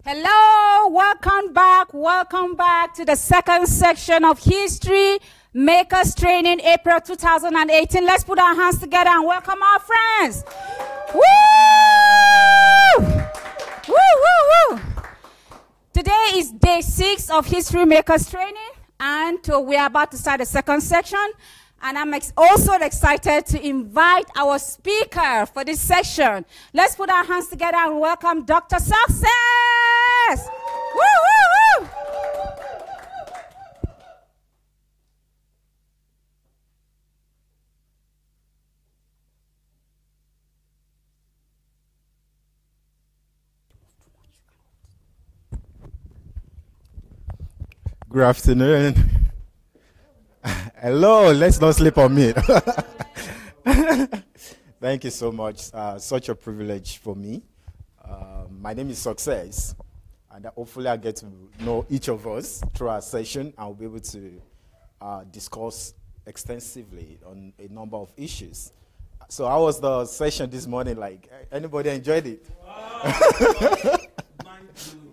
Hello, welcome back to the second section of History Makers Training, April 2018. Let's put our hands together and welcome our friends. Woo! Woo, woo, woo! Today is day 6 of History Makers Training, and we are about to start the second section. And I'm also excited to invite our speaker for this section. Let's put our hands together and welcome Dr. Success! Woo, woo, woo! Good afternoon. Hello, let's not sleep on me. Thank you so much. Such a privilege for me. My name is Success, and hopefully I get to know each of us through our session. I'll be able to discuss extensively on a number of issues. So how was the session this morning like? Anybody enjoyed it? Wow.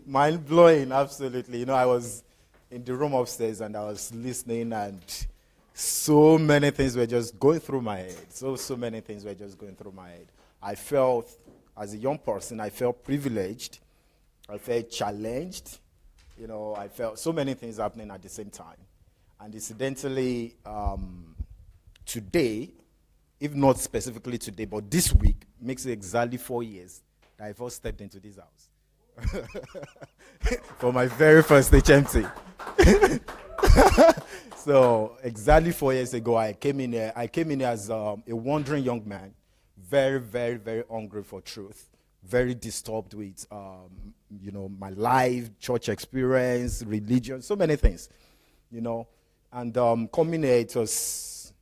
Mind-blowing, absolutely. You know, I was in the room upstairs and I was listening, and so many things were just going through my head. So many things were just going through my head. I felt, as a young person, I felt privileged. I felt challenged. You know, I felt so many things happening at the same time. And incidentally, today, if not specifically today, but this week, makes it exactly 4 years that I first stepped into this house. For my very first HMT. So exactly 4 years ago, I came in here as a wandering young man, very, very, very hungry for truth, very disturbed with, my life, church experience, religion, so many things, And coming here, it was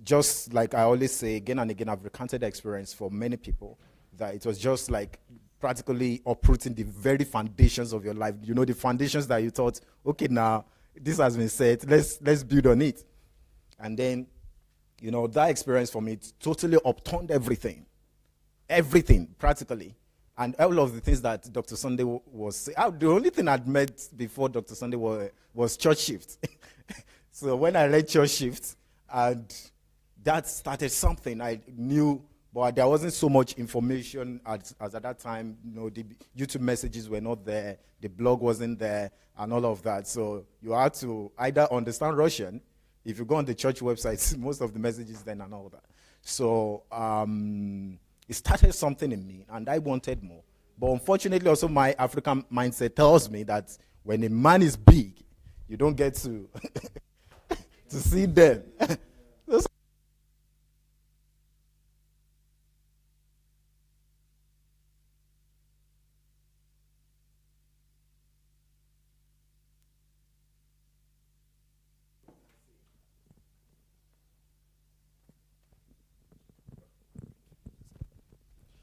just like I always say, again and again, I've recounted the experience for many people, that it was just like practically uprooting the very foundations of your life. You know, the foundations that you thought, okay, now, this has been said, let's build on it. And then, that experience for me totally upturned everything, practically. And all of the things that Dr. Sunday was saying, the only thing I'd met before Dr. Sunday was church shift. So when I read church shift, and that started something, I knew, but there wasn't so much information as at that time. The YouTube messages were not there, the blog wasn't there, and all of that. So you had to either understand Russian. If you go on the church websites, most of the messages then and all that. So it started something in me, and I wanted more. But unfortunately, also my African mindset tells me that when a man is big, you don't get to to see them.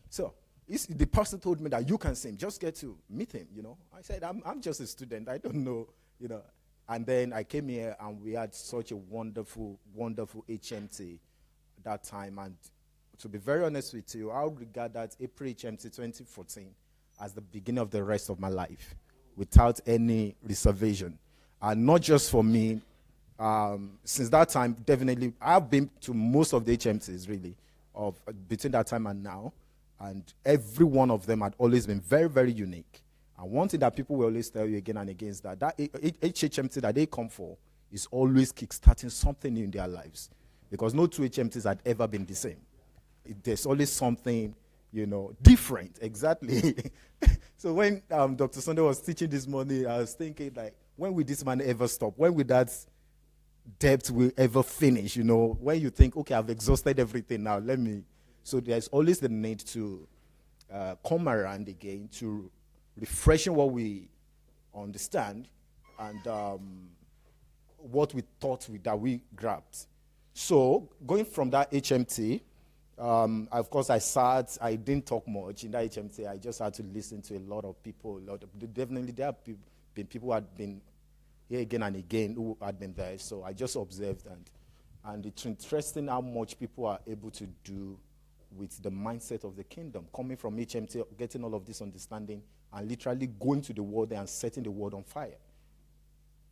So the pastor told me that you can sing, just get to meet him, I said, I'm just a student, I don't know, And then I came here and we had such a wonderful, wonderful HMT that time. And to be very honest with you, I would regard that April HMT 2014 as the beginning of the rest of my life, without any reservation. And not just for me, since that time, definitely, I've been to most of the HMTs, really, of between that time and now. And every one of them had always been very, very unique. And one thing that people will always tell you again and again is that HMT that they come for is always kickstarting something new in their lives. Because no two HMTs had ever been the same. There's always something, different. Exactly. So when Dr. Sunday was teaching this morning, I was thinking, like, when will this man ever stop? When will that depth will ever finish? When you think, okay, I've exhausted everything now, So there's always the need to come around again to refreshing what we understand and what we thought that we grabbed. So going from that HMT, of course I didn't talk much in that HMT. I just had to listen to a lot of people. Definitely there have been people who had been here again and again who had been there. So I just observed, and it's interesting how much people are able to do with the mindset of the kingdom, coming from HMT, getting all of this understanding, and literally going to the world and setting the world on fire.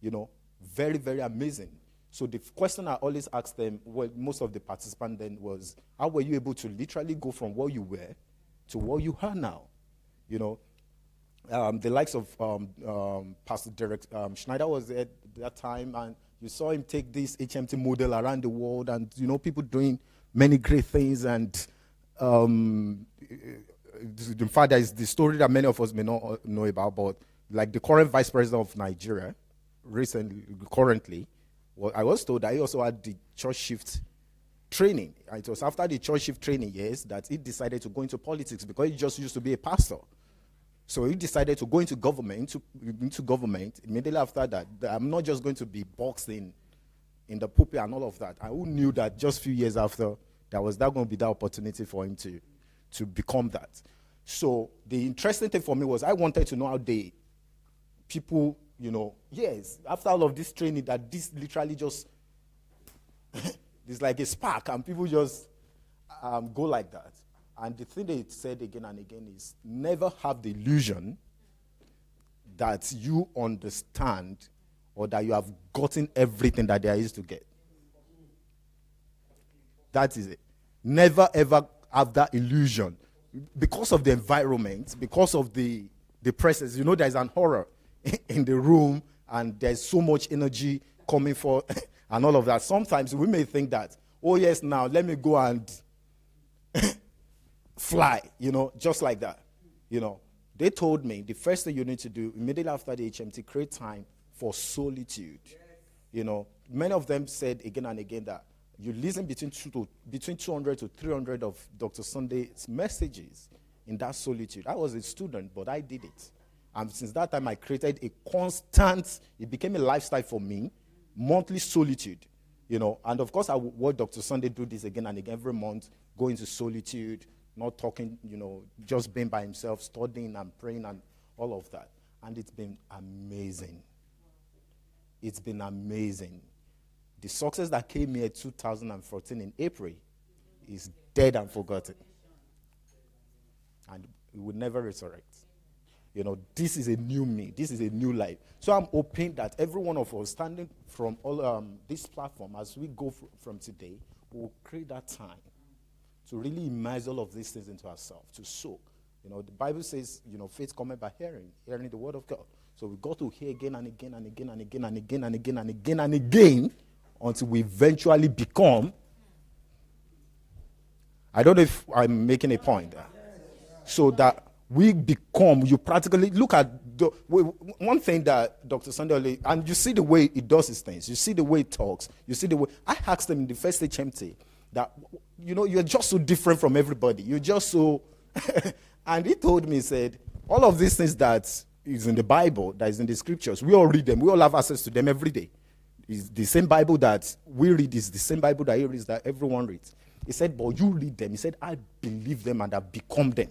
You know, very, very amazing. So the question I always asked them, well, most of the participants then was, how were you able to literally go from where you were to where you are now? You know, the likes of Pastor Derek Schneider was there at that time, and you saw him take this HMT model around the world, and, you know, people doing many great things. And in fact, there is the story that many of us may not know about, but like the current vice president of Nigeria, currently, well, I was told that he also had the church shift training. It was after the church shift training, yes, that he decided to go into politics, because he just used to be a pastor. So he decided to go into government, immediately after that. I'm not just going to be boxed in the pulpit and all of that. I knew that just a few years after, that was that going to be the opportunity for him to become that. So the interesting thing for me was I wanted to know how people, you know, yes, after all of this training, that this literally just, it's like a spark, and people just go like that. And the thing they said again and again is, never have the illusion that you understand or that you have gotten everything that there is to get. That is it. Never, ever have that illusion. Because of the environment, because of the presence, you know, there's an horror in the room, and there's so much energy coming for, and all of that. Sometimes we may think that, oh yes, now let me go and fly, you know, just like that. You know, they told me the first thing you need to do immediately after the HMT, create time for solitude. You know, many of them said again and again that you listen between 200 to 300 of Dr. Sunday's messages in that solitude. I was a student, but I did it. And since that time, I created a constant, it became a lifestyle for me, monthly solitude, you know. And of course, I would watch Dr. Sunday do this again and again every month, go into solitude, not talking, you know, just being by himself, studying and praying and all of that. And it's been amazing. It's been amazing. The success that came here 2014 in April is dead and forgotten. And it will never resurrect. You know, this is a new me. This is a new life. So I'm hoping that every one of us standing from all this platform, as we go from today, will create that time to really immerse all of these things into ourselves, to soak. You know, the Bible says, you know, faith cometh by hearing the word of God. So we got to hear again and again and again and again and again and again and again and again until we eventually become. I don't know if I'm making a point there. So that we become, you practically look at one thing that Dr. Sunday, and you see the way he does his things, you see the way he talks, you see the way. I asked him in the first HMT that, you know, you're just so different from everybody. You're just so, and he told me, he said, all of these things that is in the Bible, that is in the scriptures, we all read them, we all have access to them every day. It's the same Bible that we read is the same Bible that he reads, that everyone reads. He said, but you read them. He said, I believe them and I've become them.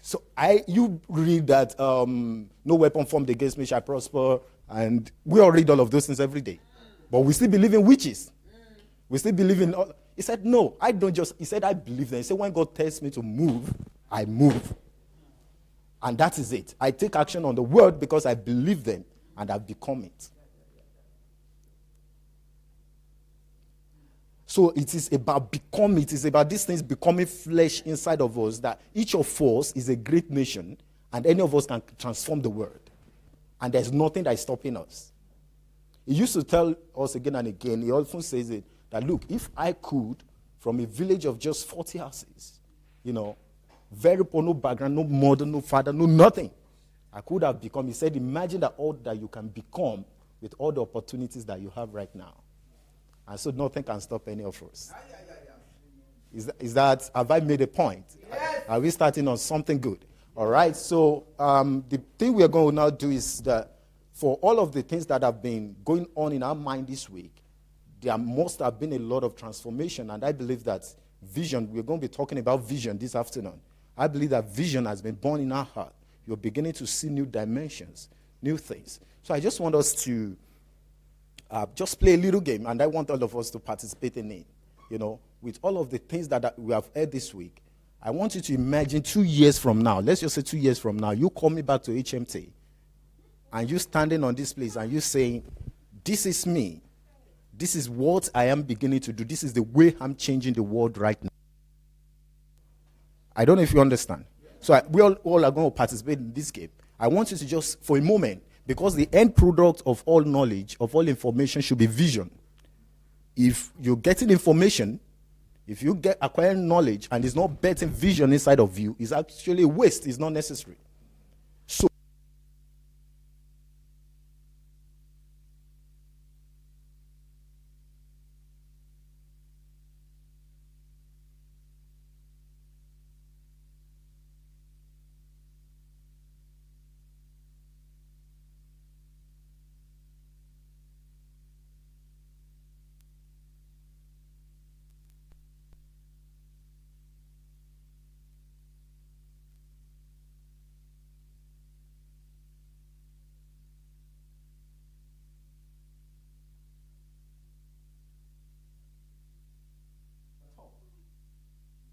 So you read that no weapon formed against me shall prosper, and we all read all of those things every day. But we still believe in witches. We still believe in all. He said, no, I don't just, he said, I believe them. He said, when God tells me to move, I move. And that is it. I take action on the word because I believe them and I've become it. So it is about becoming, it is about these things becoming flesh inside of us, that each of us is a great nation and any of us can transform the world. And there's nothing that is stopping us. He used to tell us again and again, he often says it, that look, if I could, from a village of just 40 houses, you know, very poor, no background, no mother, no father, no nothing, I could have become, he said, imagine that all that you can become with all the opportunities that you have right now. And so nothing can stop any of us. Is that, have I made a point? Yes. Are we starting on something good? All right, so the thing we are going to now do is that for all of the things that have been going on in our mind this week, there must have been a lot of transformation. And I believe that vision, we're going to be talking about vision this afternoon. I believe that vision has been born in our heart. You're beginning to see new dimensions, new things. So I just want us to just play a little game, and I want all of us to participate in it. You know, with all of the things that we have heard this week, I want you to imagine 2 years from now, let's just say 2 years from now, you call me back to HMT, and you standing on this place, and you saying, this is me. This is what I am beginning to do. This is the way I'm changing the world right now. I don't know if you understand. So we all are going to participate in this game. I want you to just, for a moment, because the end product of all knowledge, of all information should be vision. If you're getting information, if you get acquiring knowledge and it's not betting vision inside of you, it's actually a waste. It's not necessary. So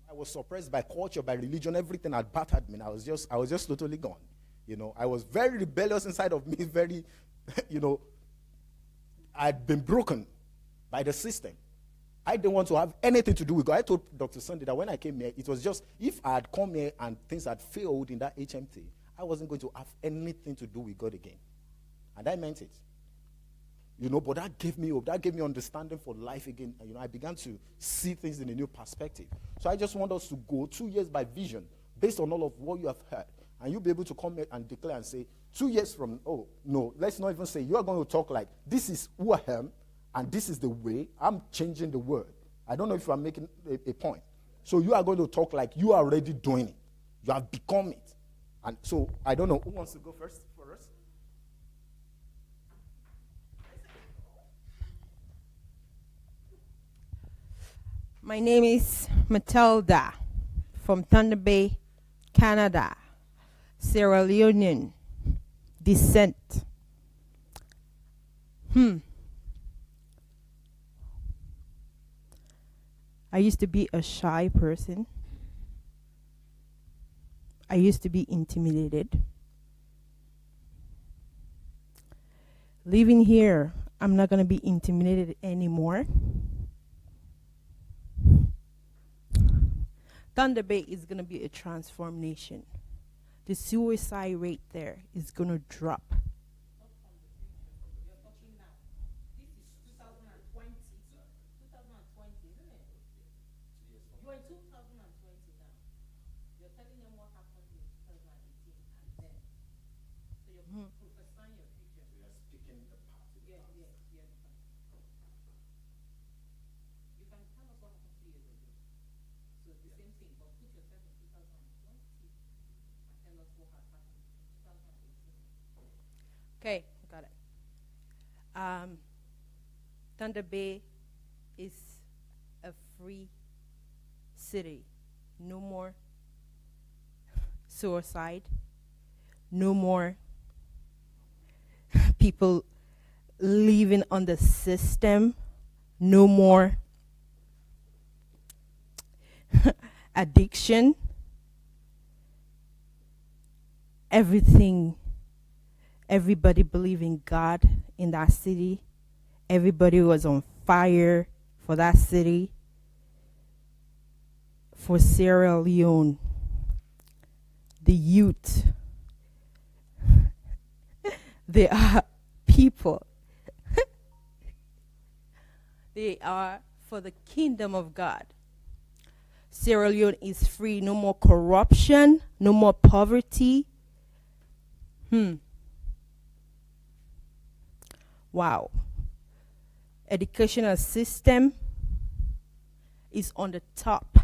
I was suppressed by culture, by religion, everything had battered me. I was just totally gone. I was very rebellious inside of me, very, I'd been broken by the system. I didn't want to have anything to do with God. I told Dr. Sunday that when I came here, it was just, if I had come here and things had failed in that HMT, I wasn't going to have anything to do with God again. And I meant it. But that gave me hope. That gave me understanding for life again. I began to see things in a new perspective. So I just want us to go 2 years by vision, based on all of what you have heard. And you'll be able to come here and declare and say, 2 years from, let's not even say, you are going to talk like, this is who I am, and this is the way I'm changing the world. I don't know if I'm making a point. So you are going to talk like you are already doing it. You have become it. And so, I don't know, who wants to go first for us? My name is Matilda from Thunder Bay, Canada, Sierra Leonean descent. I used to be a shy person. I used to be intimidated. Living here, I'm not going to be intimidated anymore. Thunder Bay is going to be a transformed nation. The suicide rate there is going to drop. You're talking now. This is 2020. 2020, isn't it? You're in 2020 now. You're telling them what happened in 2018 and then. So you're prophesying your future. So you're speaking the past. Yeah. You can tell us what happened 2 years ago. So it's the same thing, but put yourself in 2020 and tell us what has happened in 2018. Okay, got it. Thunder Bay is a free city. No more suicide. No more people living on the system. No more addiction. Everybody believed in God in that city. Everybody was on fire for that city. For Sierra Leone, the youth, they are people. They are for the kingdom of God. Sierra Leone is free. No more corruption. No more poverty. Wow. Educational system is on the top.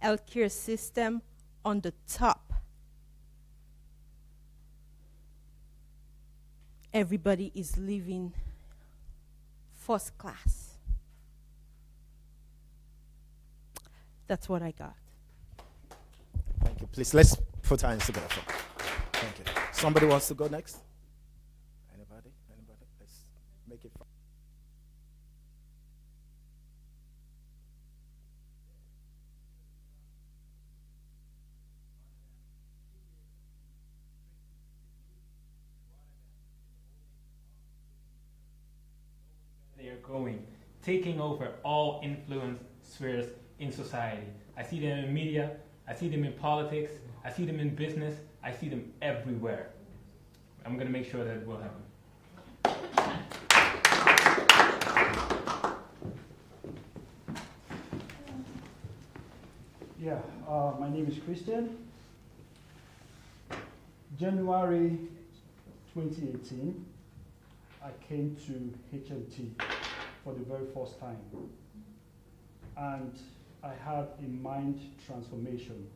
Healthcare system on the top. Everybody is living first class. That's what I got. Thank you. Please, let's put our hands together. Thank you. Somebody wants to go next? Anybody? Let's make it fun. going, taking over all influence spheres in society. I see them in media, I see them in politics, I see them in business, I see them everywhere. I'm going to make sure that it will happen. Yeah, my name is Christian. January 2018, I came to HMT for the very first time. And I had a mind transformation.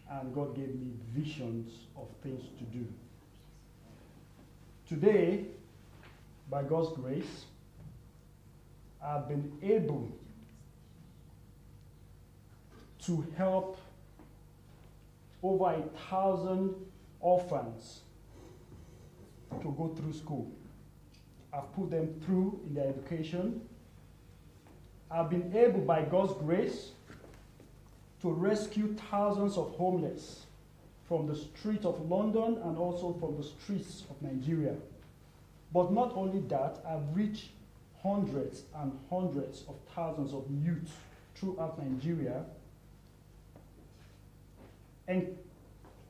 And God gave me visions of things to do. Today, by God's grace, I've been able to help over 1,000 orphans to go through school. I've put them through in their education. I've been able, by God's grace, to rescue thousands of homeless from the streets of London and also from the streets of Nigeria. But not only that, I've reached hundreds and hundreds of thousands of youth throughout Nigeria, and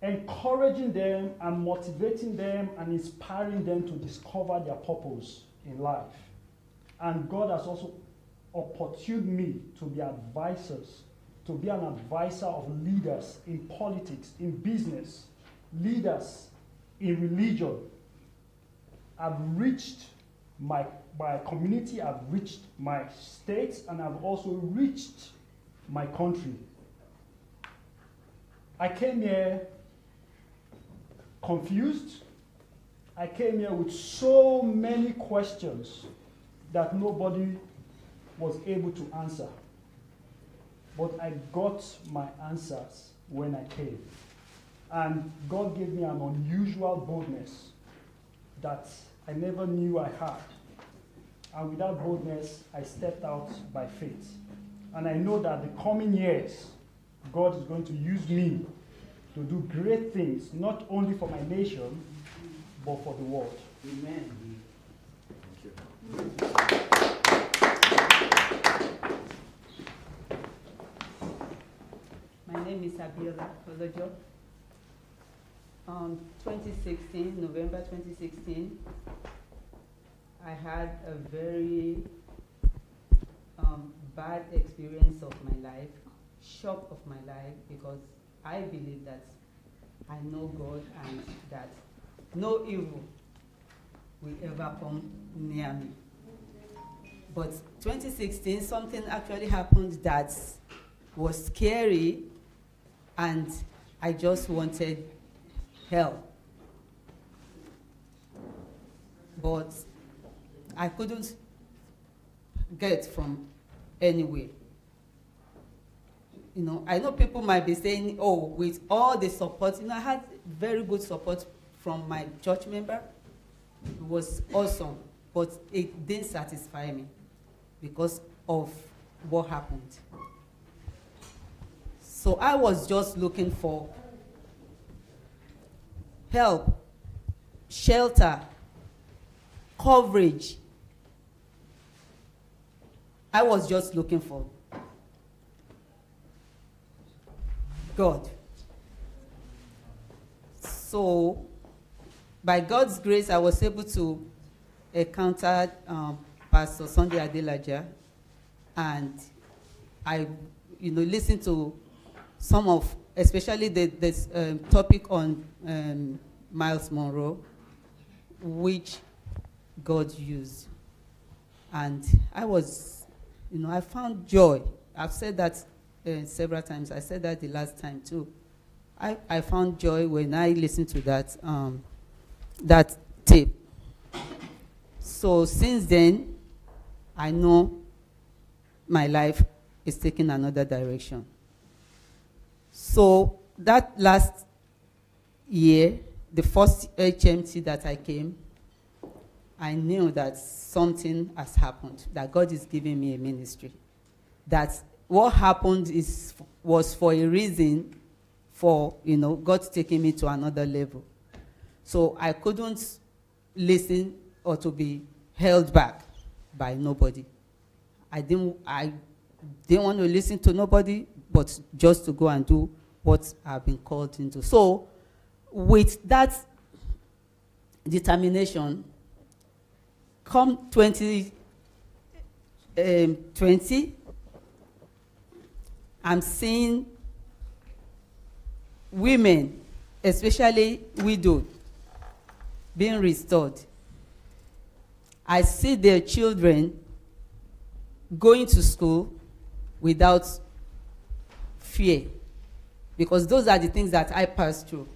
encouraging them and motivating them and inspiring them to discover their purpose in life. And God has also opportuned me to be advisors, to be an advisor of leaders in politics, in business, leaders in religion. I've reached my community, I've reached my states, and I've also reached my country. I came here confused. I came here with so many questions that nobody was able to answer. But I got my answers when I came. And God gave me an unusual boldness that I never knew I had. And with that boldness, I stepped out by faith. And I know that the coming years, God is going to use me to do great things, not only for my nation, but for the world. Amen. Thank you. My name is Adelaja. 2016, November 2016, I had a very bad experience of my life, shock of my life, because I believe that I know God and that no evil will ever come near me. But 2016, something actually happened that was scary, and I just wanted help. But I couldn't get from anywhere. You know, I know people might be saying, oh, with all the support, I had very good support from my church member. It was awesome, but it didn't satisfy me because of what happened. So I was just looking for help, shelter, coverage. I was just looking for God. So, by God's grace, I was able to encounter Pastor Sunday Adelaja, and I, listened to some of, especially the topic on Miles Monroe, which God used. And I was, I found joy. I've said that several times. I said that the last time too. I found joy when I listened to that tape. So since then, I know my life is taking another direction. So that last year, the first HMT that I came, I knew that something has happened, that God is giving me a ministry. That what happened was for a reason, for, God taking me to another level. So I couldn't listen or to be held back. by nobody. I didn't want to listen to nobody, but just to go and do what I've been called into. So with that determination, come 2020, I'm seeing women, especially widows, being restored. I see their children going to school without fear, because those are the things that I passed through.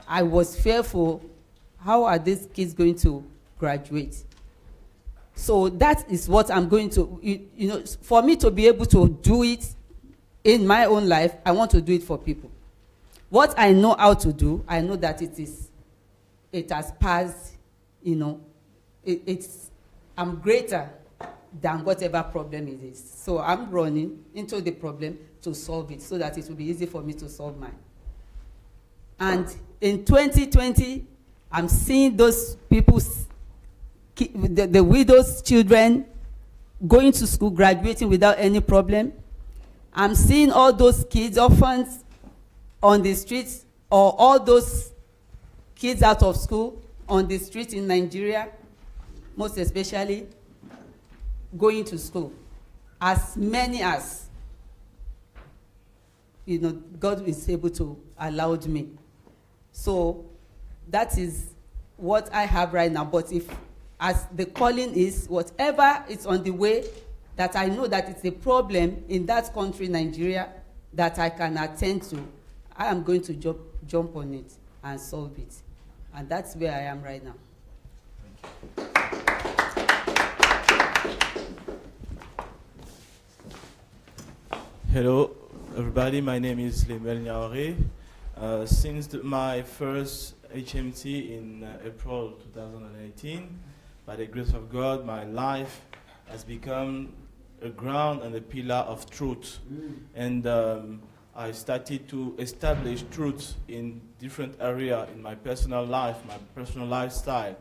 I was fearful, how are these kids going to graduate? So that is what I'm going to, you know, for me to be able to do it in my own life, I want to do it for people. What I know how to do, I know that it has passed, you know, I'm greater than whatever problem it is. So I'm running into the problem to solve it so that it will be easy for me to solve mine. And in 2020, I'm seeing those people, the widows' children going to school, graduating without any problem. I'm seeing all those kids, orphans on the streets, or all those kids out of school on the street in Nigeria, most especially, going to school. As many as, you know, God is able to allow me. So that is what I have right now. But if, as the calling is, whatever is on the way, that I know that it's a problem in that country, Nigeria, that I can attend to, I am going to jump on it and solve it. And that's where I am right now. Hello, everybody. My name is Lemel Niaore. Since my first HMT in April 2018, by the grace of God, my life has become a ground and a pillar of truth. And I started to establish truth in different areas in my personal life, my personal lifestyle,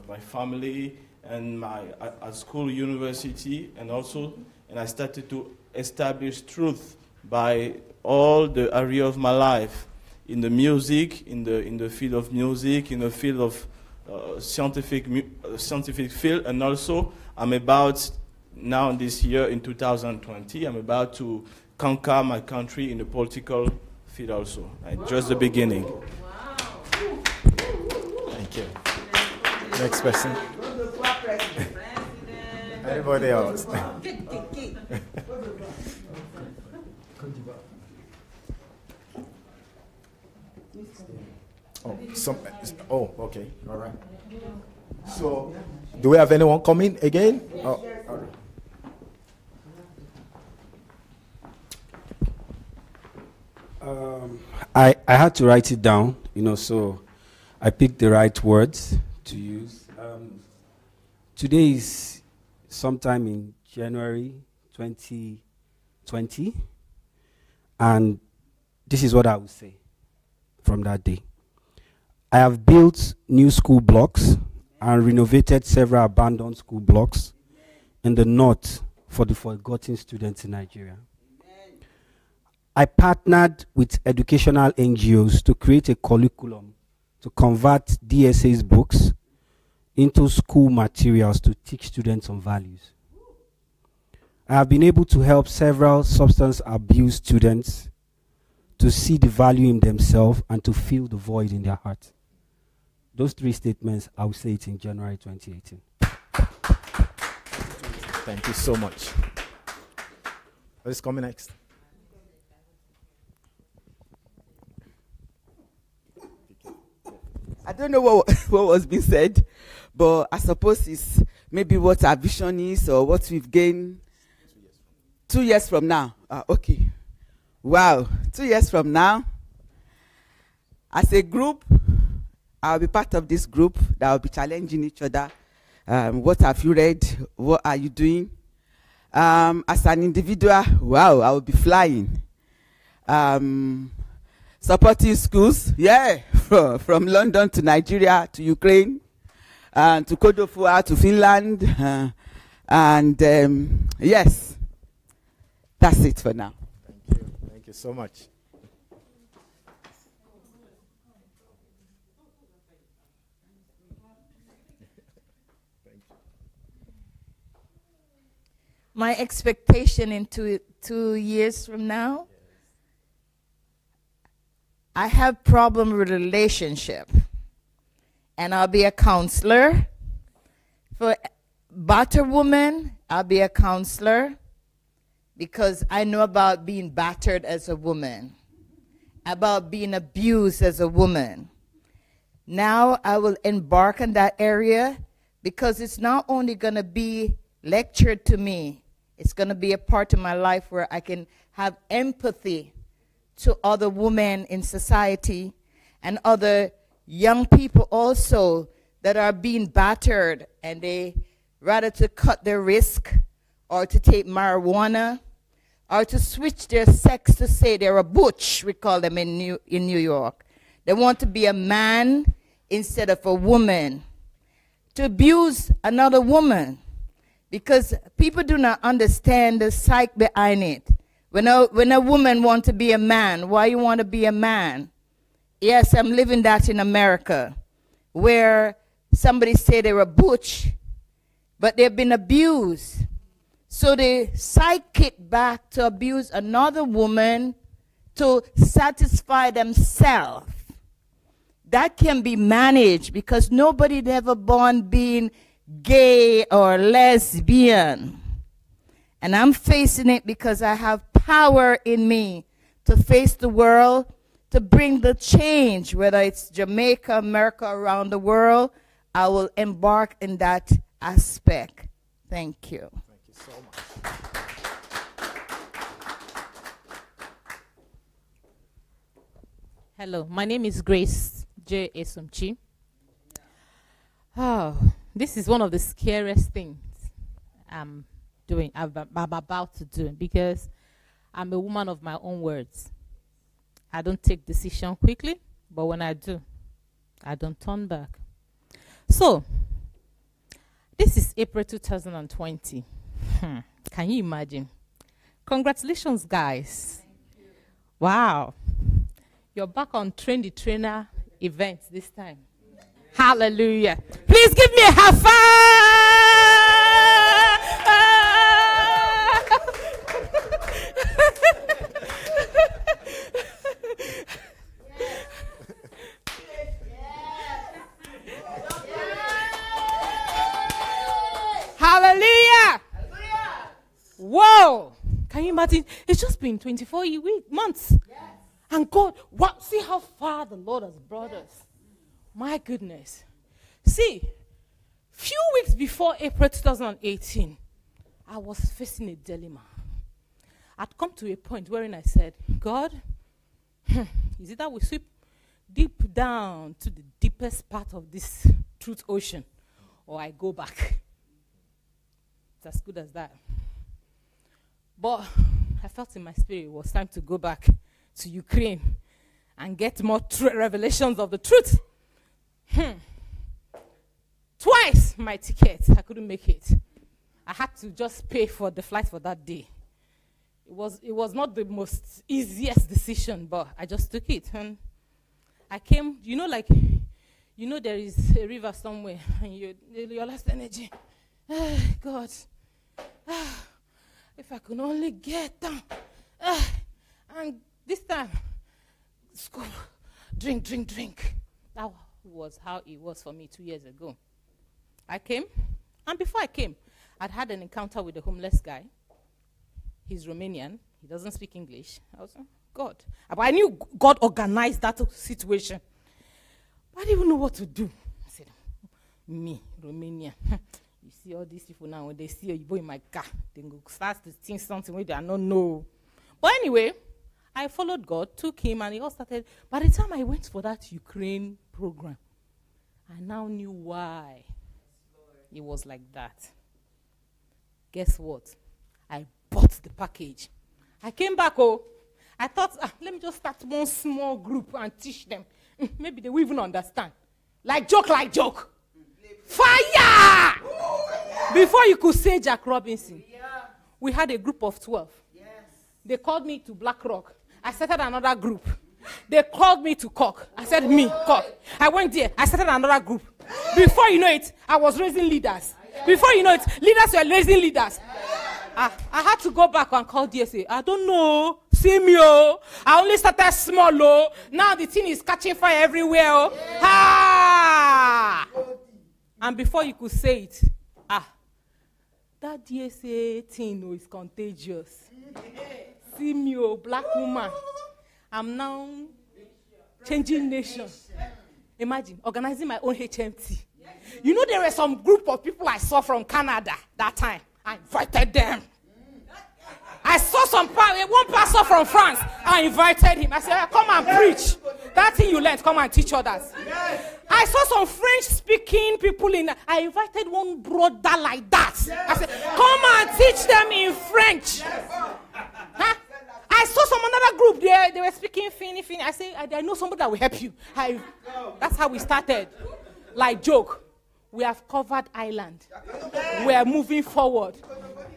my family, and my at school, university, and I started to establish truth by all the area of my life, in the music, in the field of music, in the field of scientific field, and also I'm about now this year in 2020, I'm about to conquer my country in the political field also. Just the beginning. Wow. Thank you. Next person. Anybody else? Okay, all right. So, do we have anyone coming again? Oh, all right. I had to write it down, you know, so I picked the right words to use. Today is sometime in January 2020, and this is what I would say from that day. I have built new school blocks and renovated several abandoned school blocks in the north for the forgotten students in Nigeria. I partnered with educational NGOs to create a curriculum to convert DSA's books into school materials to teach students on values. I have been able to help several substance abuse students to see the value in themselves and to fill the void in their heart. Those three statements, I will say it in January 2018. Thank you so much. Who's coming next? I don't know what was being said, but I suppose it's maybe what our vision is or what we've gained 2 years from now. Okay. Wow. 2 years from now, as a group, I'll be part of this group that will be challenging each other. What have you read? What are you doing? As an individual, wow, I will be flying. Supporting schools, yeah, from London to Nigeria to Ukraine. and to Kodofua, to Finland. Yes, that's it for now. Thank you. Thank you so much. My expectation in 2 years from now, I have problem with relationship, and I'll be a counselor. For battered woman, I'll be a counselor because I know about being battered as a woman, about being abused as a woman. Now I will embark on that area because it's not only going to be lectured to me, it's going to be a part of my life where I can have empathy to other women in society and other young people also that are being battered, and they rather to cut their risk or to take marijuana or to switch their sex to say they're a butch, we call them in New York. They want to be a man instead of a woman, to abuse another woman, because people do not understand the psyche behind it. When a woman wants to be a man, why you want to be a man? Yes, I'm living that in America, where somebody say they're a butch, but they've been abused. So they psychic back to abuse another woman to satisfy themselves. That can be managed because nobody never born being gay or lesbian. And I'm facing it because I have power in me to face the world, to bring the change, whether it's Jamaica, America, around the world. I will embark in that aspect. Thank you. Thank you so much. Hello, my name is Grace J. Esumchi. Oh, this is one of the scariest things I'm about to do, because I'm a woman of my own words. I don't take decision quickly, but when I do, I don't turn back. So, this is April 2020. Can you imagine? Congratulations, guys. Wow. You're back on Train the Trainer events this time. Hallelujah. Please give me a high Hallelujah. Whoa. Can you imagine? It's just been 24 months. Yes. And God, see how far the Lord has brought us. My goodness. See, few weeks before April 2018, I was facing a dilemma. I'd come to a point wherein I said, God, is it that we sweep deep down to the deepest part of this truth ocean, or I go back? It's as good as that. But I felt in my spirit it was time to go back to Ukraine and get more revelations of the truth. Twice my ticket, I couldn't make it. I had to just pay for the flight for that day. It was not the most easiest decision, but I just took it. And I came, there is a river somewhere, and your last energy. God, if I could only get down. And this time, school, drink. That was how it was for me 2 years ago. I came, and before I came, I'd had an encounter with a homeless guy. He's Romanian. He doesn't speak English. I was like, God. But I knew God organized that situation. But I didn't even know what to do. I said, me, Romanian. You see all these people now, when they see a boy in my car, they go start to think something where they are not know. But anyway, I followed God, took him, and it all started. By the time I went for that Ukraine program, I now knew why it was like that. Guess what? I bought the package. I came back, I thought, let me just start one small group and teach them. Maybe they will even understand. Like joke. Fire! Before you could say Jack Robinson, we had a group of 12. They called me to Black Rock. I started another group. They called me to Cork. I said, me, Cork. I went there. I started another group. Before you know it, I was raising leaders. Before you know it, leaders were raising leaders. I had to go back and call DSA. I don't know. See me, oh. I only started small, oh. Now the thing is catching fire everywhere, oh. Ha! And before you could say it, that DSA thing, oh, is contagious. See me, oh, black woman. I'm now changing nations. Imagine, organizing my own HMT. You know, there were some group of people I saw from Canada that time. I invited them. I saw one pastor from France. I invited him. I said, come and preach. That thing you learned, come and teach others. I saw some French-speaking people I invited one brother like that. I said, come and teach them in French. Huh? I saw some another group there. They were speaking Fini. I said, I know somebody that will help you. That's how we started. Like joke. We have covered Ireland. We are moving forward.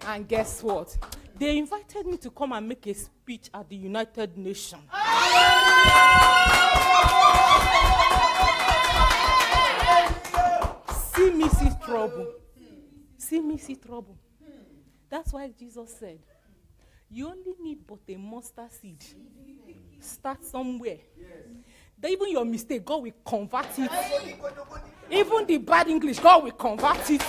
And guess what? They invited me to come and make a speech at the United Nations. See me see trouble. See me see trouble. That's why Jesus said, you only need but a mustard seed. Start somewhere. Even your mistake, God will convert it. Even the bad English, God will convert it.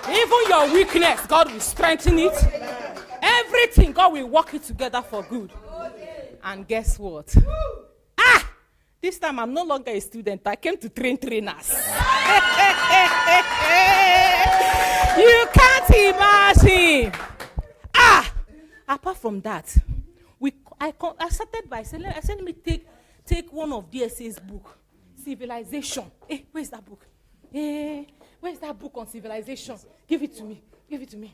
Even your weakness, God will strengthen it. Everything, God will work it together for good. And guess what? This time I'm no longer a student. I came to train trainers. You can't imagine. Apart from that, I started by saying, let me take one of DSA's book, Civilization. Where's that book? Where's that book on civilization? Give it to me. Give it to me.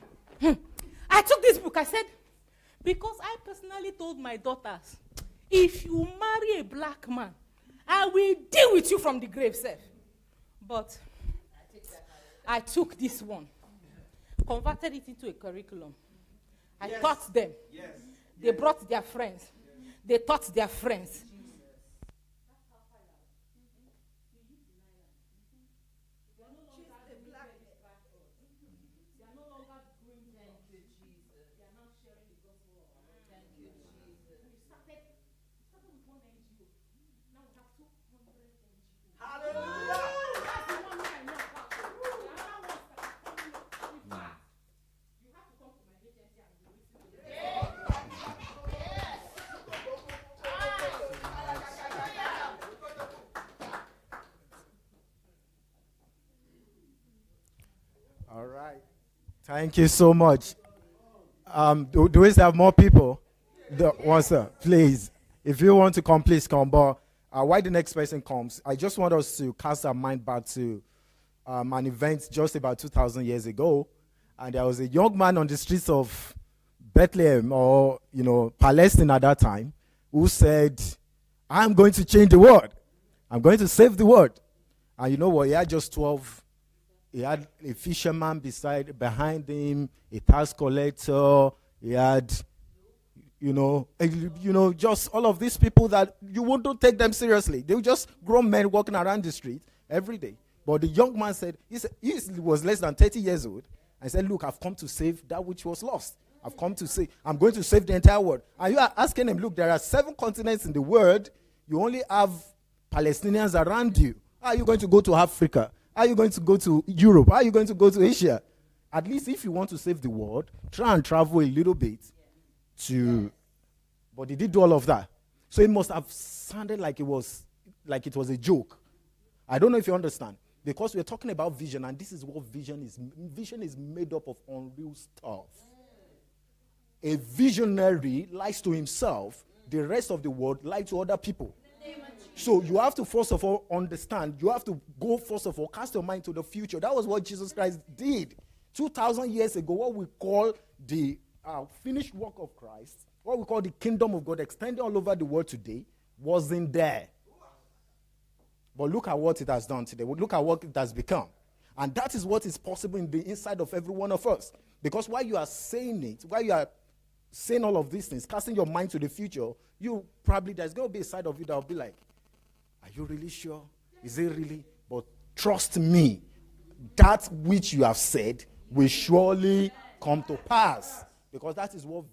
I took this book. I said, because I personally told my daughters, if you marry a black man, I will deal with you from the grave, sir. But I took this one, converted it into a curriculum. I taught them. They brought their friends. They taught their friends. All right. Thank you so much. Do we have more people? Please. If you want to come, please come. But while the next person comes, I just want us to cast our mind back to an event just about 2,000 years ago. And there was a young man on the streets of Bethlehem or, Palestine at that time who said, I'm going to change the world. I'm going to save the world. And you know what? He had just 12. He had a fisherman behind him, a tax collector. He had, just all of these people that you won't take them seriously. They were just grown men walking around the street every day. But the young man said, he was less than 30 years old. I said, look, I've come to save that which was lost. I'm going to save the entire world. And you are asking him, look, there are 7 continents in the world. You only have Palestinians around you. How are you going to go to Africa? How are you going to go to Europe? How are you going to go to Asia? At least if you want to save the world, try and travel a little bit but he did do all of that. So it must have sounded like it was a joke. I don't know if you understand. Because we're talking about vision, and this is what vision is. Vision is made up of unreal stuff. A visionary lies to himself. The rest of the world lies to other people. So you have to first of all understand. You have to go first of all, cast your mind to the future. That was what Jesus Christ did 2,000 years ago. What we call the finished work of Christ, what we call the kingdom of God extending all over the world today, wasn't there. But look at what it has done today. Look at what it has become. And that is what is possible in the inside of every one of us. Because while you are saying it, while you are saying all of these things, casting your mind to the future, you probably, there's going to be a side of you that will be like, are you really sure? Is it really? But trust me, that which you have said will surely come to pass. Because that is what.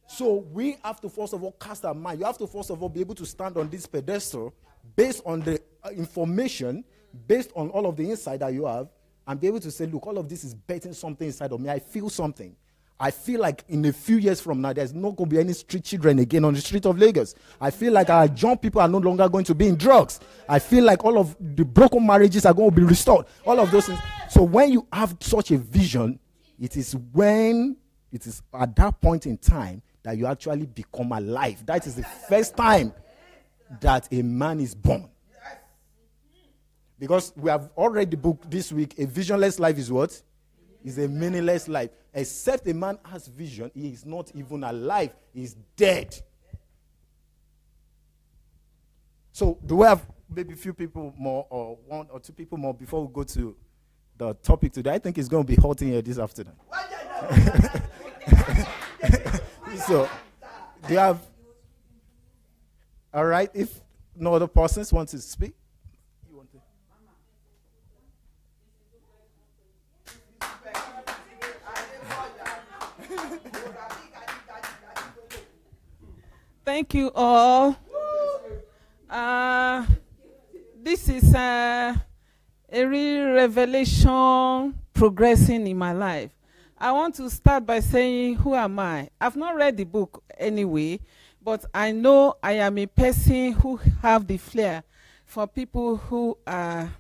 So we have to first of all cast our mind. You have to first of all be able to stand on this pedestal based on the information, based on all of the insight that you have, and be able to say, look, all of this is betting something inside of me. I feel something. I feel like in a few years from now, there's not going to be any street children again on the street of Lagos. I feel like our young people are no longer going to be in drugs. I feel like all of the broken marriages are going to be restored. All of those things. So when you have such a vision, it is at that point in time that you actually become alive. That is the first time that a man is born. Because we have already booked this week, a visionless life is what? Is a meaningless life. Except a man has vision, he is not even alive, he is dead. So do we have maybe a few people more, or one or two people more before we go to the topic today? I think it's going to be hot in here this afternoon. So, do you have? All right. If no other persons want to speak, you want to. Thank you all. This is a real revelation progressing in my life. I want to start by saying, who am I? I've not read the book anyway, but I know I am a person who have the flair for people who are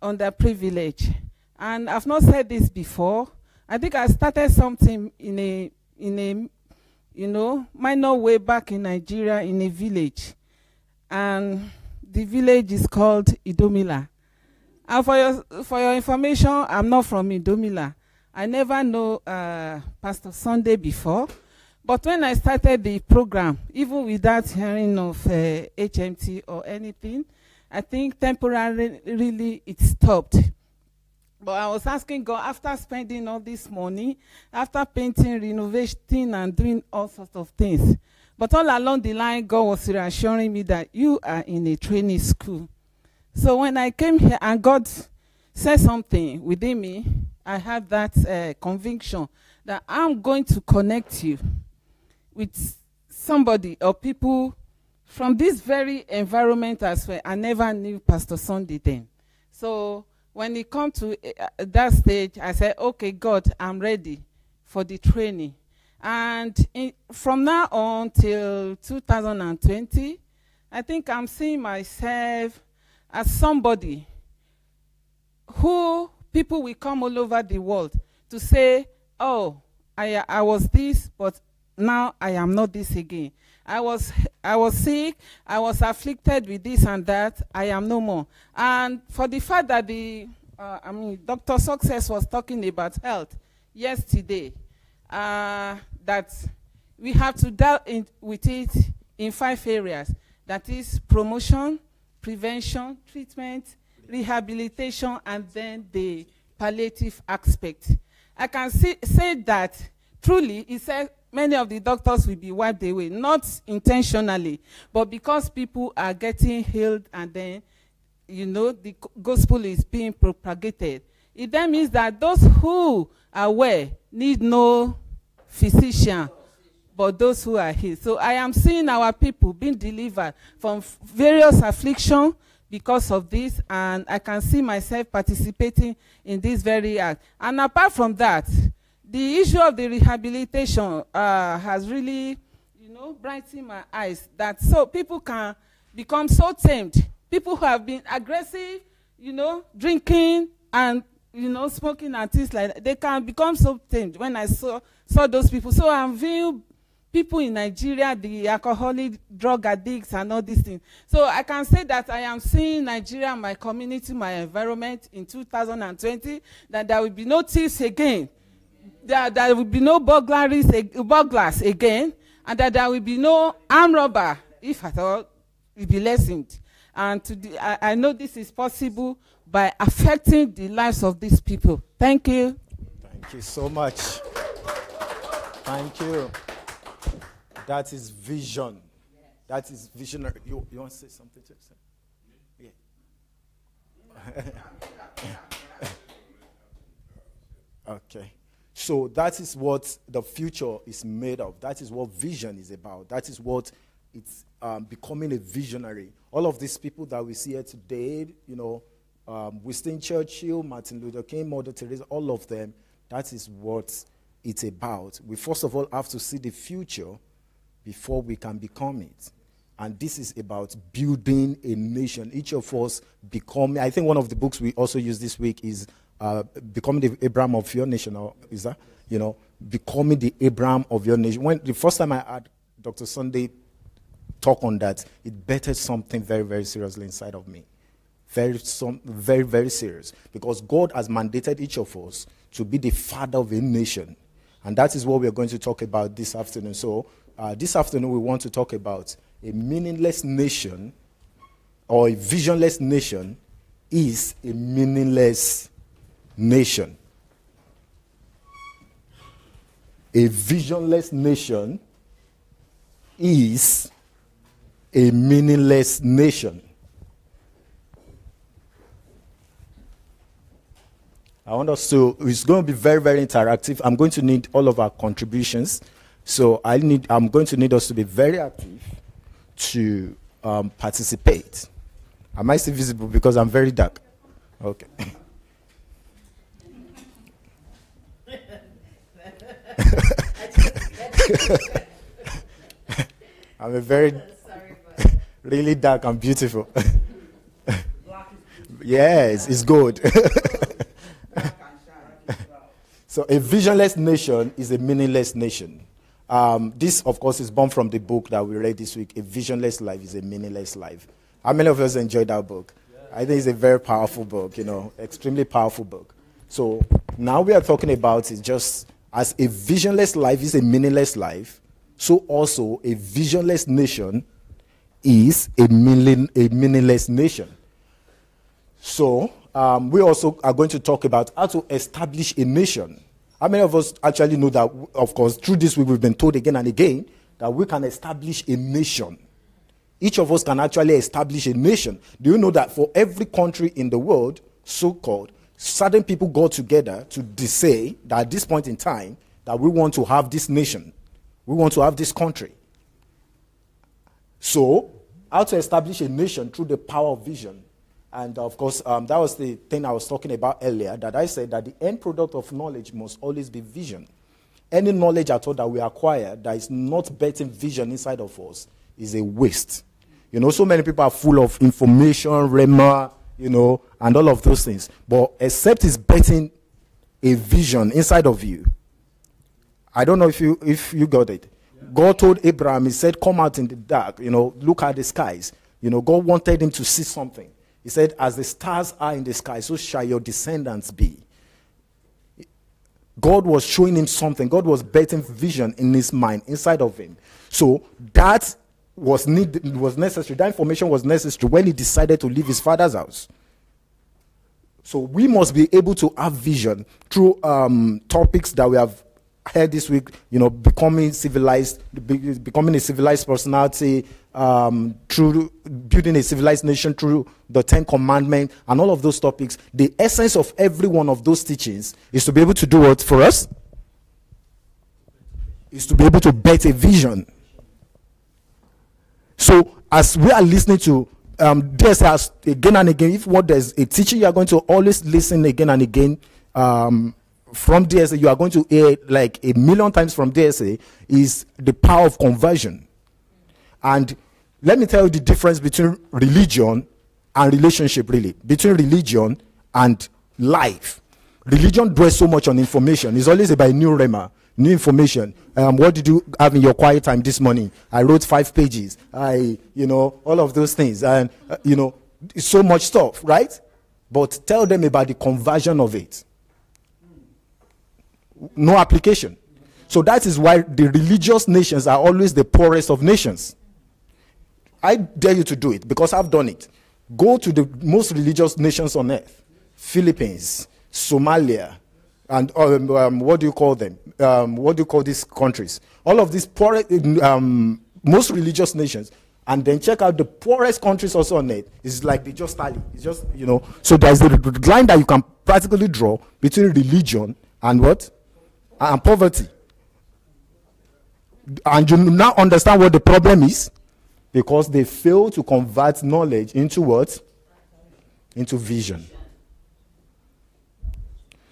underprivileged. And I've not said this before. I think I started something in a minor way back in Nigeria in a village. And the village is called Idomila. And for your information, I'm not from Idomila. I never know Pastor Sunday before, but when I started the program, even without hearing of HMT or anything, I think temporarily it stopped. But I was asking God, after spending all this money, after painting, renovating, and doing all sorts of things, but all along the line, God was reassuring me that you are in a training school. So when I came here and God said something within me, I had that conviction that I'm going to connect you with somebody or people from this very environment as well. I never knew Pastor Sunday then. So when it comes to that stage, I said, okay, God, I'm ready for the training. And from now on till 2020, I think I'm seeing myself as somebody who people will come all over the world to say, oh, I was this, but now I am not this again. I was sick, I was afflicted with this and that, I am no more. And for the fact that Dr. Success was talking about health yesterday, that we have to deal with it in 5 areas. That is promotion, prevention, treatment, rehabilitation, and then the palliative aspect. I can say that truly, he said many of the doctors will be wiped away, not intentionally, but because people are getting healed and then, the gospel is being propagated. It then means that those who are well need no physician, but those who are healed. So I am seeing our people being delivered from various afflictions because of this, and I can see myself participating in this very act. And apart from that, the issue of the rehabilitation has really, brightened my eyes, that so people can become so tamed. People who have been aggressive, drinking and, smoking and things like that, they can become so tamed when I saw those people. So I'm viewing people in Nigeria, the alcoholic, drug addicts, and all these things. So I can say that I am seeing Nigeria, my community, my environment in 2020, that there will be no thieves again, that there will be no burglars again, and that there will be no armed robber, if at all, it will be lessened. And I know this is possible by affecting the lives of these people. Thank you. Thank you so much. Thank you. That is vision. That is visionary. You want to say something to yourself? Yeah. Okay. So that is what the future is made of. That is what vision is about. That is what it's becoming a visionary. All of these people that we see here today, Winston Churchill, Martin Luther King, Mother Teresa, all of them, that is what it's about. We first of all have to see the future before we can become it. And this is about building a nation. Each of us becoming, I think one of the books we also use this week is Becoming the Abraham of Your Nation, or is that? Becoming the Abraham of your nation. When the first time I had Dr. Sunday talk on that, it bettered something very, very seriously inside of me. Very, very serious. Because God has mandated each of us to be the father of a nation. And that is what we are going to talk about this afternoon. So this afternoon we want to talk about a meaningless nation, or a visionless nation is a meaningless nation. A visionless nation is a meaningless nation. I want us to, it's going to be very, very interactive. I'm going to need all of our contributions. So I'm going to need us to be very active to participate. Am I still visible? Because I'm very dark. Okay. I'm a very really dark and beautiful. Yes, it's good. So a visionless nation is a meaningless nation. This, of course, is born from the book that we read this week. A visionless life is a meaningless life. How many of us enjoyed that book? Yeah. I think it's a very powerful book, extremely powerful book. So now we are talking about it just as a visionless life is a meaningless life, so also a visionless nation is a meaningless nation. So we also are going to talk about how to establish a nation. How many of us actually know that, of course, through this week we've been told again and again that we can establish a nation. Each of us can actually establish a nation. Do you know that for every country in the world, so-called, certain people got together to say that at this point in time that we want to have this nation. We want to have this country. So, how to establish a nation through the power of vision. And of course, that was the thing I was talking about earlier, that I said that the end product of knowledge must always be vision. Any knowledge at all that we acquire that is not betting vision inside of us is a waste. So many people are full of information, rema, and all of those things. But except it's betting a vision inside of you. I don't know if you got it. Yeah. God told Abraham, he said, come out in the dark, look at the skies. God wanted him to see something. He said, as the stars are in the sky, so shall your descendants be. God was showing him something. God was betting vision in his mind, inside of him. So that was necessary. That information was necessary when he decided to leave his father's house. So we must be able to have vision through topics that we have heard this week, becoming civilized, becoming a civilized personality, through building a civilized nation through the 10 Commandments and all of those topics. The essence of every one of those teachings is to be able to do what for us? Is to be able to bet a vision. So as we are listening to DSA again and again, if there's a teaching, you are going to always listen again and again from DSA. You are going to hear like a million times from DSA is the power of conversion. And let me tell you the difference between religion and relationship, really. Between religion and life. Religion dwells so much on information. It's always about new rema, new information. What did you have in your quiet time this morning? I wrote 5 pages. All of those things. And, it's so much stuff, right? But tell them about the conversion of it. No application. So that is why the religious nations are always the poorest of nations. I dare you to do it because I've done it. Go to the most religious nations on earth. Philippines, Somalia, and what do you call them? What do you call these countries? All of these poor, most religious nations. And then check out the poorest countries also on earth. It's like they just tally. It's just, So there's a line that you can practically draw between religion and what? And poverty. And you now understand what the problem is? Because they fail to convert knowledge into what? Into vision.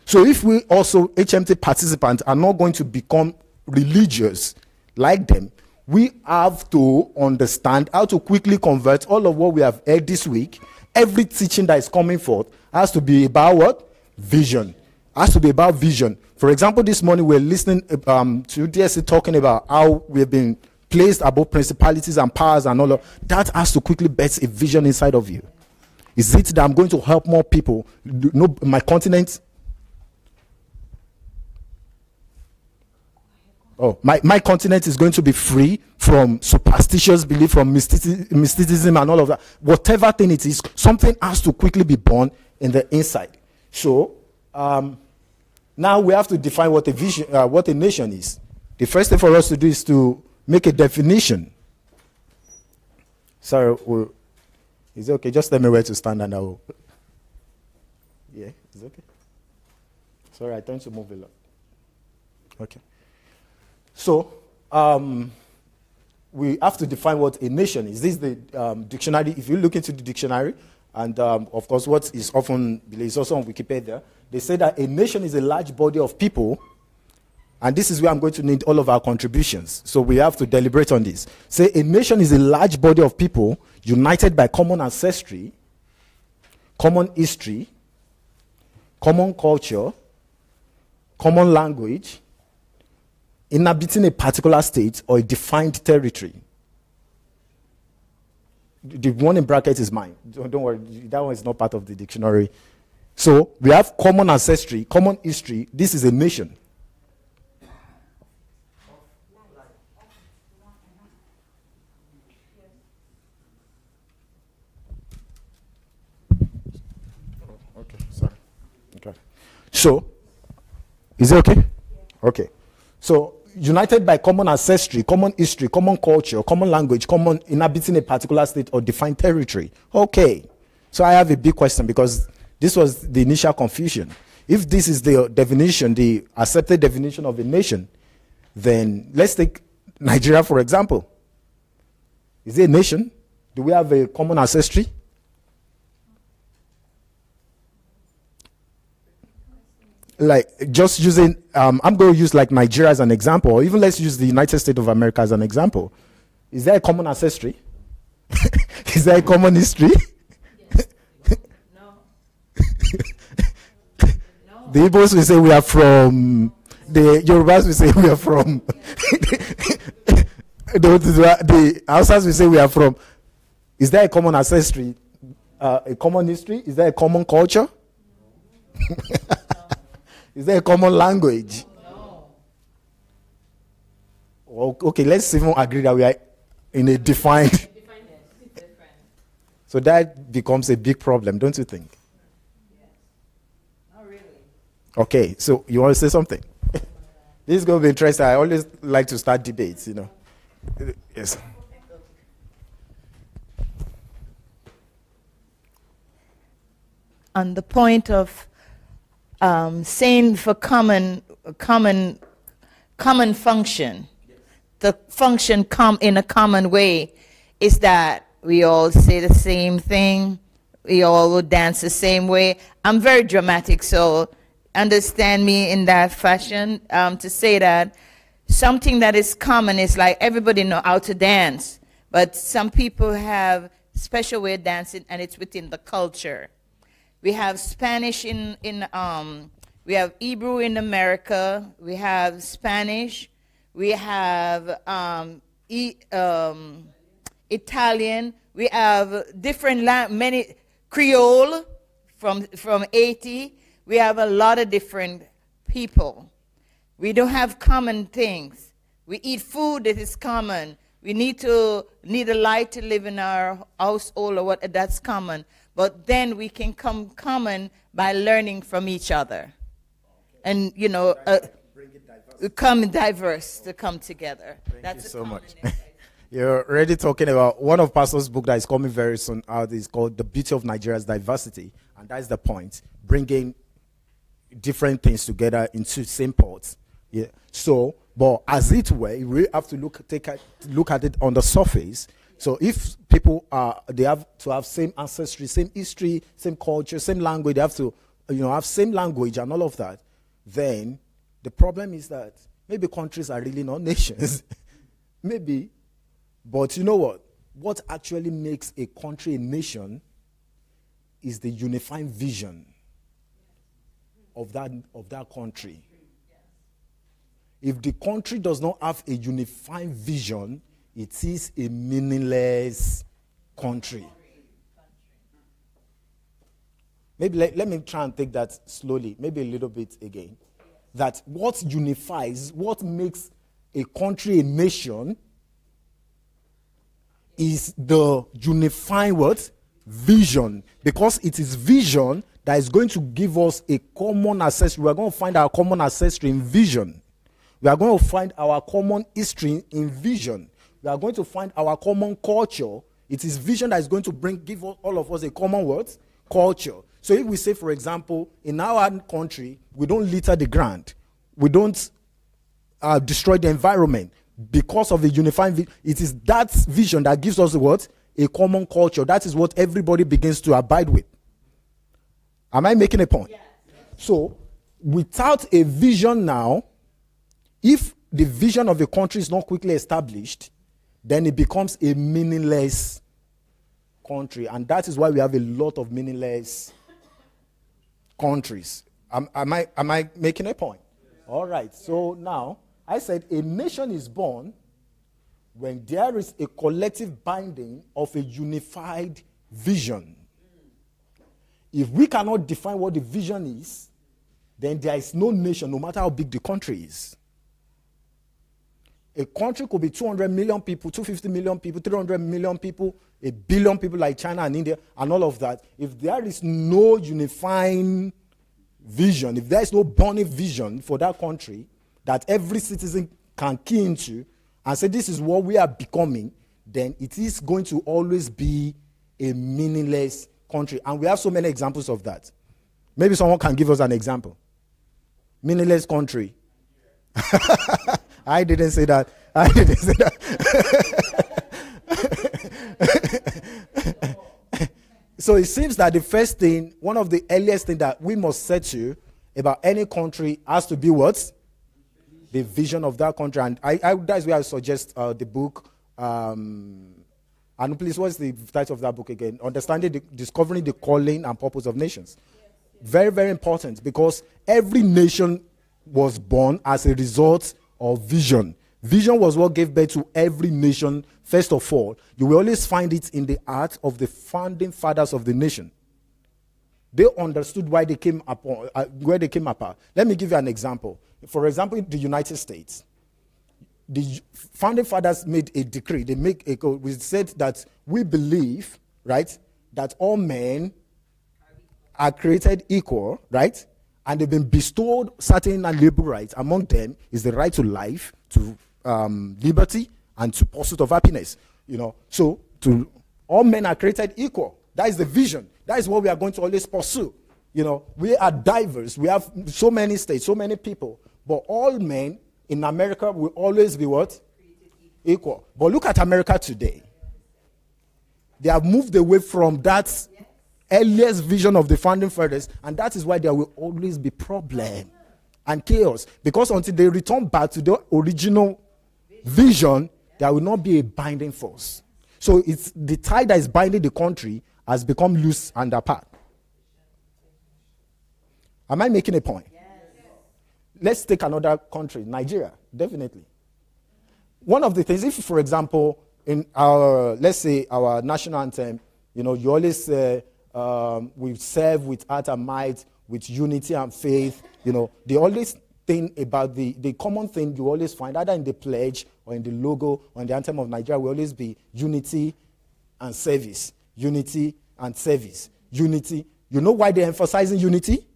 So if we also, HMT participants, are not going to become religious like them, we have to understand how to quickly convert all of what we have heard this week. Every teaching that is coming forth has to be about what? Vision. Has to be about vision. For example, this morning we're listening to DSC talking about how we've been placed above principalities and powers and all of that. Has to quickly bet a vision inside of you. Is it that I'm going to help more people know my continent? Oh, my continent is going to be free from superstitious belief, from mysticism and all of that. Whatever thing it is, something has to quickly be born in the inside. So, now we have to define what a vision, what a nation is. The first thing for us to do is to make a definition. Sorry, is it okay? Just tell me where to stand and I will. Yeah, is it okay? Sorry, I tend to move a lot. Okay. So, we have to define what a nation is. This is the dictionary. If you look into the dictionary, and of course, what is often is also on Wikipedia, they say that a nation is a large body of people, and this is where I'm going to need all of our contributions. So we have to deliberate on this. Say a nation is a large body of people united by common ancestry, common history, common culture, common language, inhabiting a particular state or a defined territory. The one in brackets is mine. Don't worry, that one is not part of the dictionary. So we have common ancestry, common history. This is a nation. Okay, sorry. Okay. So, is it okay? Okay. So, united by common ancestry, common history, common culture, common language, common inhabiting a particular state or defined territory. Okay. So I have a big question because this was the initial confusion. If this is the definition, the accepted definition of a nation, then let's take Nigeria for example. Is it a nation? Do we have a common ancestry? Like just using, I'm going to use like Nigeria as an example, or even let's use the United States of America as an example. Is there a common ancestry? Is there a common history? Yes. No. The Igbos will say we are from, the Yorubas will say we are from, the Hausas will say we are from. Is there a common ancestry? A common history? Is there a common culture? Is there a common language? No. Okay, let's even agree that we are in a defined. So that becomes a big problem, don't you think? Yes. Not really. Okay, so you want to say something? This is going to be interesting. I always like to start debates, Yes. On the point of saying for common function, the function come in a common way is that we all say the same thing, we all will dance the same way. I'm very dramatic, so understand me in that fashion, to say that something that is common is like everybody know how to dance, but some people have special way of dancing and it's within the culture. We have Spanish we have Hebrew in America, we have Spanish, we have Italian, we have different many Creole from Haiti. We have a lot of different people. We don't have common things. We eat food that is common. We need a light to live in our household or what, that's common. but then we can come common by learning from each other. And, you know, come diverse to come together. Thank you so much. You're already talking about one of Pastor's book that is coming very soon out is called The Beauty of Nigeria's Diversity. And that's the point, bringing different things together into same pots. Yeah. So, but as it were, we really have to look at it on the surface. So if people they have to have same ancestry, same history, same culture, same language, they have to, have same language and all of that, then the problem is that maybe countries are really not nations. Maybe. But you know what? What actually makes a country a nation is the unifying vision of that country. If the country does not have a unifying vision, it is a meaningless country. Maybe let me try and take that slowly, maybe a little bit again. That what unifies, what makes a country a nation is the unifying what? Vision. Because it is vision that is going to give us a common ancestry. We are going to find our common ancestry in vision. We are going to find our common history in vision. We are going to find our common culture. It is vision that is going to give all of us a common word, culture. So if we say, for example, in our country, we don't litter the ground. We don't destroy the environment. Because of the unifying vision, it is that vision that gives us what? A common culture. That is what everybody begins to abide with. Am I making a point? Yes. So, without a vision now, if the vision of a country is not quickly established, then it becomes a meaningless country. And that is why we have a lot of meaningless countries. Am I making a point? All right. So now, I said a nation is born when there is a collective binding of a unified vision. If we cannot define what the vision is, then there is no nation, no matter how big the country is. A country could be 200 million people, 250 million people, 300 million people, 1 billion people like China and India, and all of that. If there is no unifying vision, if there is no burning vision for that country that every citizen can key into and say this is what we are becoming, then it is going to always be a meaningless country. And we have so many examples of that. Maybe someone can give us an example. Meaningless country. I didn't say that. So it seems that the first thing, one of the earliest things that we must set to about any country has to be what? The vision of that country. And that's where I suggest the book. And please, what's the title of that book again? Discovering the Calling and Purpose of Nations. Very, very important, because every nation was born as a result of vision. Vision was what gave birth to every nation. First of all, you will always find it in the heart of the founding fathers of the nation. They understood why they came upon, where they came apart. Let me give you an example. For example, in the United States, the founding fathers made a decree. They make a code which said that we believe, right, that all men are created equal, right, and they've been bestowed certain inalienable rights. Among them is the right to life, to liberty, and to pursuit of happiness. So all men are created equal. That is the vision. That is what we are going to always pursue. We are diverse. We have so many states, so many people. But all men in America will always be what? Equal. But look at America today. They have moved away from that earliest vision of the founding fathers, and that is why there will always be problem and chaos. Because until they return back to the original vision, there will not be a binding force. So it's the tie that is binding the country has become loose and apart. Am I making a point? Yes. Let's take another country, Nigeria, definitely. One of the things, if, for example, in our, let's say, our national anthem, you always say, we serve with heart and might, with unity and faith. They always think about the common thing you always find, either in the pledge or in the logo or in the anthem of Nigeria, will always be unity and service. Unity and service. Unity. You know why they're emphasizing unity?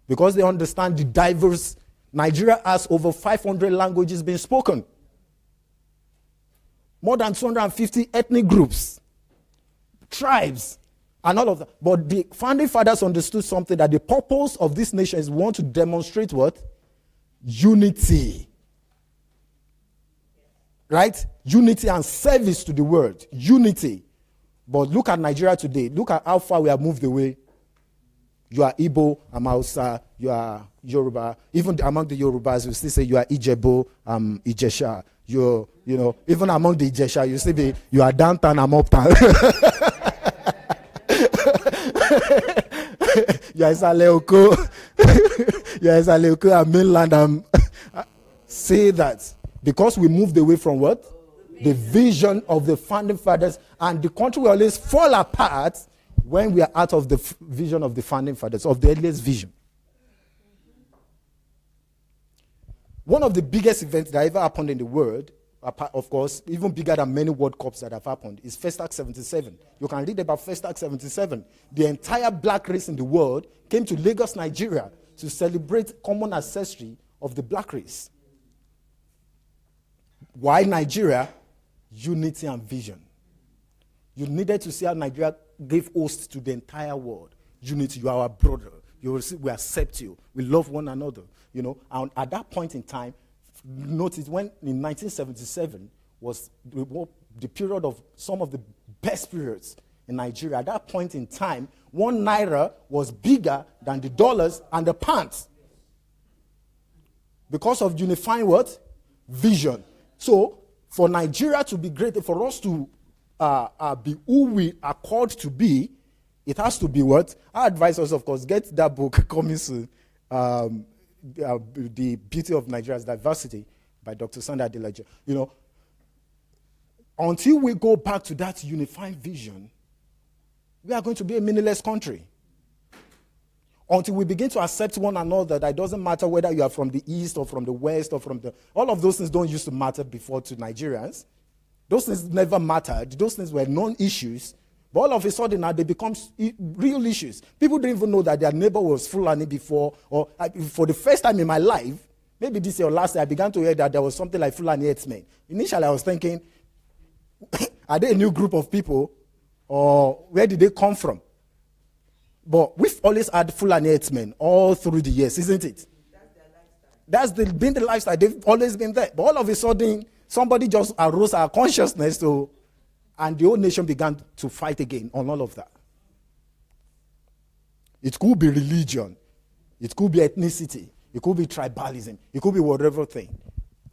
Because they understand the diverse. Nigeria has over 500 languages being spoken. More than 250 ethnic groups, tribes, and all of that. But the founding fathers understood something, that the purpose of this nation is we want to demonstrate what? Unity. Right? Unity and service to the world. Unity. But look at Nigeria today. Look at how far we have moved away. You are Igbo, I'm Hausa, you are Yoruba. Even among the Yorubas, you still say you are Ijebu, Ijesha. Even among the Ijesha, you still be, you are downtown, I'm uptown. You are Isaleoko. You are Isaleoko, I'm mainland. Say that. Because we moved away from what? The vision of the founding fathers, and the country will always fall apart when we are out of the vision of the founding fathers, of the earliest vision. One of the biggest events that ever happened in the world, of course, even bigger than many World Cups that have happened, is Festac 77. You can read about Festac 77. The entire black race in the world came to Lagos, Nigeria, to celebrate common ancestry of the black race. Why Nigeria? Unity and vision. You needed to see how Nigeria gave host to the entire world. Unity, you are our brother. We accept you. We love one another. And at that point in time, notice when in 1977 was the period of some of the best periods in Nigeria. At that point in time, 1 naira was bigger than the dollars and the pounds. Because of unifying what? Vision. So, for Nigeria to be great, for us to be who we are called to be, it has to be what? I advise us, of course, get that book coming soon, The Beauty of Nigeria's Diversity by Dr. Adelaja. Until we go back to that unifying vision, we are going to be a meaningless country. Until we begin to accept one another, that it doesn't matter whether you are from the east or from the west or from the... All of those things don't used to matter before to Nigerians. Those things never mattered. Those things were non-issues. But all of a sudden now they become real issues. People didn't even know that their neighbor was Fulani before. Or for the first time in my life, maybe this year or last year, I began to hear that there was something like Fulani herdsmen. Initially I was thinking, are they a new group of people? Or where did they come from? But we've always had Fulani herdsmen all through the years, isn't it? That's been the lifestyle. They've always been there. But all of a sudden, somebody just arose our consciousness, and the whole nation began to fight again on all of that. It could be religion. It could be ethnicity. It could be tribalism. It could be whatever thing.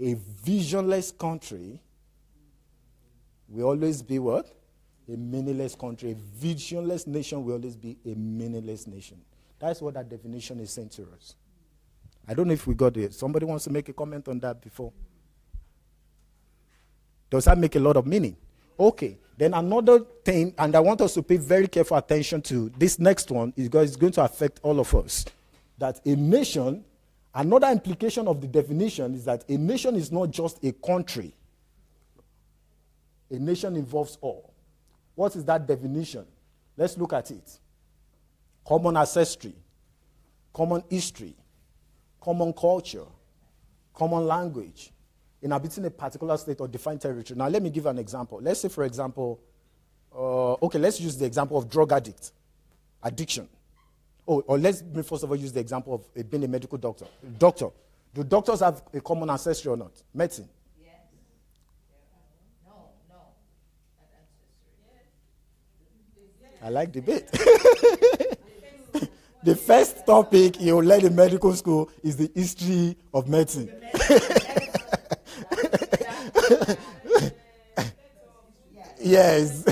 A visionless country will always be what? A meaningless country. A visionless nation will always be a meaningless nation. That's what that definition is saying to us. I don't know if we got it. Somebody wants to make a comment on that before? Does that make a lot of meaning? Okay. Then another thing, and I want us to pay very careful attention to this next one, is because it's going to affect all of us. That a nation, another implication of the definition is that a nation is not just a country. A nation involves all. What is that definition? Let's look at it. Common ancestry, common history, common culture, common language, inhabiting a particular state or defined territory. Now, let me give an example. Let's say, for example, let's use the example of drug addiction. Or let's first of all use the example of being a medical doctor. Doctor. Do doctors have a common ancestry or not? Medicine. I like debate. The first topic you learn in medical school is the history of medicine. Yes.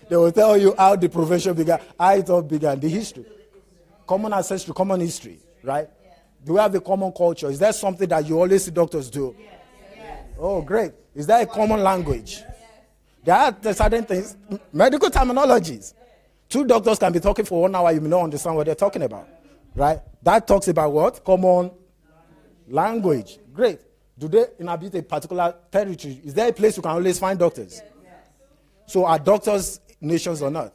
They will tell you how the profession began, how it all began, the history. Common ancestry, common history, right? Do we have a common culture? Is that something that you always see doctors do? Oh, great. Is that a common language? There are certain things, medical terminologies. Two doctors can be talking for 1 hour, you may not understand what they're talking about, right? That talks about what? Common language. Great. Do they inhabit a particular territory? Is there a place you can always find doctors? So are doctors nations or not?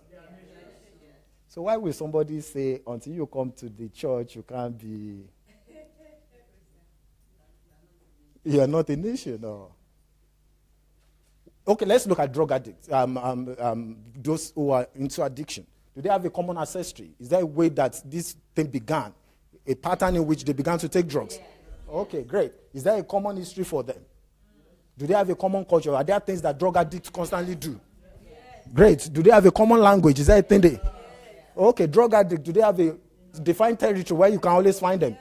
So why will somebody say, until you come to the church, you can't be... You are not a nation, or... Okay, let's look at drug addicts, those who are into addiction. Do they have a common ancestry? Is there a way that this thing began? A pattern in which they began to take drugs? Okay, great. Is there a common history for them? Do they have a common culture? Are there things that drug addicts constantly do? Great. Do they have a common language? Is there a thing they... Okay, drug addicts, do they have a defined territory where you can always find them?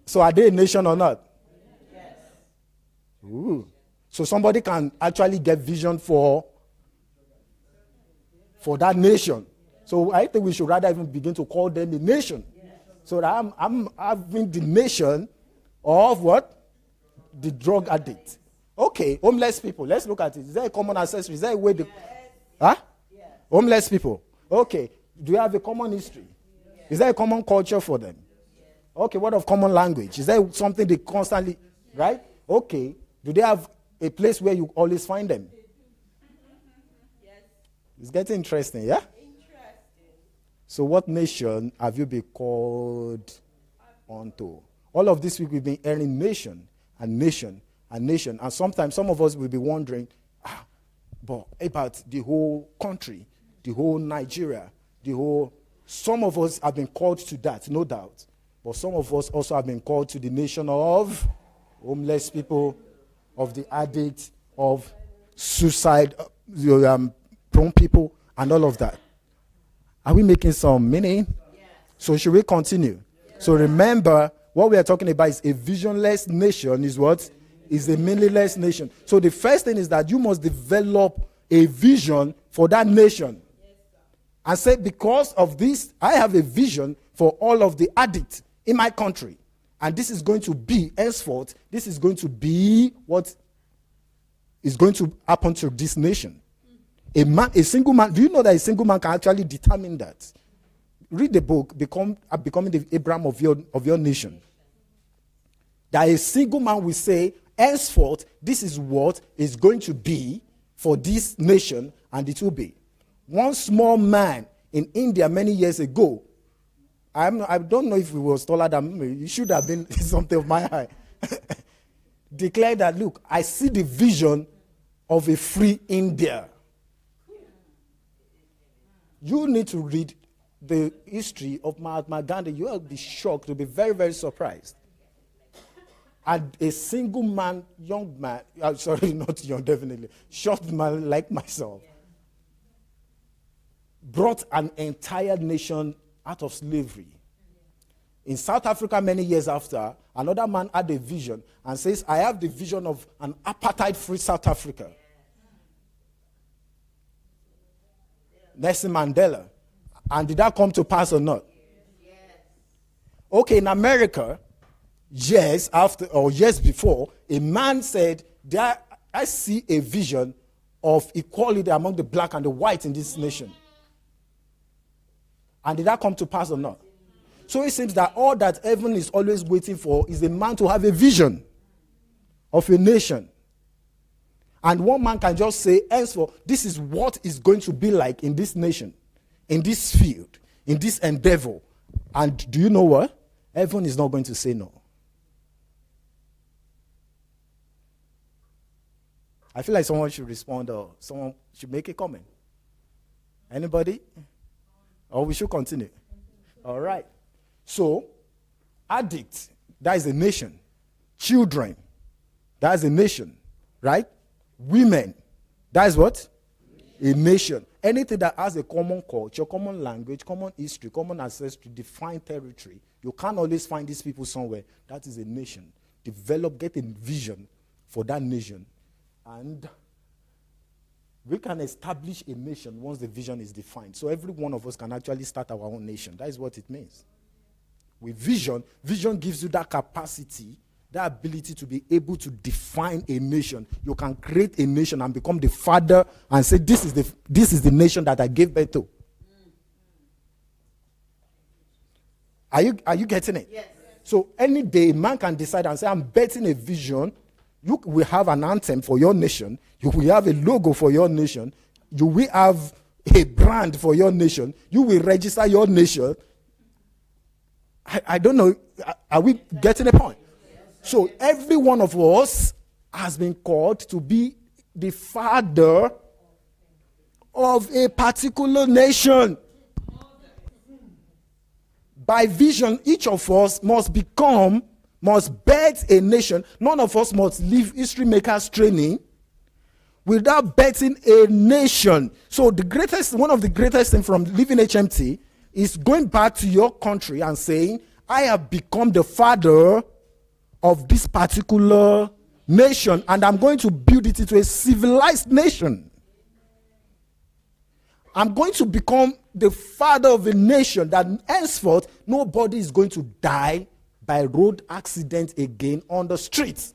So are they a nation or not? Ooh. So somebody can actually get vision for that nation. So I think we should rather even begin to call them a nation. So that I'm having the nation of what? The drug addict. Okay, homeless people. Let's look at it. Is there a common ancestry? Is there a way to... Huh? Homeless people. Okay. Do you have a common history? Is there a common culture for them? Okay, what of common language? Is there something they constantly... Right? Okay. Do they have a place where you always find them? It's getting interesting, yeah? So what nation have you been called onto? All of this week we've been hearing nation and nation and nation. And sometimes some of us will be wondering, but about the whole country, the whole Nigeria, the whole... Some of us have been called to that, no doubt. But some of us also have been called to the nation of homeless people, of the addicts, of suicide, prone people, and all of that. Are we making some meaning? Yes. So should we continue? Yes. So remember, what we are talking about is a visionless nation is what? Is a meaningless nation. So the first thing is that you must develop a vision for that nation. Yes, and say, because of this, I have a vision for all of the addicts in my country. And this is going to be, henceforth, this is going to be what is going to happen to this nation. A single man, do you know that a single man can actually determine that? Read the book, Becoming the Abraham of your nation. That a single man will say, henceforth, this is what is going to be for this nation, and it will be. One small man in India many years ago, I don't know if he was taller than me, he should have been something of my height, declared that, look, I see the vision of a free India. You need to read the history of Mahatma Gandhi. You will be shocked. You'll be very, very surprised. And a single man, young man, sorry, not young, definitely, short man like myself, brought an entire nation out of slavery. In South Africa, many years after, another man had a vision and says, I have the vision of an apartheid-free South Africa. Nelson Mandela. And did that come to pass or not? Yes. Okay, in America, years before, a man said, I see a vision of equality among the black and the white in this nation. And did that come to pass or not? So it seems that all that heaven is always waiting for is a man to have a vision of a nation. And one man can just say, henceforth, this is what is going to be like in this nation, in this field, in this endeavor. And do you know what? Heaven is not going to say no. I feel like someone should respond or someone should make a comment. Anybody? Or we should continue. All right. So, addicts, that is a nation. Children, that is a nation. Right? Women, that is what? A nation. Anything that has a common culture, common language, common history, common ancestry, defined territory, you can't always find these people somewhere. That is a nation. Get a vision for that nation. And we can establish a nation once the vision is defined. So every one of us can actually start our own nation. That is what it means. With vision gives you that capacity, that ability to be able to define a nation. You can create a nation and become the father and say, this is the nation that I gave birth to. Are you getting it? Yes. So any day, man can decide and say, I'm betting a vision. You will have an anthem for your nation. You will have a logo for your nation. You will have a brand for your nation. You will register your nation. I don't know. Are we getting the point? So every one of us has been called to be the father of a particular nation. By vision, each of us must birth a nation. None of us must leave history makers training without birthing a nation. So one of the greatest things from leaving HMT is going back to your country and saying, I have become the father of this particular nation, and I'm going to build it into a civilized nation. I'm going to become the father of a nation that henceforth nobody is going to die by road accident again on the streets.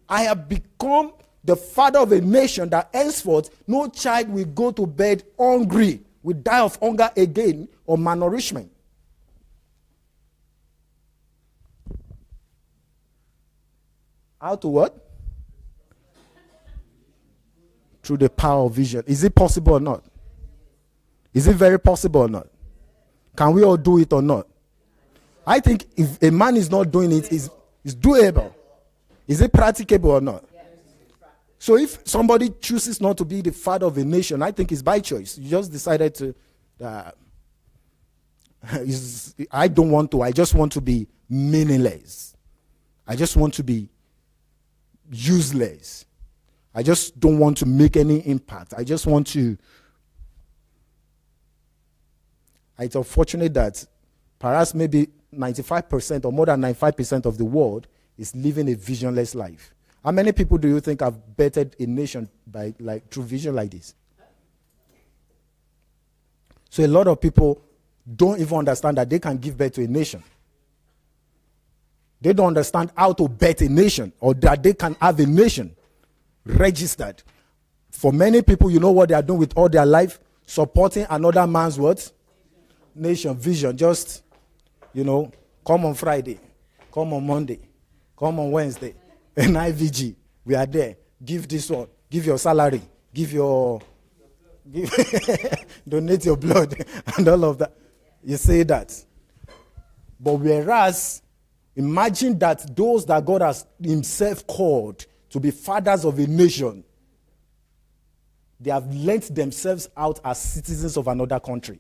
I have become the father of a nation that henceforth no child will go to bed hungry, will die of hunger again or malnourishment. How to what? Through the power of vision. Is it possible or not? Is it very possible or not? Can we all do it or not? I think if a man is not doing it, it's doable. Is it practicable or not? So if somebody chooses not to be the father of a nation, I think it's by choice. You just decided to, I don't want to. I just want to be meaningless. I just want to be useless. I just don't want to make any impact. I just want to. It's unfortunate that perhaps maybe 95% or more than 95% of the world is living a visionless life. How many people do you think have bettered a nation through vision like this? So a lot of people don't even understand that they can give birth to a nation. They don't understand how to bet a nation, or that they can have a nation registered. For many people, you know what they are doing with all their life? Supporting another man's what? Nation, vision. Just, come on Friday, come on Monday, come on Wednesday, NIVG, we are there. Give this one, give your salary, donate your blood, and all of that. You say that. But whereas, imagine that those that God has himself called to be fathers of a nation, they have lent themselves out as citizens of another country.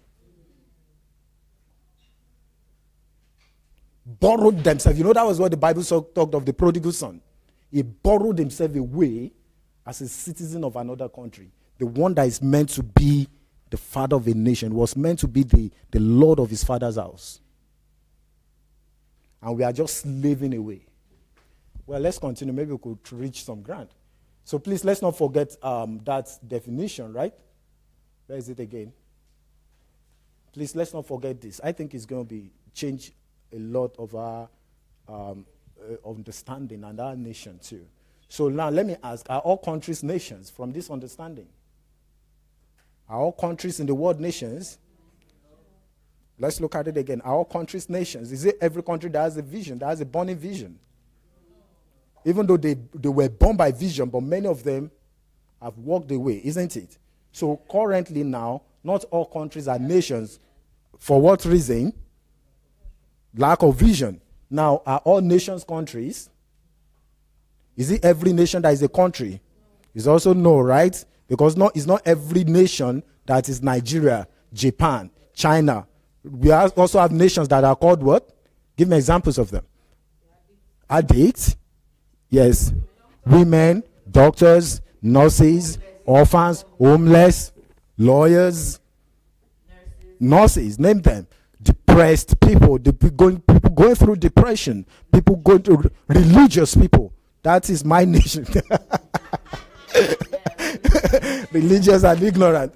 Borrowed themselves. That was what the Bible talked of the prodigal son. He borrowed himself away as a citizen of another country. The one that is meant to be the father of a nation was meant to be the Lord of his father's house. And we are just slaving away. Well, let's continue. Maybe we could reach some ground. So please, let's not forget that definition, right? Where is it again? Please, let's not forget this. I think it's going to change a lot of our understanding and our nation too. So now let me ask, are all countries nations from this understanding? Are all countries in the world nations? Let's look at it again. Are all countries nations? Is it every country that has a vision, that has a burning vision? Even though they were born by vision, but many of them have walked away, isn't it? So currently now, not all countries are nations. For what reason? Lack of vision. Now, are all nations countries? Is it every nation that is a country? It's also no, right? Because it's not every nation that is Nigeria, Japan, China. We also have nations that are called what? Give me examples of them. Addicts. Yes. Women, doctors, nurses, orphans, homeless, lawyers, nurses, name them. Depressed people, people going through depression, people going to religious people. That is my nation. Religious and ignorant.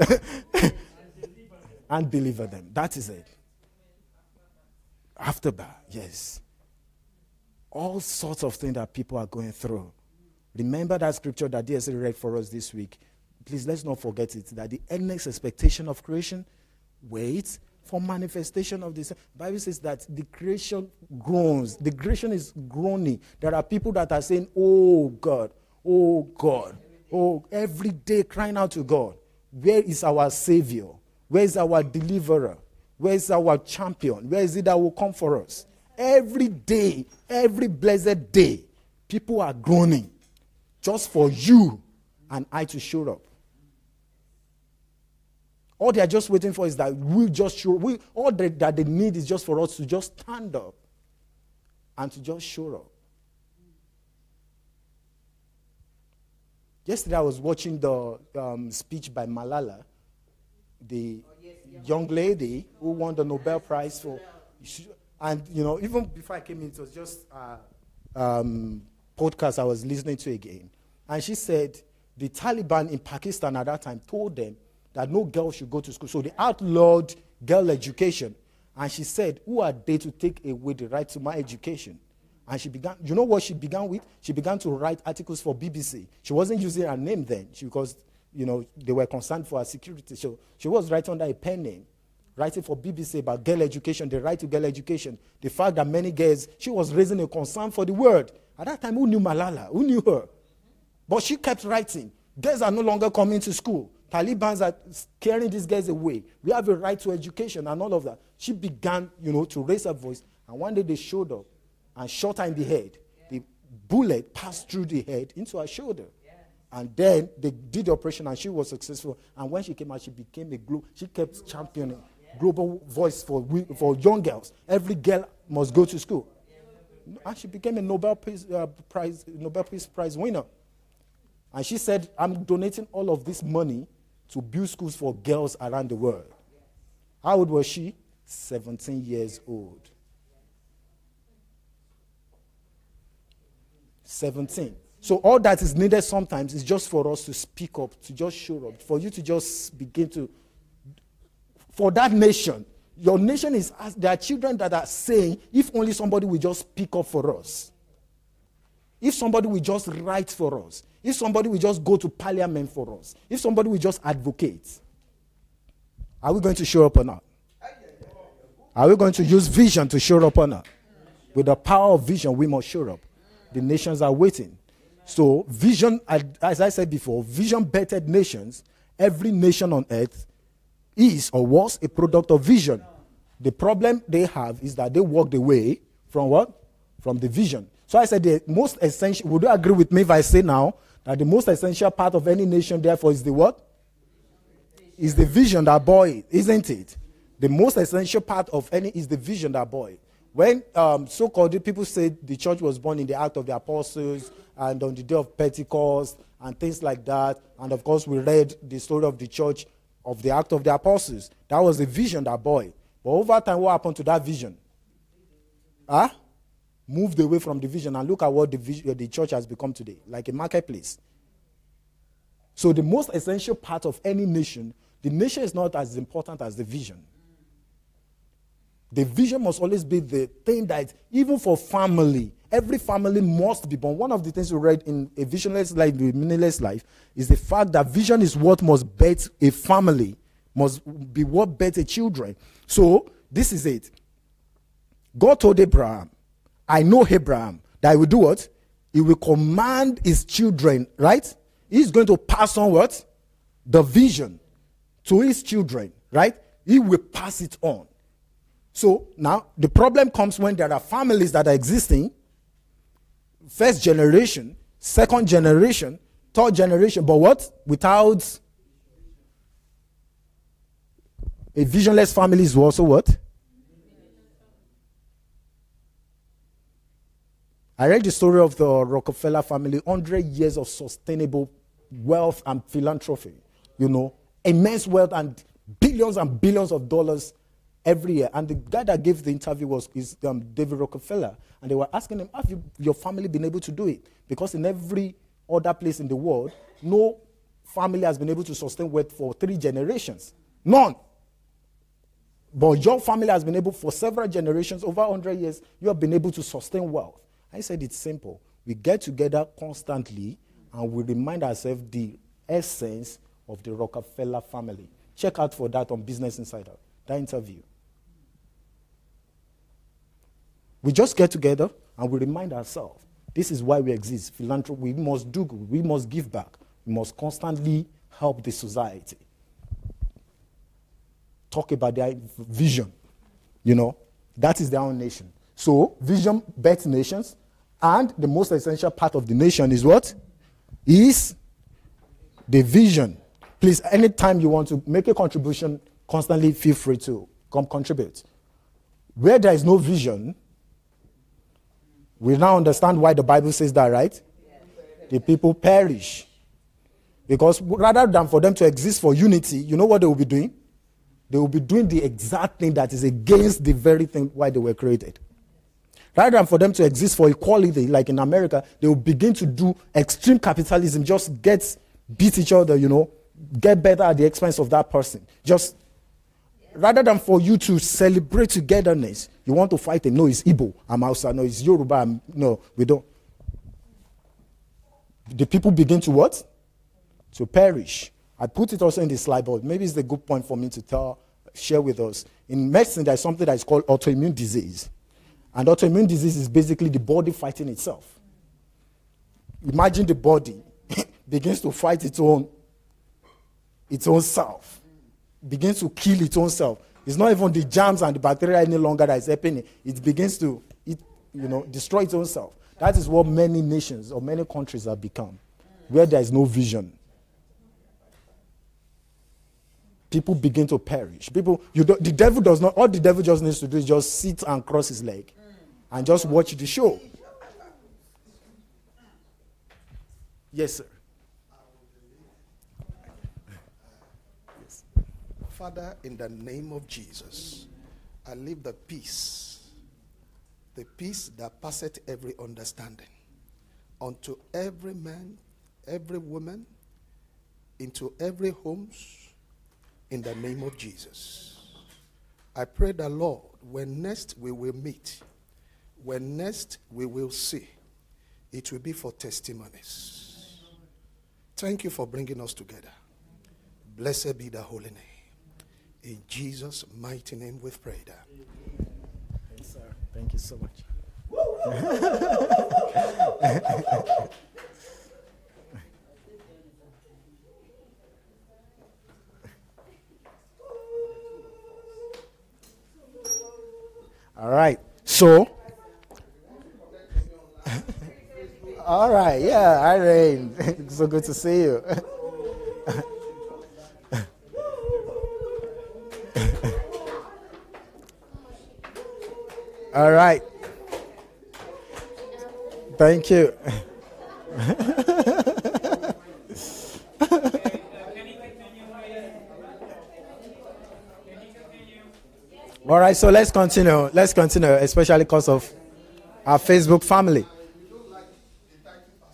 And deliver them. That is it. After that, yes. All sorts of things that people are going through. Remember that scripture that DSA read for us this week. Please, let's not forget it. That the endless expectation of creation waits for manifestation of this. The Bible says that the creation groans. The creation is groaning. There are people that are saying, oh God, oh God, oh, every day crying out to God. Where is our Savior? Where is our deliverer? Where is our champion? Where is it that will come for us? Every day, every blessed day, people are groaning just for you and I to show up. All they are just waiting for is that that they need is just for us to just stand up and to just show up. Yesterday I was watching the speech by Malala, the young lady who won the Nobel Prize for... And, even before I came in, it was just podcast I was listening to again. And she said the Taliban in Pakistan at that time told them that no girl should go to school. So they outlawed girl education. And she said, who are they to take away the right to my education? And she began, you know what she began with? She began to write articles for BBC. She wasn't using her name then because, they were concerned for her security. So she was writing under a pen name, writing for BBC about girl education, the right to girl education, the fact that many girls, she was raising a concern for the world. At that time, who knew Malala? Who knew her? But she kept writing. Girls are no longer coming to school. Taliban are scaring these girls away. We have a right to education and all of that. She began, to raise her voice. And one day they showed up and shot her in the head. The bullet passed through the head into her shoulder. And then they did the operation and she was successful. And when she came out, she became she kept championing global voice for young girls. Every girl must go to school. And she became a Nobel Peace Prize winner. And she said, I'm donating all of this money to build schools for girls around the world. How old was she? 17 years old. 17. So all that is needed sometimes is just for us to speak up, to just show up, for you to just begin to, for that nation. Your nation is, there are children that are saying, if only somebody will just speak up for us. If somebody will just write for us. If somebody will just go to parliament for us. If somebody will just advocate. Are we going to show up or not? Are we going to use vision to show up or not? With the power of vision, we must show up. The nations are waiting. So vision, as I said before, vision-bettered nations, every nation on earth is or was a product of vision. The problem they have is that they walked away from what? From the vision. So I said the most essential, would you agree with me if I say now that the most essential part of any nation, therefore, is the what? Is the vision that bore it, isn't it? The most essential part of any is the vision that bore it. When so-called people say the church was born in the Act of the Apostles and on the day of Pentecost and things like that, and of course we read the story of the church of the Act of the Apostles, that was the vision that bore it. But over time, what happened to that vision? Moved away from the vision, and look at what the church has become today, like a marketplace. So the most essential part of any nation, the nation is not as important as the vision. The vision must always be the thing that, even for family, every family must be born. One of the things we read in A Visionless Life, The Meaningless Life, is the fact that vision is what must birth a family, must be what births a children. So, this is it. God told Abraham, I know Abraham, that he will do what? He will command his children, right? He's going to pass on what? The vision to his children, right? He will pass it on. So now the problem comes when there are families that are existing, first generation, second generation, third generation, but what? Without a visionless family is also what? I read the story of the Rockefeller family, 100 years of sustainable wealth and philanthropy, immense wealth and billions of dollars every year. And the guy that gave the interview is David Rockefeller. And they were asking him, have your family been able to do it? Because in every other place in the world, no family has been able to sustain wealth for 3 generations. None. But your family has been able, for several generations, over 100 years, you have been able to sustain wealth. I said it's simple. We get together constantly and we remind ourselves the essence of the Rockefeller family. Check out for that on Business Insider, that interview. We just get together and we remind ourselves, this is why we exist. Philanthropy, we must do good. We must give back. We must constantly help the society. talk about their vision. You know, that is their own nation. So, vision births nations, and the most essential part of the nation is what? Is the vision. Please, anytime you want to make a contribution, constantly feel free to come contribute. Where there is no vision, we now understand why the Bible says that, right? The people perish. Because rather than for them to exist for unity, you know what they will be doing? They will be doing the exact thing that is against the very thing why they were created. Rather than for them to exist for equality, like in America, they will begin to do extreme capitalism, just beat each other, you know, get better at the expense of that person. Just rather than for you to celebrate togetherness, you want to fight them. No, it's Igbo, I'm Hausa. No, it's Yoruba. No, we don't. The people begin to what? To perish. I put it also in the slide board. Maybe it's a good point for me to share with us. In medicine, there's something that is called autoimmune disease. And autoimmune disease is basically the body fighting itself. Imagine the body begins to fight its own self. Begins to kill its own self. It's not even the germs and the bacteria any longer that is helping it. It begins to destroy its own self. That is what many nations or many countries have become, where there is no vision. People begin to perish. The devil does not, all the devil just needs to do is just sit and cross his leg and just watch the show. Yes, sir. Yes. Father, in the name of Jesus, I leave the peace that passeth every understanding, unto every man, every woman, into every homes, in the name of Jesus. I pray the Lord, when next we will meet, when next we will see, it will be for testimonies. Thank you for bringing us together. Blessed be the holy name. In Jesus' mighty name we've prayed. Yes, sir. Thank you so much. All right. So, all right. Yeah, Irene. It's so good to see you. All right. Thank you. All right, so let's continue. Let's continue, especially because of our Facebook family.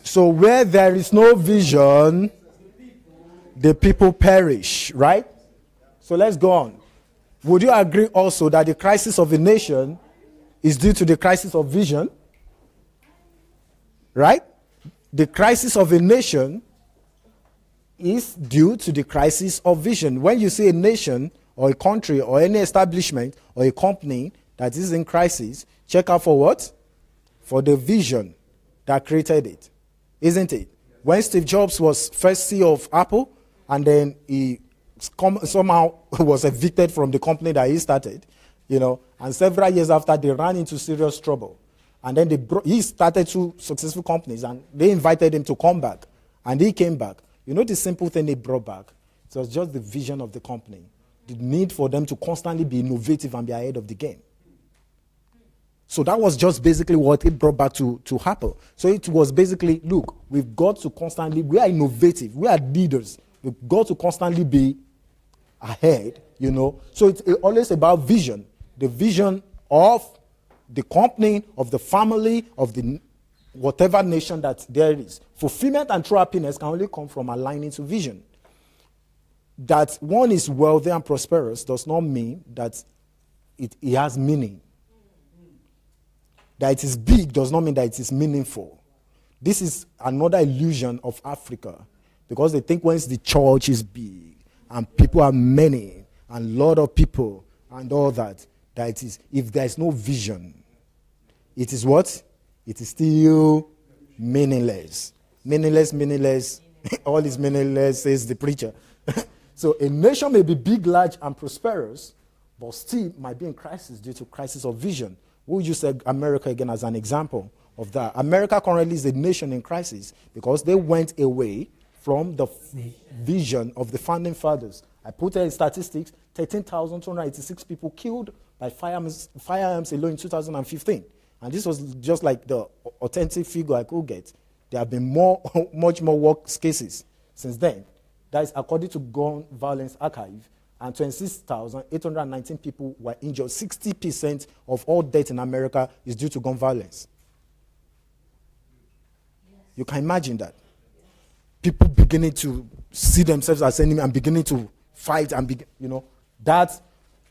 So where there is no vision, the people perish, right? So let's go on. Would you agree also that the crisis of a nation is due to the crisis of vision? Right? The crisis of a nation is due to the crisis of vision. When you see a nation or a country or any establishment or a company that is in crisis, check out for what? For the vision that created it. Isn't it? When Steve Jobs was first CEO of Apple, and then he somehow was evicted from the company that he started, and several years after, they ran into serious trouble. And then he started 2 successful companies, and they invited him to come back. And he came back. The simple thing they brought back? It was just the vision of the company. The need for them to constantly be innovative and be ahead of the game. So that was just basically what it brought back to Apple. So it was basically, look, we've got to constantly, we are innovative, we are leaders. We've got to constantly be ahead, So it's always about vision. The vision of the company, of the family, of the whatever nation that there is. Fulfillment and true happiness can only come from aligning to vision. That one is wealthy and prosperous does not mean that it has meaning. That it is big does not mean that it is meaningful. This is another illusion of Africa, because they think once the church is big and people are many and a lot of people and all that it is, if there is no vision, it is what? It is still meaningless. Meaningless. All is meaningless, says the preacher. So a nation may be big, large, and prosperous, but still might be in crisis due to crisis of vision. We'll use America again as an example of that. America currently is a nation in crisis because they went away from the vision of the founding fathers. I put in statistics, 13,286 people killed by firearms alone in 2015. And this was just like the authentic figure I could get. There have been much more work cases since then. That is according to Gun Violence Archive. And 26,819 people were injured. 60% of all death in America is due to gun violence. You can imagine that. People beginning to see themselves as enemy and beginning to fight and that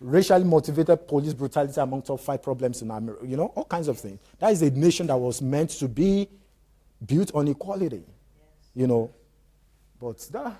racially motivated police brutality among top 5 problems in America, all kinds of things. That is a nation that was meant to be built on equality, but that,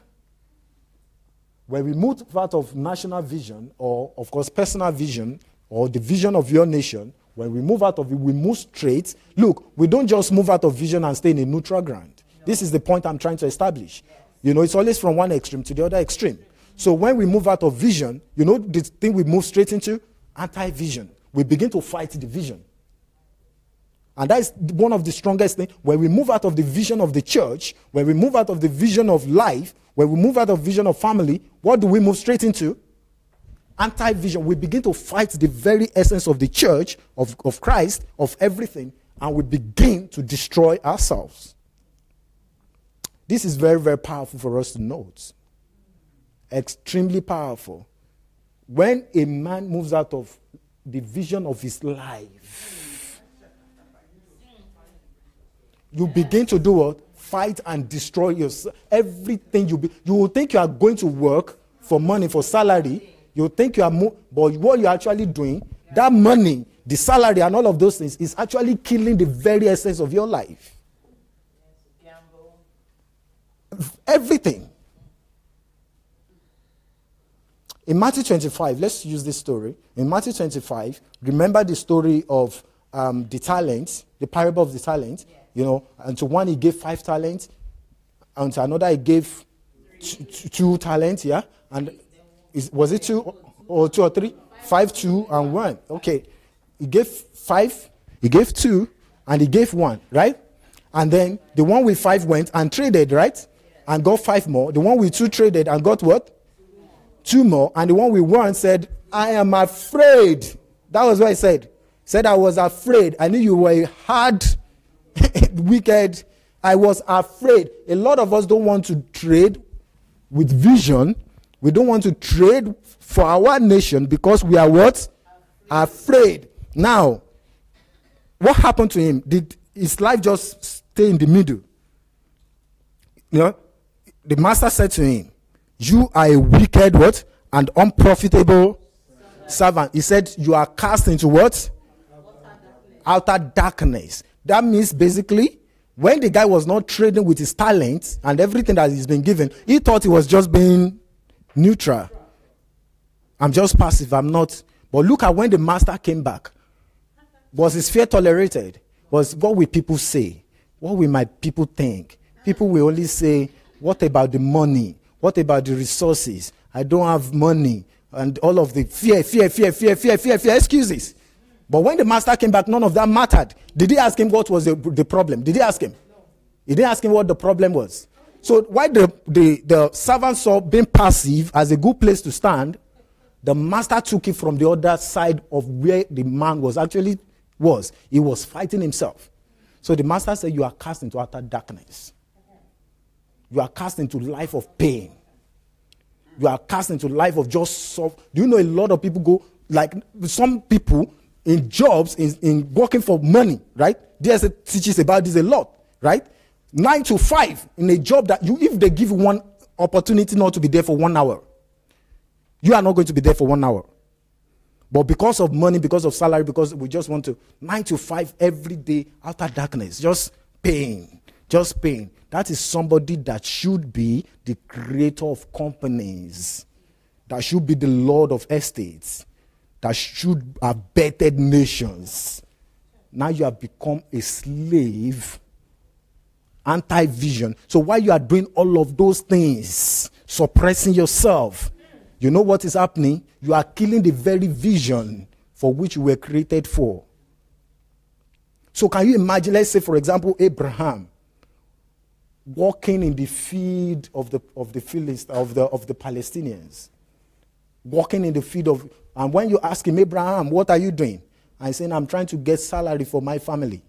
when we move out of national vision or, of course, personal vision or the vision of your nation, when we move out of it, we move straight. Look, we don't just move out of vision and stay in a neutral ground. No. This is the point I'm trying to establish. Yes. It's always from one extreme to the other extreme. So when we move out of vision, the thing we move straight into? Anti-vision. We begin to fight the vision. And that is one of the strongest things. When we move out of the vision of the church, when we move out of the vision of life, when we move out of vision of family, what do we move straight into? Anti-vision. We begin to fight the very essence of the church, of Christ, of everything, and we begin to destroy ourselves. This is very, very powerful for us to note. Extremely powerful. When a man moves out of the vision of his life, you begin to do what? Fight and destroy yourself. Everything you will think you are going to work for money, for salary. You think you are but what you're actually doing, that money, the salary, and all of those things is actually killing the very essence of your life. Everything. In Matthew 25, let's use this story. In Matthew 25, remember the story of the talents, the parable of the talents. And to one he gave 5 talents, and to another he gave 2 talents, yeah? And was it 2 or 2 or 3? 5, 2, and 1. Okay. He gave 5, he gave 2, and he gave 1, right? And then the one with 5 went and traded, right? And got 5 more. The one with 2 traded and got what? 2 more. And the one with 1 said, I am afraid. That was what he said. He said, I was afraid. I knew you were hard, wicked. I was afraid. A lot of us don't want to trade with vision. We don't want to trade for our nation because we are what? Afraid. Now, what happened to him? Did his life just stay in the middle? The master said to him, you are a wicked what? And unprofitable servant. He said, you are cast into what? Outer darkness. That means basically, when the guy was not trading with his talents and everything that he's been given, he thought he was just being neutral. I'm just passive, I'm not. But look at when the master came back. Was his fear tolerated? What will people say? What will my people think? People will only say, what about the money? What about the resources? I don't have money. And all of the fear excuses. But when the master came back, none of that mattered. Did he ask him what was the problem? Did he ask him? He didn't ask him what the problem was. So why the servant saw being passive as a good place to stand, the master took it from the other side of where the man was actually was. He was fighting himself. So the master said, you are cast into utter darkness. You are cast into life of pain. You are cast into life of just soft. Do you know a lot of people go, like some people in jobs, in working for money, right? DSA teaches about this a lot, right? 9 to 5 in a job that if they give you one opportunity not to be there for 1 hour, you are not going to be there for 1 hour. But because of money, because of salary, because we just want to, 9 to 5 every day, outer darkness, just pain, just pain. That is somebody that should be the creator of companies, that should be the lord of estates, that should have bettered nations. Now you have become a slave, anti-vision. So while you are doing all of those things, suppressing yourself, you know what is happening? You are killing the very vision for which you were created for. So can you imagine, let's say, for example, Abraham walking in the field of the Palestinians, walking in the field of, and when you ask him, Abraham, what are you doing? And he's saying, I'm trying to get salary for my family.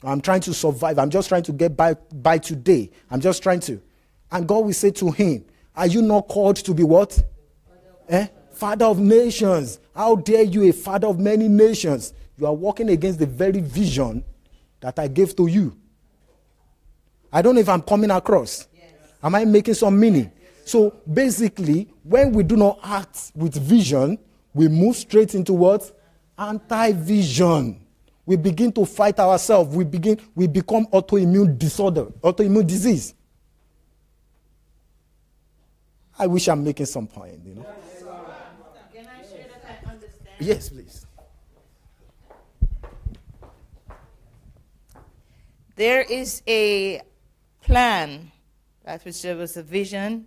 I'm trying to survive. I'm just trying to get by today. I'm just trying to. And God will say to him, are you not called to be what? Father of nations. How dare you, a father of many nations? You are walking against the very vision that I gave to you. I don't know if I'm coming across. Yes. Am I making some meaning? Yes. So basically, when we do not act with vision, we move straight into what? Anti-vision. We begin to fight ourselves. We become autoimmune disorder, autoimmune disease. I wish I'm making some point, you know. Can I share that I understand? Yes, please. There is a plan, that which there was a vision,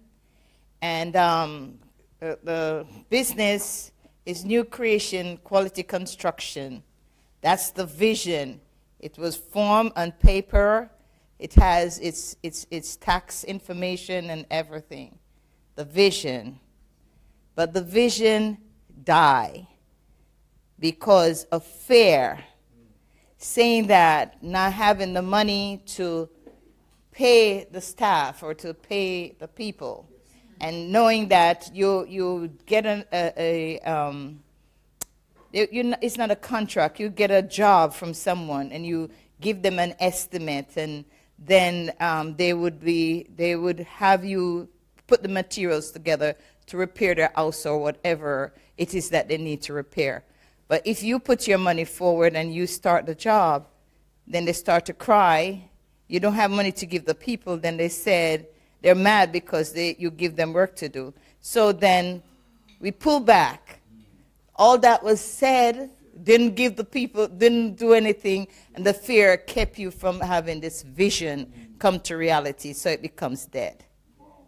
and the business is new creation, quality construction. That's the vision. It was formed on paper. It has its tax information and everything. The vision. But the vision died because of fear, saying that not having the money to pay the staff or to pay the people, and knowing that you get it's not a contract. You get a job from someone and you give them an estimate, and then they would have you put the materials together to repair their house or whatever it is that they need to repair. But if you put your money forward and you start the job, then they start to cry. You don't have money to give the people. Then they said they're mad because you give them work to do. So then we pull back. All that was said, didn't give the people, didn't do anything, and the fear kept you from having this vision come to reality, so it becomes dead.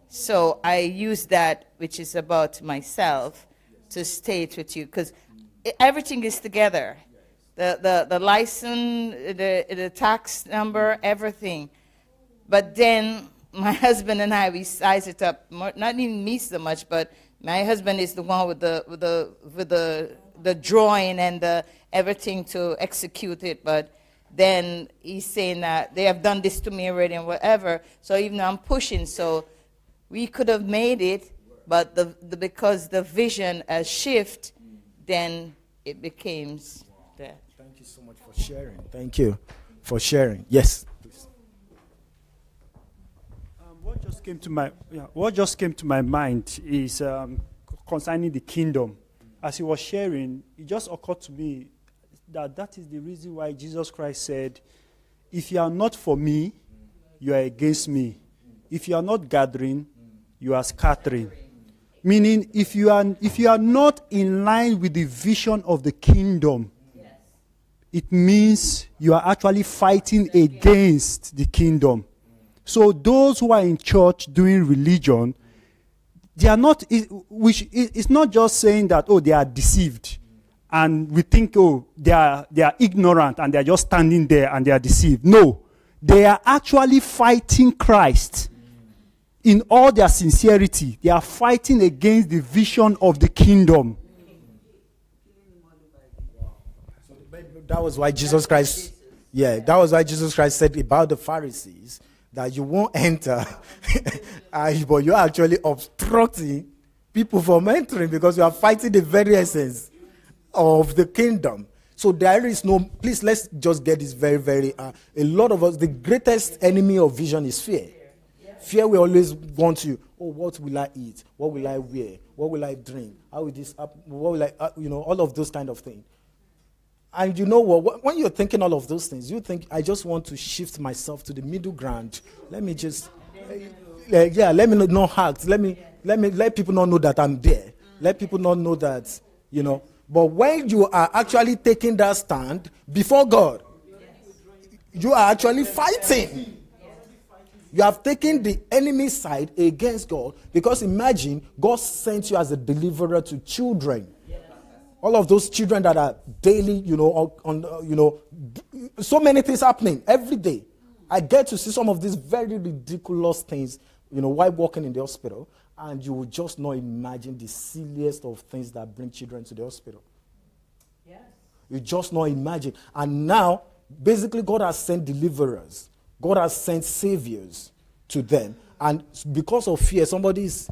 So I use that, which is about myself, to state with you, because everything is together. The license, the tax number, everything. But then my husband and I, we size it up. Not even me so much, but my husband is the one with the drawing and the everything to execute it. But then he's saying that they have done this to me already and whatever. So even though I'm pushing, so we could have made it, but because the vision has shifted, then it becomes that. Thank you so much for sharing. Thank you for sharing. Yes, please. What just came to my mind is concerning the kingdom. As he was sharing, it just occurred to me that is the reason why Jesus Christ said, if you are not for me, you are against me. If you are not gathering, you are scattering. Meaning, if you are not in line with the vision of the kingdom, it means you are actually fighting against the kingdom. So those who are in church doing religion, they are not, it's not just saying that, they are deceived. And we think, they are ignorant and they are just standing there and they are deceived. No, they are actually fighting Christ. In all their sincerity, they are fighting against the vision of the kingdom. That was why Jesus Christ, that was why Jesus Christ said about the Pharisees that you won't enter, but you're actually obstructing people from entering because you are fighting the very essence of the kingdom. So there is no, please let's just get this very, very, a lot of us, the greatest enemy of vision is fear. Fear will always want you, what will I eat? What will I wear? What will I drink? How will this happen? What will I, all of those kind of things. And you know what? When you're thinking all of those things, you think, I just want to shift myself to the middle ground. Let me just, let me not act. Let people not know that I'm there. Let people not know that, But when you are actually taking that stand before God, you are actually fighting. You have taken the enemy side against God, because imagine God sent you as a deliverer to children. All of those children that are daily, so many things happening every day. I get to see some of these very ridiculous things, while walking in the hospital, and you will just not imagine the silliest of things that bring children to the hospital. Yes. You just not imagine. And now, basically, God has sent deliverers. God has sent saviors to them. And because of fear, somebody's,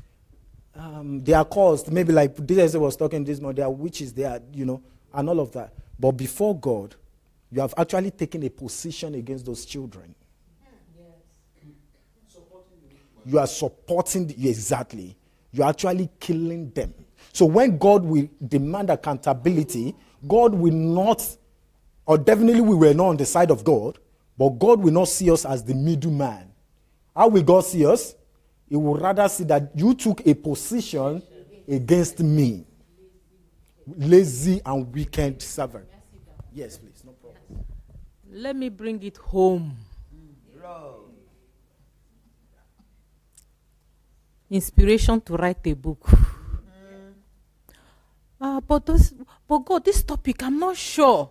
they are caused, maybe like DSA was talking this morning, they are witches, they are, and all of that. But before God, you have actually taken a position against those children. You are supporting, exactly. You are actually killing them. So when God will demand accountability, God will not, or definitely we were not on the side of God, but God will not see us as the middleman. How will God see us? He will rather see that you took a position against me. Lazy and wicked servant. Yes, please, no problem. Let me bring it home. Inspiration to write a book. But God, this topic, I'm not sure.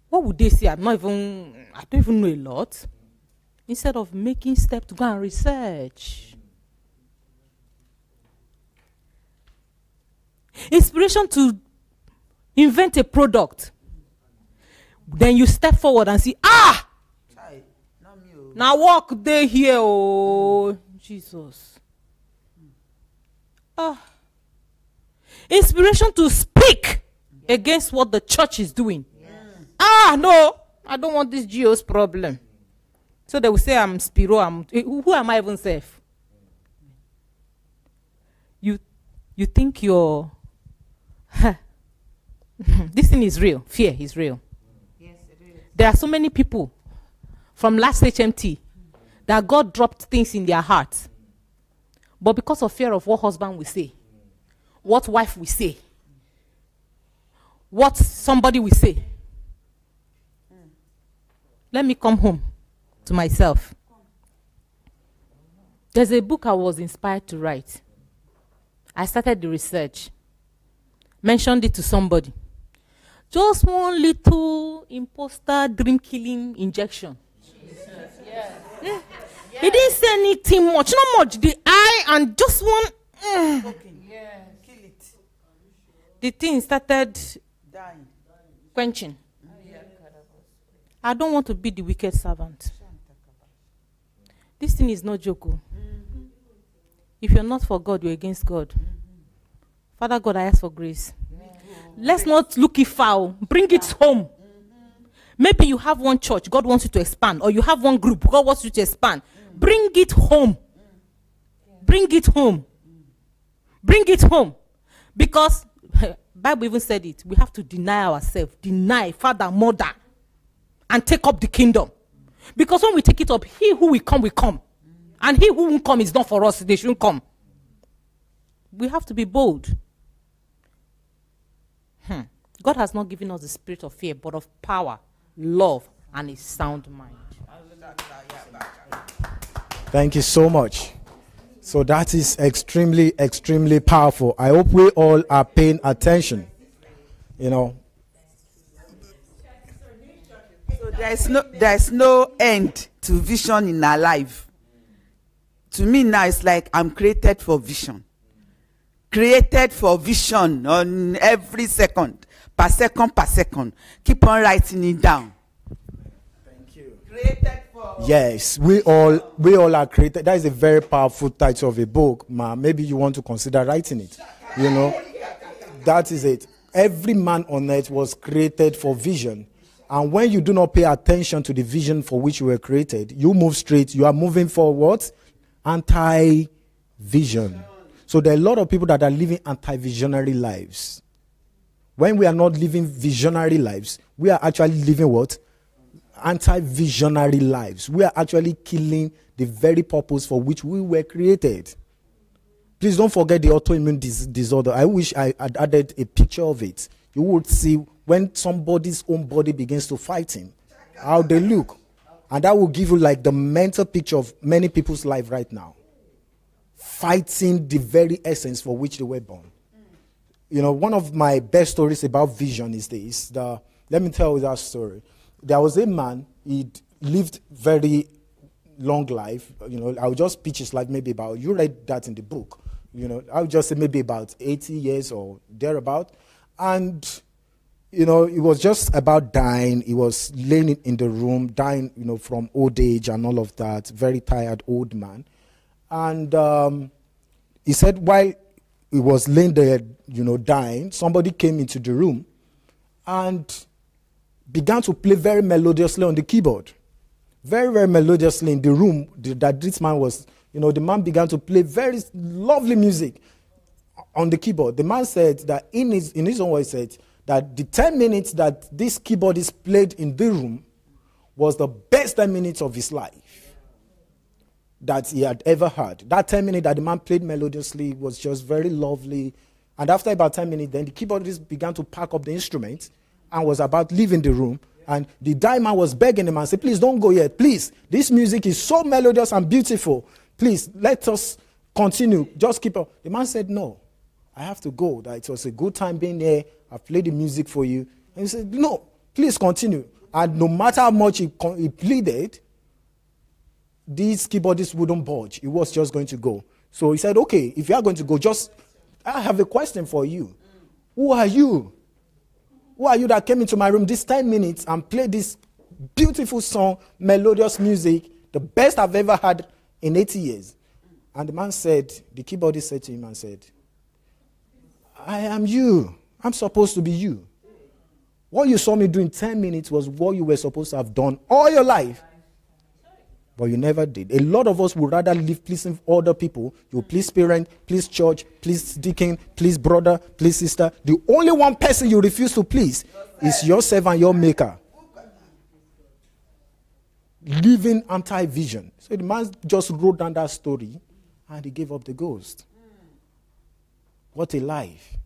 What would they say? I don't even know a lot. Instead of making steps to go and research. Inspiration to invent a product. Then you step forward and see, now walk they here, oh Jesus. Inspiration to speak against what the church is doing. No, I don't want this GO's problem. So they will say I'm Spiro. Who am I even safe? You think you're... This thing is real. Fear is real. Yes, it is. There are so many people from last HMT that God dropped things in their hearts. But because of fear of what husband will say, what wife will say, what somebody will say. Let me come home to myself. There's a book I was inspired to write. I started the research. Mentioned it to somebody. Just one little imposter dream killing injection. Yeah. He didn't say anything much, not much. The eye and just one. Kill it. The thing started dying, quenching. I don't want to be the wicked servant. This thing is not joke. If you're not for God, you're against God. Father God, I ask for grace. Let's not look it foul. Bring it home. Maybe you have one church, God wants you to expand, or you have one group, God wants you to expand. Bring it home. Bring it home. Bring it home. Because Bible even said it. We have to deny ourselves, deny father, mother, and take up the kingdom. Because when we take it up, he who will come will come. And he who won't come is not for us. They shouldn't come. We have to be bold. God has not given us the spirit of fear, but of power, love, and a sound mind. Thank you so much. So that is extremely, extremely powerful. I hope we all are paying attention. So there's no end to vision in our life. To me now, it's like I'm created for vision. Created for vision on every second, per second. Keep on writing it down. Thank you. Created for... Yes, we all are created. That is a very powerful title of a book, ma. Maybe you want to consider writing it. That is it. Every man on earth was created for vision. And when you do not pay attention to the vision for which you were created, you move straight. You are moving for what? Anti-vision. So there are a lot of people that are living anti-visionary lives. When we are not living visionary lives, we are actually living what? Anti-visionary lives. We are actually killing the very purpose for which we were created. Please don't forget the autoimmune disorder. I wish I had added a picture of it. You would see when somebody's own body begins to fight him, how they look. And that will give you like the mental picture of many people's life right now. Fighting the very essence for which they were born. You know, one of my best stories about vision is this. Let me tell you that story. There was a man, he lived very long life. You know, I'll just pitch his life maybe about, you read that in the book. You know, I'll just say maybe about 80 years or thereabout. And, you know, it was just about dying. He was laying in the room, dying, you know, from old age and all of that. Very tired old man. And he said while he was laying there, you know, dying, somebody came into the room and began to play very melodiously on the keyboard. Very, very melodiously in the room that this man was, you know, the man began to play very lovely music on the keyboard. The man said that in his own words, said that the 10 minutes that this keyboardist played in the room was the best 10 minutes of his life that he had ever heard. That 10 minutes that the man played melodiously was just very lovely. And after about 10 minutes, then the keyboardist began to pack up the instrument and was about leaving the room. And the dying man was begging him and said, please don't go yet. Please, this music is so melodious and beautiful. Please, let us continue. Just keep up. The man said, no, I have to go. That it was a good time being here. I've played the music for you. And he said, no, please continue. And no matter how much he pleaded, these keyboardists wouldn't budge. He was just going to go. So he said, okay, if you are going to go, I have a question for you. Who are you? Who are you that came into my room this 10 minutes and played this beautiful song, melodious music, the best I've ever had in 80 years? And the man said, the keyboardist said to him and said, I am you. I'm supposed to be you. What you saw me do in 10 minutes was what you were supposed to have done all your life. But you never did. A lot of us would rather live pleasing other people. You please parent, please church, please deacon, please brother, please sister. The only one person you refuse to please is yourself and your maker. Living anti-vision. So the man just wrote down that story and he gave up the ghost. What a life.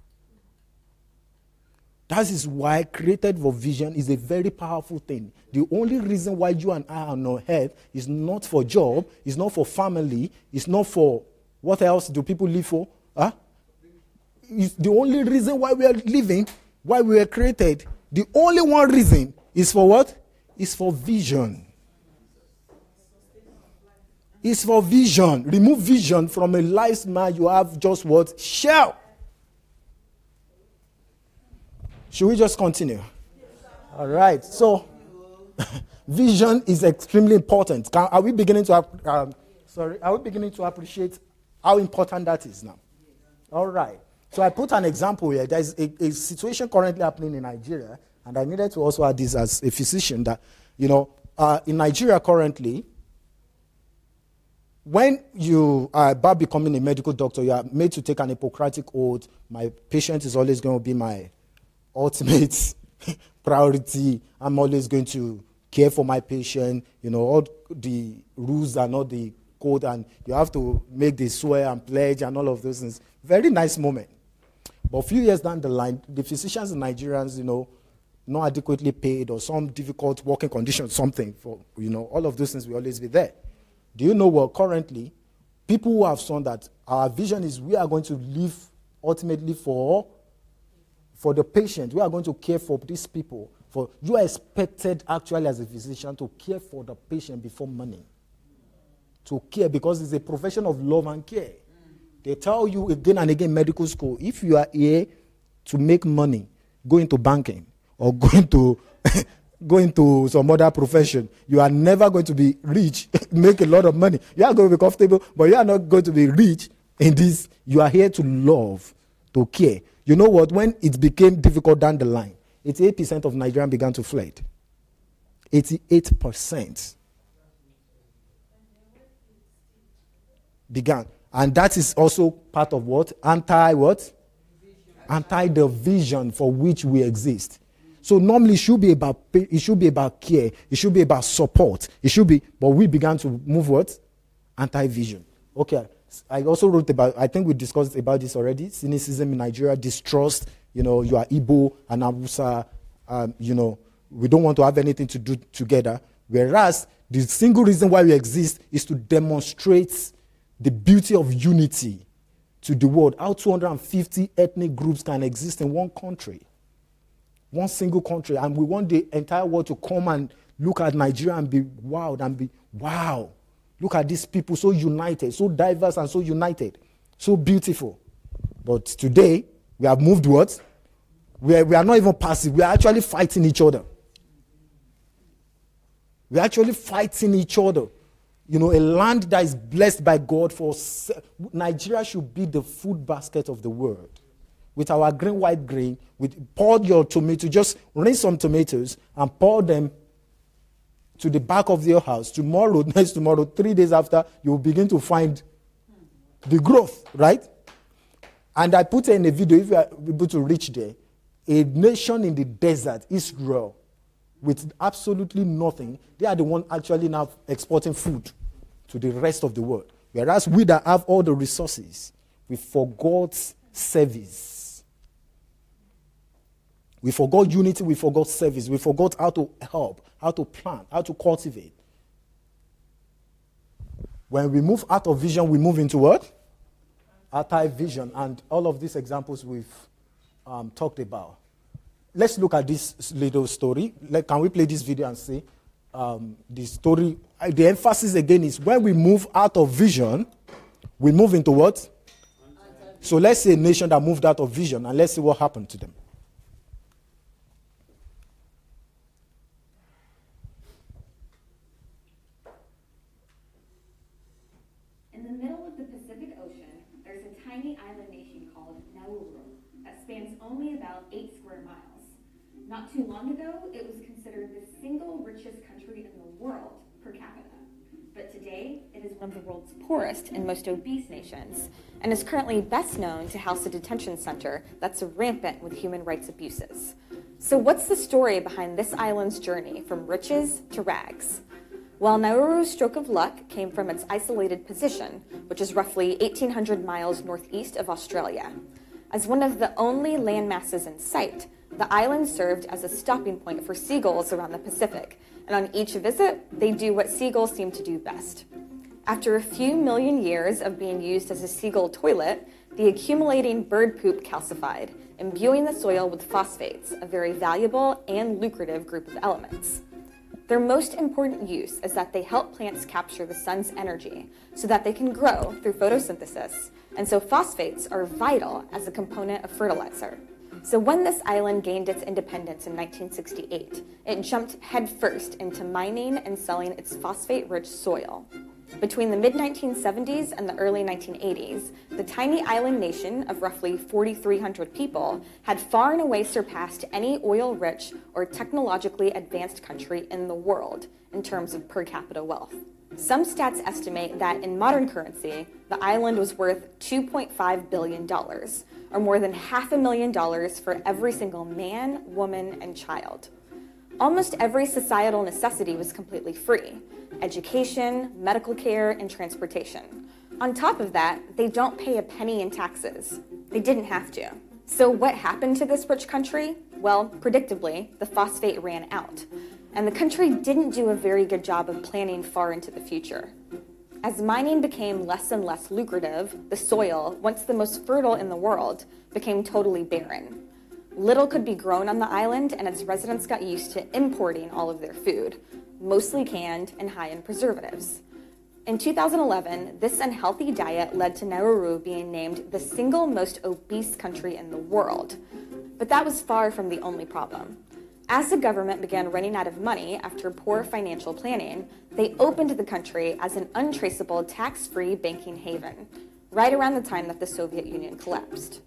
That is why created for vision is a very powerful thing. The only reason why you and I are on earth is not for job, is not for family, is not for what else do people live for? It's the only reason why we are living, why we were created. The only one reason is for what? Is for vision. It's for vision. Remove vision from a lifespan, you have just what? Shell. Should we just continue? All right. So, vision is extremely important. Are we beginning to appreciate how important that is now? All right. So I put an example here. There is a situation currently happening in Nigeria, and I needed to also add this as a physician that, you know, in Nigeria currently, when you are about becoming a medical doctor, you are made to take an Hippocratic oath. My patient is always going to be my ultimate priority. I'm always going to care for my patient. You know, all the rules are not the code, and you have to make the swear and pledge and all of those things. Very nice moment. But a few years down the line, the physicians and Nigerians, you know, not adequately paid or some difficult working conditions, something for, you know, all of those things will always be there. Do you know what currently people who have shown that our vision is we are going to live ultimately for the patient. We are going to care for these people. For you are expected actually as a physician to care for the patient before money. To care because it's a profession of love and care. They tell you again and again in medical school, if you are here to make money, go into banking or go into some other profession. You are never going to be rich, make a lot of money. You are going to be comfortable, but you are not going to be rich in this. You are here to love, to care. You know what? When it became difficult down the line, 88% of Nigerians began to flee. 88% began. And that is also part of what? Anti the vision for which we exist. So normally it should be about care, it should be about support, but we began to move what? Anti-vision. Okay. I also wrote about, I think we discussed about this already, cynicism in Nigeria, distrust, you know, you are Igbo and Hausa, you know, we don't want to have anything to do together. Whereas The single reason why we exist is to demonstrate the beauty of unity to the world. How 250 ethnic groups can exist in one country, one single country, and we want the entire world to come and look at Nigeria and be wowed and be, wow, look at these people, so united, so diverse and so united, so beautiful. But today, we have moved what? We are not even passive. We are actually fighting each other. We are actually fighting each other. You know, a land that is blessed by God Nigeria should be the food basket of the world. With our green, white grain, pour your tomato, just rinse some tomatoes and pour them to the back of your house. Tomorrow, next tomorrow, 3 days after, you will begin to find the growth, right? And I put in a video, if you are able to reach there, a nation in the desert, Israel, with absolutely nothing, they are the one actually now exporting food to the rest of the world. Whereas we that have all the resources, we forgot service. We forgot unity, we forgot service, we forgot how to help, how to plant, how to cultivate. When we move out of vision, we move into what? Anti-vision, and all of these examples we've talked about. Let's look at this little story. Can we play this video and see the story? The emphasis again is when we move out of vision, we move into what? So let's say a nation that moved out of vision, and let's see what happened to them. In the middle of the Pacific Ocean, there's a tiny island nation called Nauru that spans only about 8 square miles. Not too long ago, it was considered the single richest country in the world per capita. But today, it is one of the world's poorest and most obese nations, and is currently best known to house a detention center that's rampant with human rights abuses. So what's the story behind this island's journey from riches to rags? Well, Nauru's stroke of luck came from its isolated position, which is roughly 1,800 miles northeast of Australia. As one of the only land masses in sight, the island served as a stopping point for seagulls around the Pacific, and on each visit, they do what seagulls seem to do best. After a few million years of being used as a seagull toilet, the accumulating bird poop calcified, imbuing the soil with phosphates, a very valuable and lucrative group of elements. Their most important use is that they help plants capture the sun's energy so that they can grow through photosynthesis, and so phosphates are vital as a component of fertilizer. So when this island gained its independence in 1968, it jumped headfirst into mining and selling its phosphate-rich soil. Between the mid-1970s and the early 1980s, the tiny island nation of roughly 4,300 people had far and away surpassed any oil-rich or technologically advanced country in the world in terms of per capita wealth. Some stats estimate that in modern currency, the island was worth $2.5 billion, or more than $500,000 for every single man, woman, and child. Almost every societal necessity was completely free: education, medical care, and transportation. On top of that, they don't pay a penny in taxes. They didn't have to. So what happened to this rich country? Well, predictably, the phosphate ran out, and the country didn't do a very good job of planning far into the future. As mining became less and less lucrative, the soil, once the most fertile in the world, became totally barren. Little could be grown on the island, and its residents got used to importing all of their food, mostly canned and high in preservatives. In 2011, this unhealthy diet led to Nauru being named the single most obese country in the world. But that was far from the only problem. As the government began running out of money after poor financial planning, they opened the country as an untraceable tax-free banking haven, right around the time that the Soviet Union collapsed.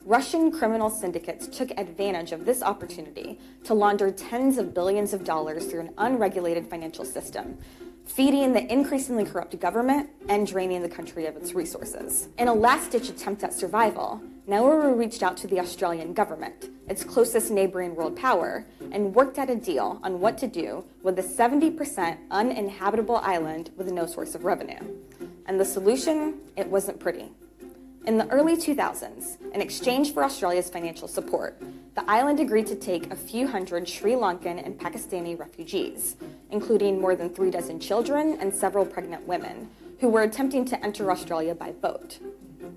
Russian criminal syndicates took advantage of this opportunity to launder tens of billions of dollars through an unregulated financial system, feeding the increasingly corrupt government and draining the country of its resources. In a last-ditch attempt at survival, Nauru reached out to the Australian government, its closest neighboring world power, and worked out a deal on what to do with the 70% uninhabitable island with no source of revenue. And the solution? It wasn't pretty. In the early 2000s, in exchange for Australia's financial support, the island agreed to take a few hundred Sri Lankan and Pakistani refugees, including more than 36 children and several pregnant women, who were attempting to enter Australia by boat.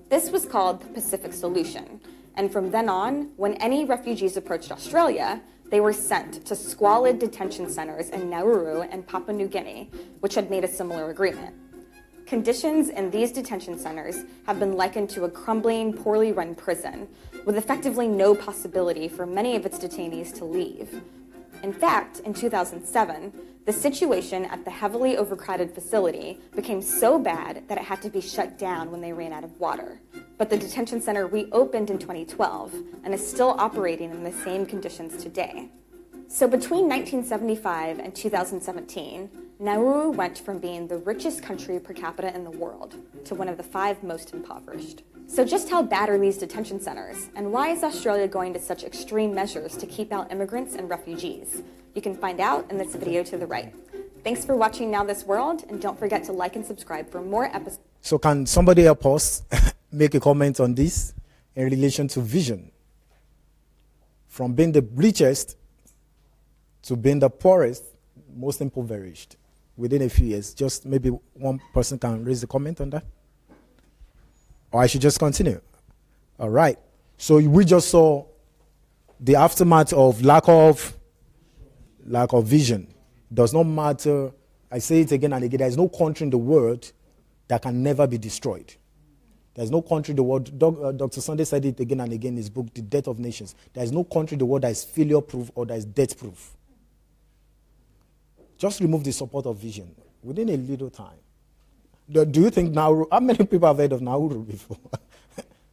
This was called the Pacific Solution, and from then on, when any refugees approached Australia, they were sent to squalid detention centers in Nauru and Papua New Guinea, which had made a similar agreement. Conditions in these detention centers have been likened to a crumbling, poorly run prison, with effectively no possibility for many of its detainees to leave. In fact, in 2007, the situation at the heavily overcrowded facility became so bad that it had to be shut down when they ran out of water. But the detention center reopened in 2012 and is still operating in the same conditions today. So between 1975 and 2017, Nauru went from being the richest country per capita in the world to one of the 5 most impoverished. So just how bad are these detention centers, and why is Australia going to such extreme measures to keep out immigrants and refugees? You can find out in this video to the right. Thanks for watching Now This World, and don't forget to like and subscribe for more episodes. So can somebody help us make a comment on this in relation to vision? From being the richest to being the poorest, most impoverished within a few years. Just maybe one person can raise a comment on that. Or I should just continue. All right. So we just saw the aftermath of lack of vision. Does not matter. I say it again and again. There is no country in the world that can never be destroyed. There is no country in the world. Dr. Sunday said it again and again in his book, The Death of Nations. There is no country in the world that is failure-proof or that is death-proof. Just remove the support of vision within a little time. Do you think Nauru, how many people have heard of Nauru before?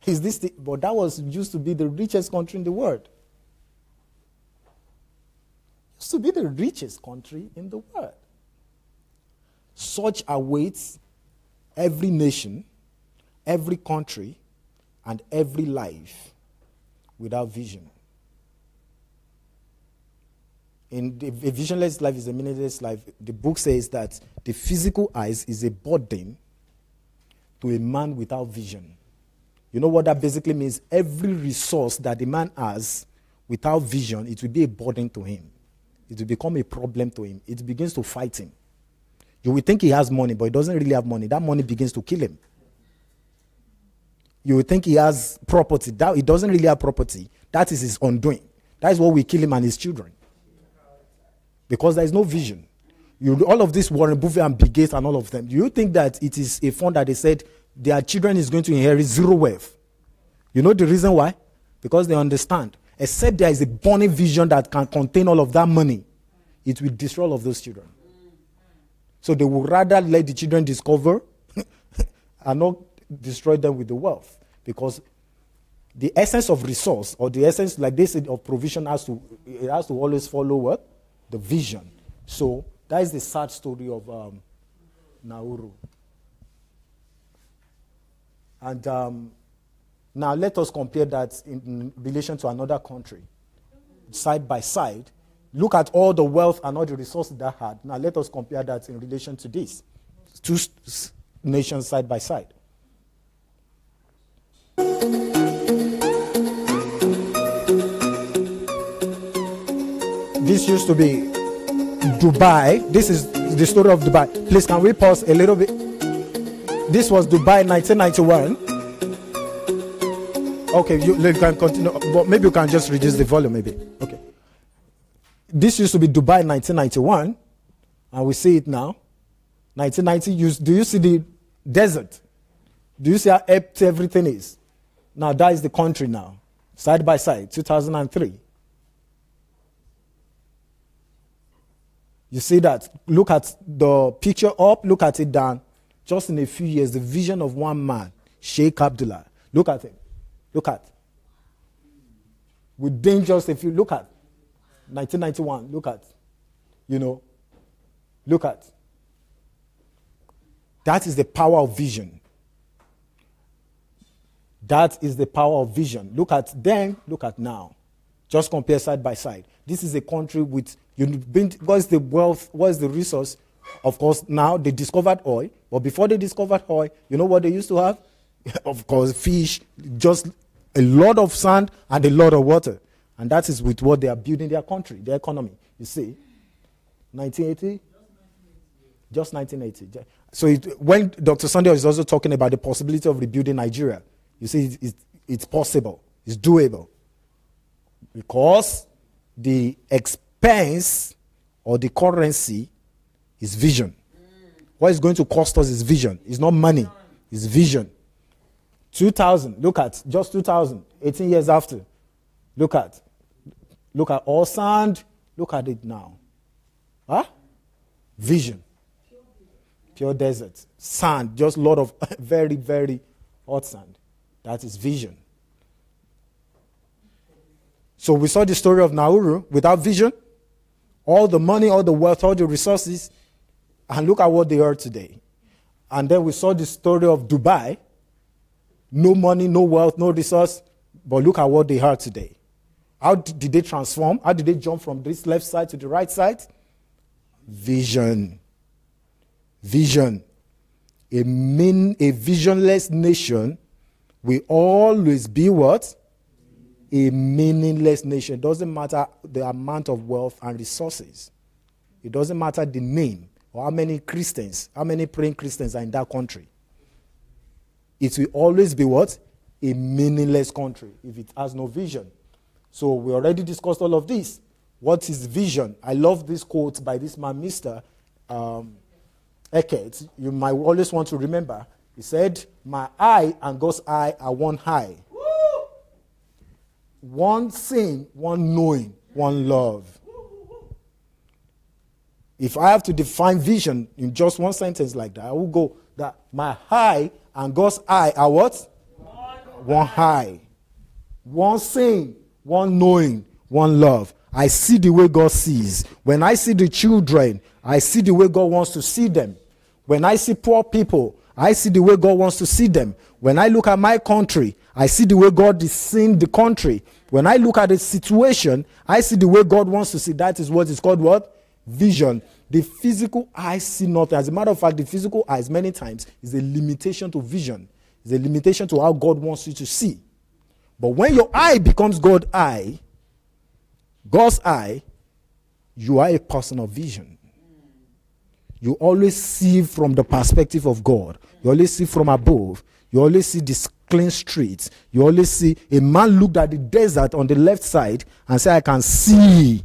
Is this but that was used to be the richest country in the world. Used to be the richest country in the world. Such awaits every nation, every country, and every life without vision. In a visionless life is a meaningless life. The book says that the physical eyes is a burden to a man without vision. You know what that basically means? Every resource that the man has without vision, it will be a burden to him. It will become a problem to him. It begins to fight him. You will think he has money, but he doesn't really have money. That money begins to kill him. You will think he has property. That he doesn't really have property. That is his undoing. That is what will kill him and his children. Because there is no vision. All of this Warren Buffett and Bill Gates and all of them, do you think that it is a fund that they said their children is going to inherit zero wealth? You know the reason why? Because they understand. Except there is a burning vision that can contain all of that money, it will destroy all of those children. So they would rather let the children discover and not destroy them with the wealth. Because the essence of resource, or the essence, like they said, of provision has to always follow what? The vision. So that is the sad story of Nauru. And now let us compare that in relation to another country, side by side. Look at all the wealth and all the resources that had. Now let us compare that in relation to this. 2 nations side by side. This used to be Dubai. This is the story of Dubai. Please, can we pause a little bit? This was Dubai 1991. Okay, you can continue, but maybe you can just reduce the volume, maybe. Okay. This used to be Dubai 1991, and we see it now. 1990, do you see the desert? Do you see how empty everything is? Now, that is the country now, side by side, 2003. You see that? Look at the picture up, look at it down. Just in a few years, the vision of one man, Sheikh Abdullah. Look at him. Look at. Within just a few, look at. 1991, look at. Look at. That is the power of vision. That is the power of vision. Look at then, look at now. Just compare side by side. This is a country with, what's the wealth, what's the resource? Of course, now they discovered oil. But before they discovered oil, you know what they used to have? Of course, fish, just a lot of sand and a lot of water. And that is with what they are building their country, their economy. You see, 1980? Just 1980. So when Dr. Sunday is also talking about the possibility of rebuilding Nigeria, you see, it's possible. It's doable. Because the expense or the currency is vision. What is going to cost us is vision. It's not money. It's vision. 2000, look at, just 2000, 18 years after. Look at all sand. Look at it now. Huh? Vision. Pure desert. Sand, just a lot of very, very hot sand. That is vision. So we saw the story of Nauru without vision. All the money, all the wealth, all the resources. And look at what they are today. And then we saw the story of Dubai. No money, no wealth, no resource. But look at what they are today. How did they transform? How did they jump from this left side to the right side? Vision. Vision. A visionless nation will always be what? A meaningless nation. It doesn't matter the amount of wealth and resources. It doesn't matter the name or how many Christians, how many praying Christians are in that country. It will always be what? A meaningless country if it has no vision. So we already discussed all of this. What is vision? I love this quote by this man, Mr. Eckert. You might always want to remember. He said, "My eye and God's eye are one eye. One seeing, one knowing, one love." If I have to define vision in just one sentence like that, I will go that my eye and God's eye are what? One eye. One seeing, one knowing, one love. I see the way God sees. When I see the children, I see the way God wants to see them. When I see poor people, I see the way God wants to see them. When I look at my country, I see the way God is seeing the country. When I look at the situation, I see the way God wants to see. That is what is called what? Vision. The physical eye see nothing. As a matter of fact, the physical eyes many times is a limitation to vision. It's a limitation to how God wants you to see. But when your eye becomes God's eye, you are a person of vision. You always see from the perspective of God. You always see from above. You always see this clean streets. You always see a man looked at the desert on the left side and said, "I can see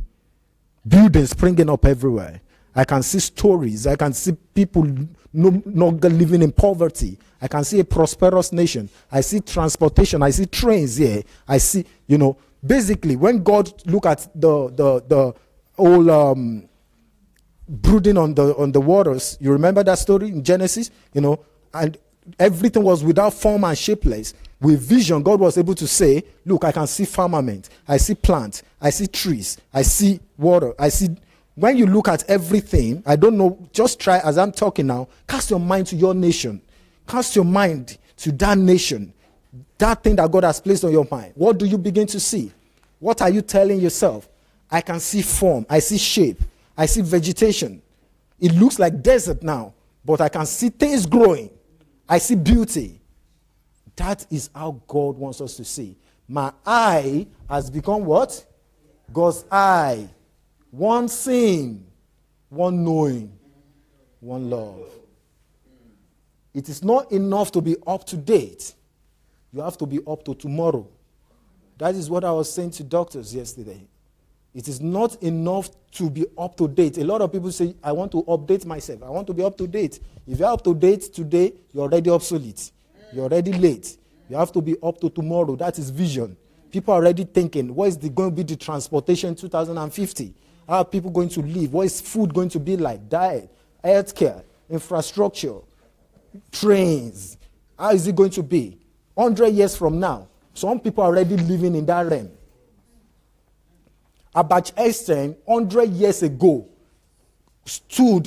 buildings springing up everywhere. I can see stories. I can see people not living in poverty. I can see a prosperous nation. I see transportation. I see trains here. I see, basically, when God look at the whole brooding on the waters, you remember that story in Genesis, and everything was without form and shapeless. With vision, God was able to say, "Look, I can see firmament. I see plants. I see trees. I see water. I see." When you look at everything, I don't know, just try as I'm talking now, cast your mind to your nation. Cast your mind to that nation. That thing that God has placed on your mind. What do you begin to see? What are you telling yourself? I can see form. I see shape. I see vegetation. It looks like desert now, but I can see things growing. I see beauty. That is how God wants us to see. My eye has become what? God's eye. One seeing, one knowing, one love. It is not enough to be up to date. You have to be up to tomorrow. That is what I was saying to doctors yesterday. It is not enough to be up to date. A lot of people say, "I want to update myself. I want to be up to date." If you're up to date today, you're already obsolete. You're already late. You have to be up to tomorrow. That is vision. People are already thinking, what is going to be the transportation in 2050? How are people going to live? What is food going to be like? Diet, healthcare, infrastructure, trains. How is it going to be? 100 years from now, some people are already living in that realm. Albert Einstein, 100 years ago,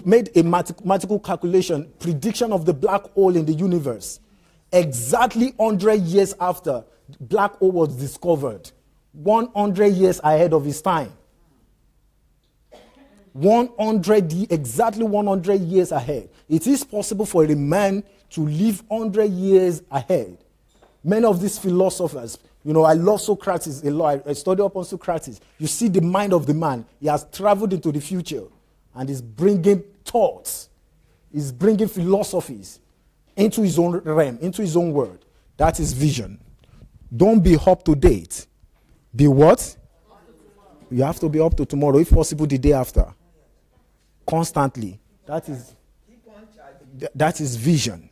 made a mathematical calculation, prediction of the black hole in the universe. Exactly 100 years after black hole was discovered. 100 years ahead of his time. Exactly 100 years ahead. It is possible for a man to live 100 years ahead. Many of these philosophers, You know, I love Socrates a lot. I study up on Socrates. You see the mind of the man. He has traveled into the future and is bringing thoughts. He's bringing philosophies into his own realm, into his own world. That is vision. Don't be up to date. Be what? You have to be up to tomorrow, if possible the day after. Constantly. That is vision.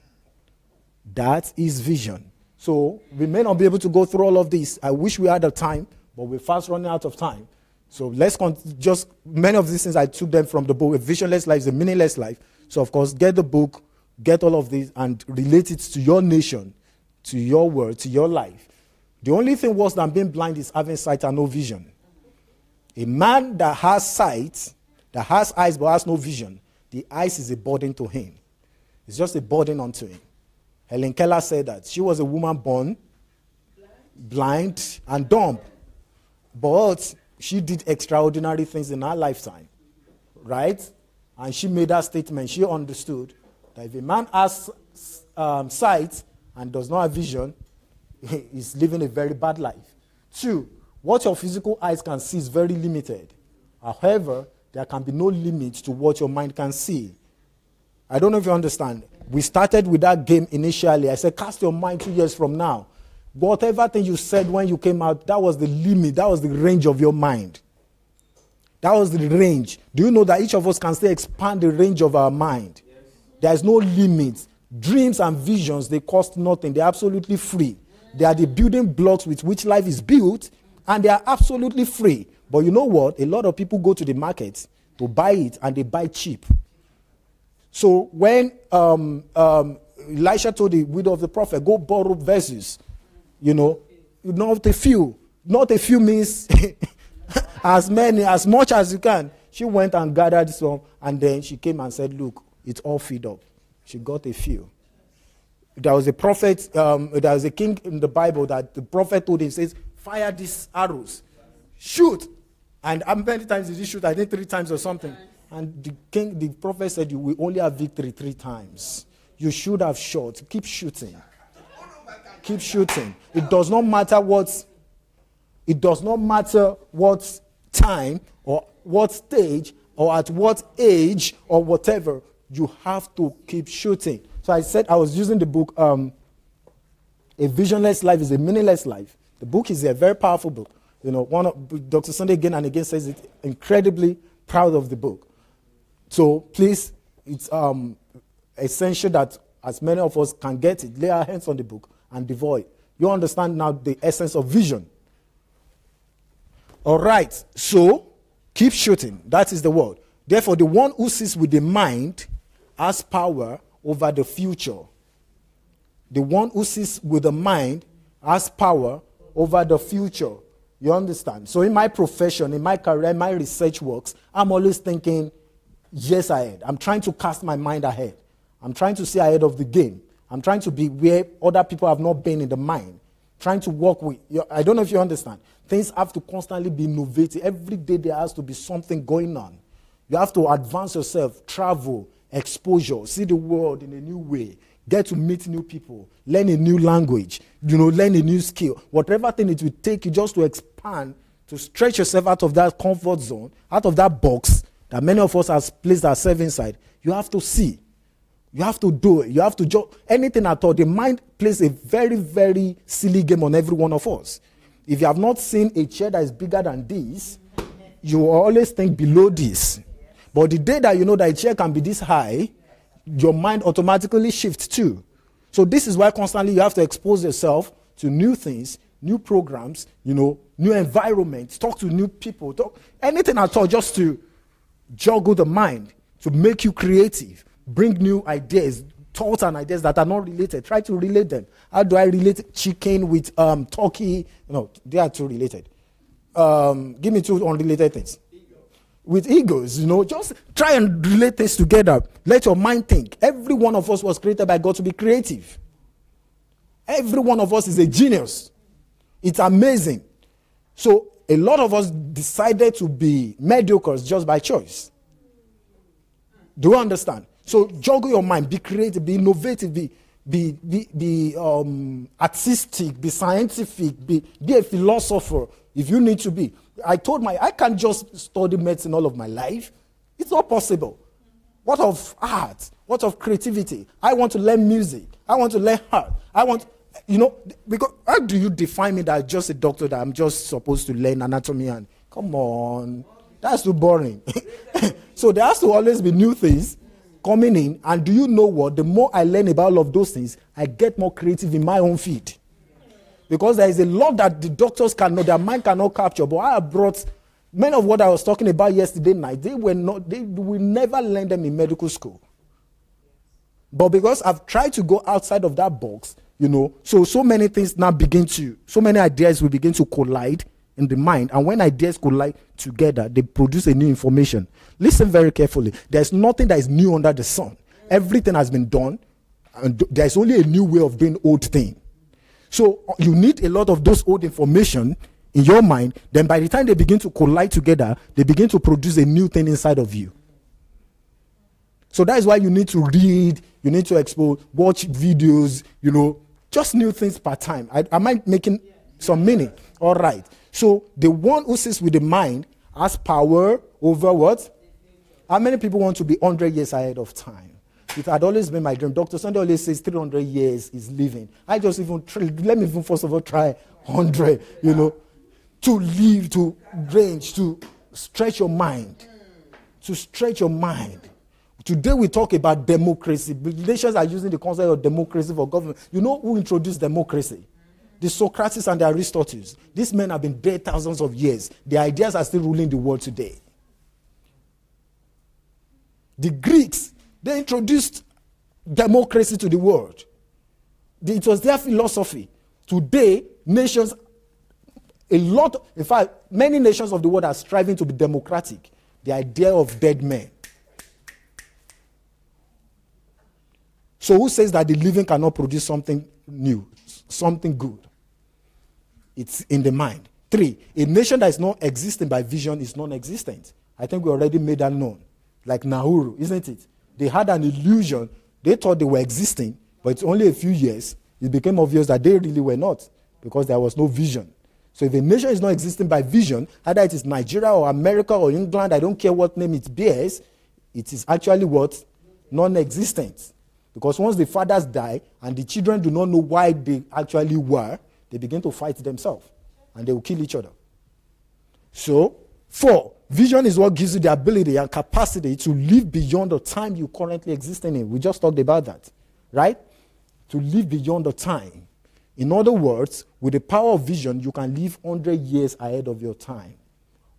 That is vision. So we may not be able to go through all of this. I wish we had the time, but we're fast running out of time. So let's just many of these things I took them from the book. A Visionless Life is a Meaningless Life. So of course, get the book, get all of this, and relate it to your nation, to your world, to your life. The only thing worse than being blind is having sight and no vision. A man that has sight, that has eyes but has no vision, the eyes is a burden to him. It's just a burden unto him. Helen Keller said that she was a woman born blind and dumb, but she did extraordinary things in her lifetime, right? And she made that statement. She understood that if a man has sight and does not have vision, he's living a very bad life. 2, what your physical eyes can see is very limited. However, there can be no limit to what your mind can see. I don't know if you understand. We started with that game initially. I said, cast your mind 2 years from now. Whatever thing you said when you came out, that was the limit. That was the range of your mind. That was the range. Do you know that each of us can still expand the range of our mind? Yes. There is no limit. Dreams and visions, they cost nothing. They're absolutely free. They are the building blocks with which life is built, and they are absolutely free. But you know what? A lot of people go to the market to buy it, and they buy cheap. So when Elisha told the widow of the prophet, go borrow verses, not a few. Not a few means as much as you can. She went and gathered some, and then she came and said, look, it's all filled up. She got a few. There was a prophet, there was a king in the Bible that the prophet told him, says, fire these arrows. Shoot. And how many times did he shoot? I think 3 times or something. And the prophet said, you will only have victory 3 times. You should have shot. Keep shooting. Keep shooting. It does not matter what time or what stage or at what age or whatever. You have to keep shooting. So I said I was using the book, A Visionless Life is a Meaningless Life. The book is a very powerful book. One of Dr. Sunday again and again says it. Incredibly proud of the book. So please, it's essential that as many of us can get it, lay our hands on the book and devour it. You understand now the essence of vision. All right, so keep shooting. That is the word. Therefore, the one who sees with the mind has power over the future. The one who sees with the mind has power over the future. You understand? So in my profession, in my career, in my research works, I'm always thinking years ahead. I'm trying to cast my mind ahead. I'm trying to see ahead of the game. I'm trying to be where other people have not been in the mind. Trying to work with. I don't know if you understand. Things have to constantly be innovative. Every day there has to be something going on. You have to advance yourself, travel, exposure, see the world in a new way, get to meet new people, learn a new language, learn a new skill. Whatever thing it will take you just to expand, to stretch yourself out of that comfort zone, out of that box that many of us have placed ourselves inside. You have to see. You have to do it. You have to do anything at all. The mind plays a very, very silly game on every one of us. If you have not seen a chair that is bigger than this, you will always think below this. But the day that you know that a chair can be this high, your mind automatically shifts too. So this is why constantly you have to expose yourself to new things, new programs, new environments, talk to new people, anything at all just to juggle the mind, to make you creative, bring new ideas, thoughts and ideas that are not related. Try to relate them. How do I relate chicken with turkey? No, they are too related. Give me 2 unrelated things. With egos, just try and relate things together. Let your mind think. Every one of us was created by God to be creative. Every one of us is a genius. It's amazing. So a lot of us decided to be mediocres just by choice. Do you understand? So juggle your mind, be creative, be innovative, be artistic, be scientific, be a philosopher if you need to be. I can't just study medicine all of my life. It's not possible. What of art? What of creativity? I want to learn music. I want to learn art. Because how do you define me that I'm just a doctor, that I'm just supposed to learn anatomy? And come on, that's too boring. So there has to always be new things coming in. And do you know what? The more I learn about all of those things, I get more creative in my own field. Because there is a lot that the doctors their mind cannot capture. But I have brought many of what I was talking about yesterday night. They will never learn them in medical school. But because I've tried to go outside of that box, so many things now so many ideas will begin to collide in the mind. And when ideas collide together, they produce a new information. Listen very carefully. There's nothing that is new under the sun. Everything has been done, and there's only a new way of doing old thing. So you need a lot of those old information in your mind. Then by the time they begin to collide together, they begin to produce a new thing inside of you. So that is why you need to read, you need to watch videos, just new things per time. Am I making some meaning? All right. So the one who sits with the mind has power over what? How many people want to be 100 years ahead of time? It had always been my dream. Dr. Sunday always says 300 years is living. Let me even first of all try 100, to live, to range, to stretch your mind. To stretch your mind. Today we talk about democracy. Nations are using the concept of democracy for government. You know who introduced democracy? The Socrates and the Aristotles. These men have been dead thousands of years. Their ideas are still ruling the world today. The Greeks, they introduced democracy to the world. It was their philosophy. Today, nations, in fact, many nations of the world are striving to be democratic. The idea of dead men. So who says that the living cannot produce something new, something good? It's in the mind. 3, a nation that is not existing by vision is non-existent. I think we already made that known. Like Nauru, isn't it? They had an illusion. They thought they were existing, but it's only a few years. It became obvious that they really were not, because there was no vision. So if a nation is not existing by vision, either it is Nigeria or America or England, I don't care what name it bears, it is actually what? Non-existent. Because once the fathers die and the children do not know why they actually were, they begin to fight themselves and they will kill each other. So, 4, vision is what gives you the ability and capacity to live beyond the time you currently exist in. We just talked about that, right? To live beyond the time. In other words, with the power of vision, you can live 100 years ahead of your time.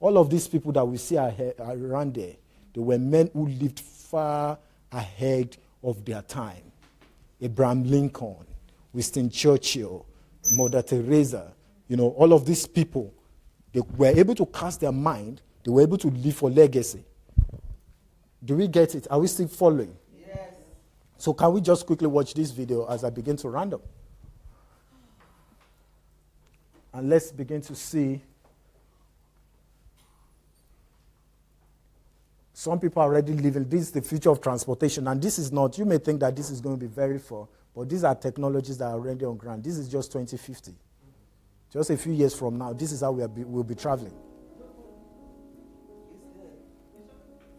All of these people that we see around there, they were men who lived far ahead of their time. Abraham Lincoln, Winston Churchill, Mother Teresa, all of these people, they were able to cast their mind, they were able to live for legacy. Do we get it? Are we still following? Yes. So can we just quickly watch this video as I begin to round up? And let's begin to see. Some people are already living. This is the future of transportation. And this is not, you may think that this is going to be very far, but these are technologies that are already on ground. This is just 2050. Just a few years from now, this is how we'll be traveling.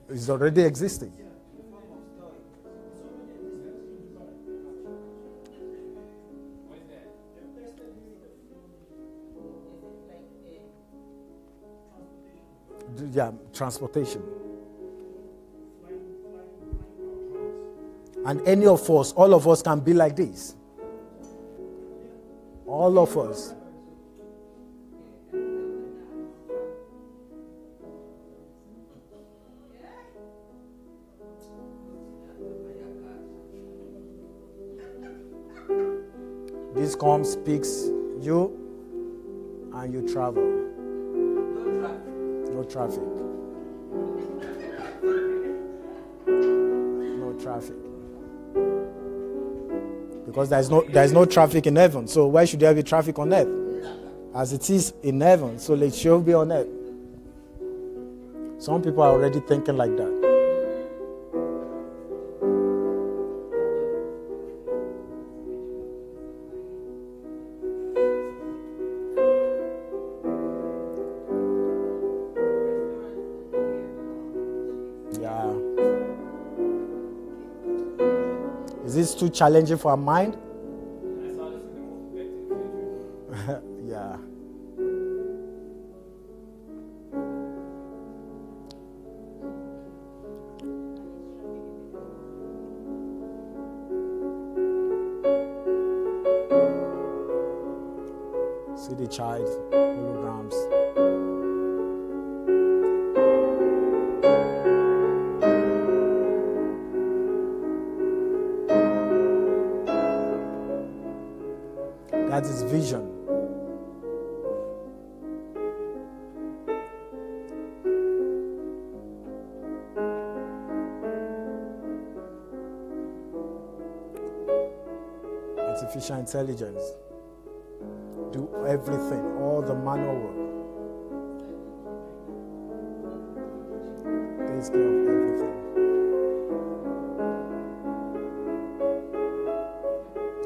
It's already existing. Yeah, transportation. And any of us, all of us can be like this. All of us. This comes, speaks you, and you travel. No traffic. No traffic. Because there's no traffic in heaven. So why should there be traffic on earth? As it is in heaven, so it should be on earth. Some people are already thinking like that. it's too challenging for our mind? I saw this in the most effective future. Yeah. See the child holograms. That is vision. Artificial intelligence. Do everything, all the manual work. Takes care of everything.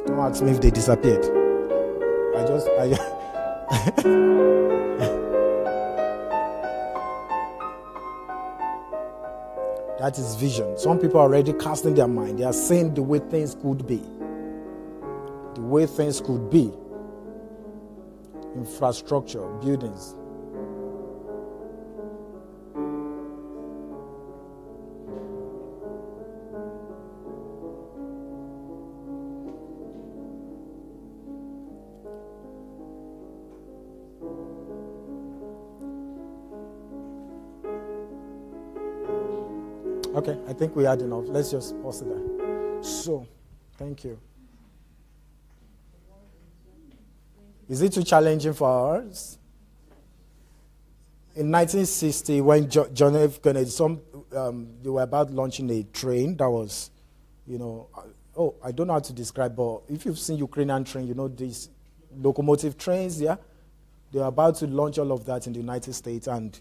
Don't ask me if they disappeared. That is vision. Some people are already casting their mind. They are saying the way things could be. The way things could be. Infrastructure, buildings. Okay, I think we had enough. Let's just pause it there. So, thank you. Is it too challenging for us? In 1960, when John F. Kennedy, they were about launching a train that was, I don't know how to describe, but if you've seen Ukrainian train, these locomotive trains, yeah? They were about to launch all of that in the United States, and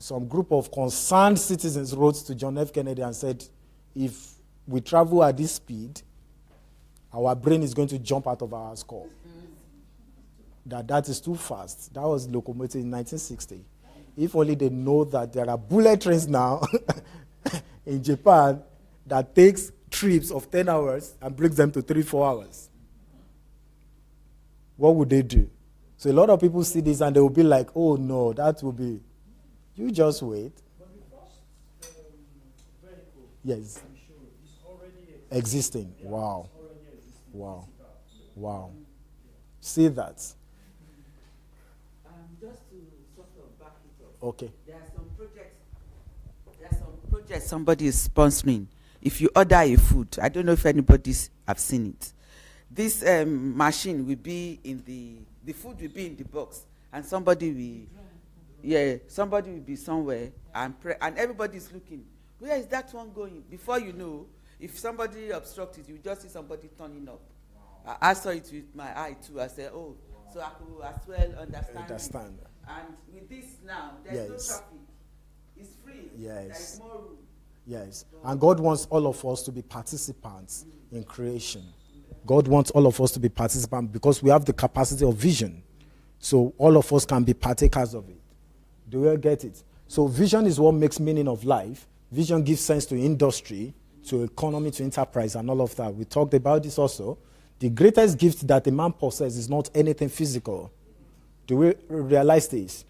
some group of concerned citizens wrote to John F. Kennedy and said, if we travel at this speed, our brain is going to jump out of our skull. That is too fast. That was locomotive in 1960. If only they know that there are bullet trains now in Japan that takes trips of 10 hours and brings them to 3-4 hours. What would they do? So a lot of people see this and they will be like, oh no, that will be... You just wait. But the first vehicle, yes, I'm sure, is already existing. Yeah, Wow. it's already existing. Wow. Physical. Wow. See that. Just to sort of back it up. Okay. There are some projects somebody is sponsoring. If you order a food, I don't know if anybody's have seen it. This machine will be in the food will be in the box, and somebody will be somewhere and everybody's looking. Where is that one going? Before you know, if somebody obstructs it, you just see somebody turning up. Wow. I saw it with my eye too. I said, oh, so I could as well understand. And with this now, there's no traffic. It's free. Yes. There's more room. Yes. And God wants all of us to be participants in creation. God wants all of us to be participants because we have the capacity of vision. So all of us can be partakers of it. Do you get it? So vision is what makes meaning of life. Vision gives sense to industry, to economy, to enterprise, and all of that. We talked about this also. The greatest gift that a man possesses is not anything physical. Do we realize this?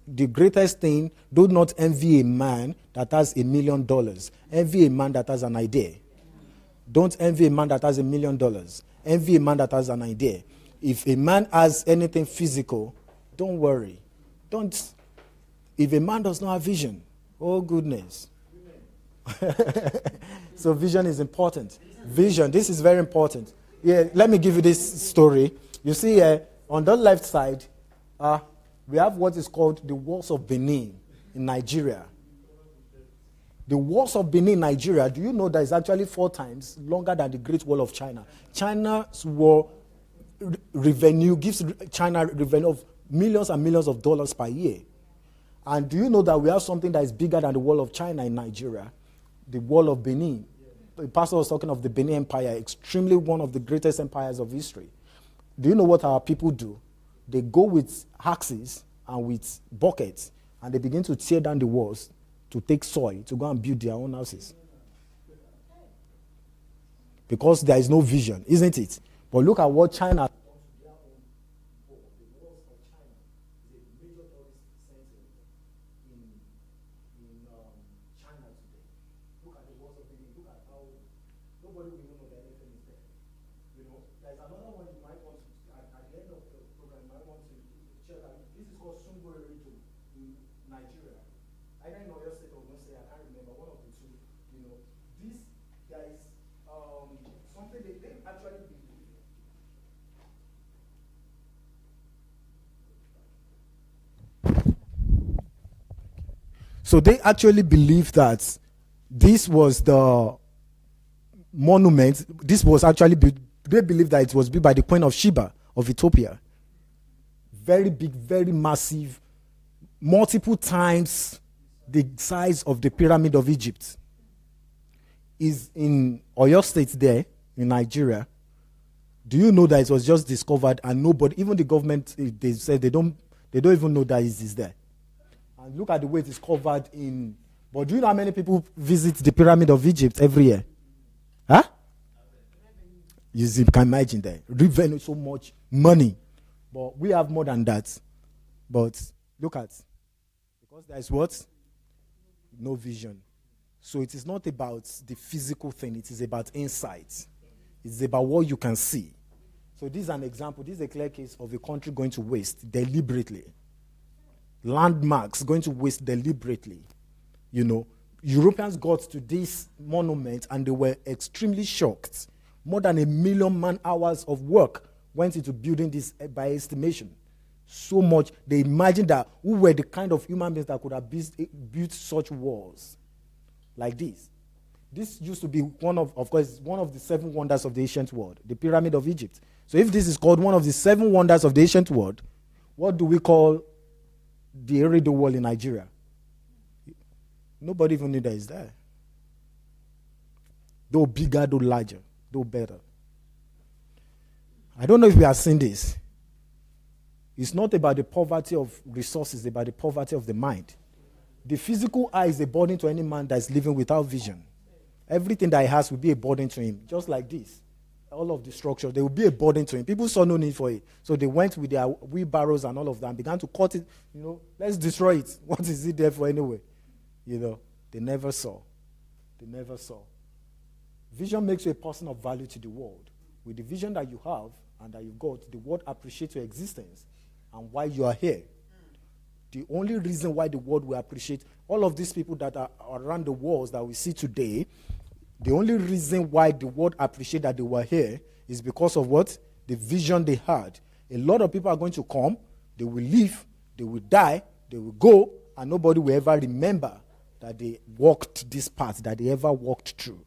The greatest thing, do not envy a man that has $1 million. Envy a man that has an idea. Don't envy a man that has $1 million. Envy a man that has an idea. If a man has anything physical, don't worry. If a man does not have vision, oh goodness. So vision is important. Vision, this is very important. Yeah, let me give you this story. You see, on the left side, we have what is called the Walls of Benin in Nigeria. The Walls of Benin in Nigeria, do you know that it's actually 4 times longer than the Great Wall of China? China's war revenue gives China revenue of millions and millions of dollars per year. And do you know that we have something that is bigger than the Wall of China in Nigeria? The Wall of Benin. The pastor was talking of the Benin Empire, extremely one of the greatest empires of history. Do you know what our people do? They go with axes and with buckets, and they begin to tear down the walls to take soil to go and build their own houses. because there is no vision, isn't it? But look at what China. So they actually believe that this was the monument. This was actually they believe that it was built by the Queen of Sheba of Ethiopia. Very big, very massive, multiple times the size of the Pyramid of Egypt. Is in Oyo State there, in Nigeria. Do you know that it was just discovered and nobody, even the government, they said they don't even know that it is there. And look at the way it is covered in. But do you know how many people visit the Pyramid of Egypt every year? Huh? You can imagine that. Revenue, so much money. But we have more than that. But look at. Because there is what? No vision. So it is not about the physical thing. It is about insight. It's about what you can see. So this is an example. This is a clear case of a country going to waste deliberately. Landmarks going to waste deliberately. You know, Europeans got to this monument and they were extremely shocked. More than 1 million man-hours of work went into building this by estimation. So much. They imagined that who were the kind of human beings that could have built such walls like this. This used to be one of the 7 wonders of the ancient world, the Pyramid of Egypt. So if this is called one of the 7 wonders of the ancient world, what do we call the Erido Wall in Nigeria? Nobody even knew that it's there. Though bigger, though larger, though better. I don't know if we are seeing this. It's not about the poverty of resources, it's about the poverty of the mind. The physical eye is a burden to any man that is living without vision. Everything that he has will be a burden to him, just like this. All of the structure, they will be a burden to him. People saw no need for it. So they went with their wheelbarrows and all of that and began to cut it. You know, let's destroy it. What is it there for anyway? You know, they never saw. They never saw. Vision makes you a person of value to the world. With the vision that you have and that you've got, the world appreciates your existence and why you are here. The only reason why the world will appreciate all of these people that are around the walls that we see today, the only reason why the world appreciate that they were here is because of what? The vision they had. A lot of people are going to come, they will leave, they will die, they will go, and nobody will ever remember that they walked this path, that they ever walked through.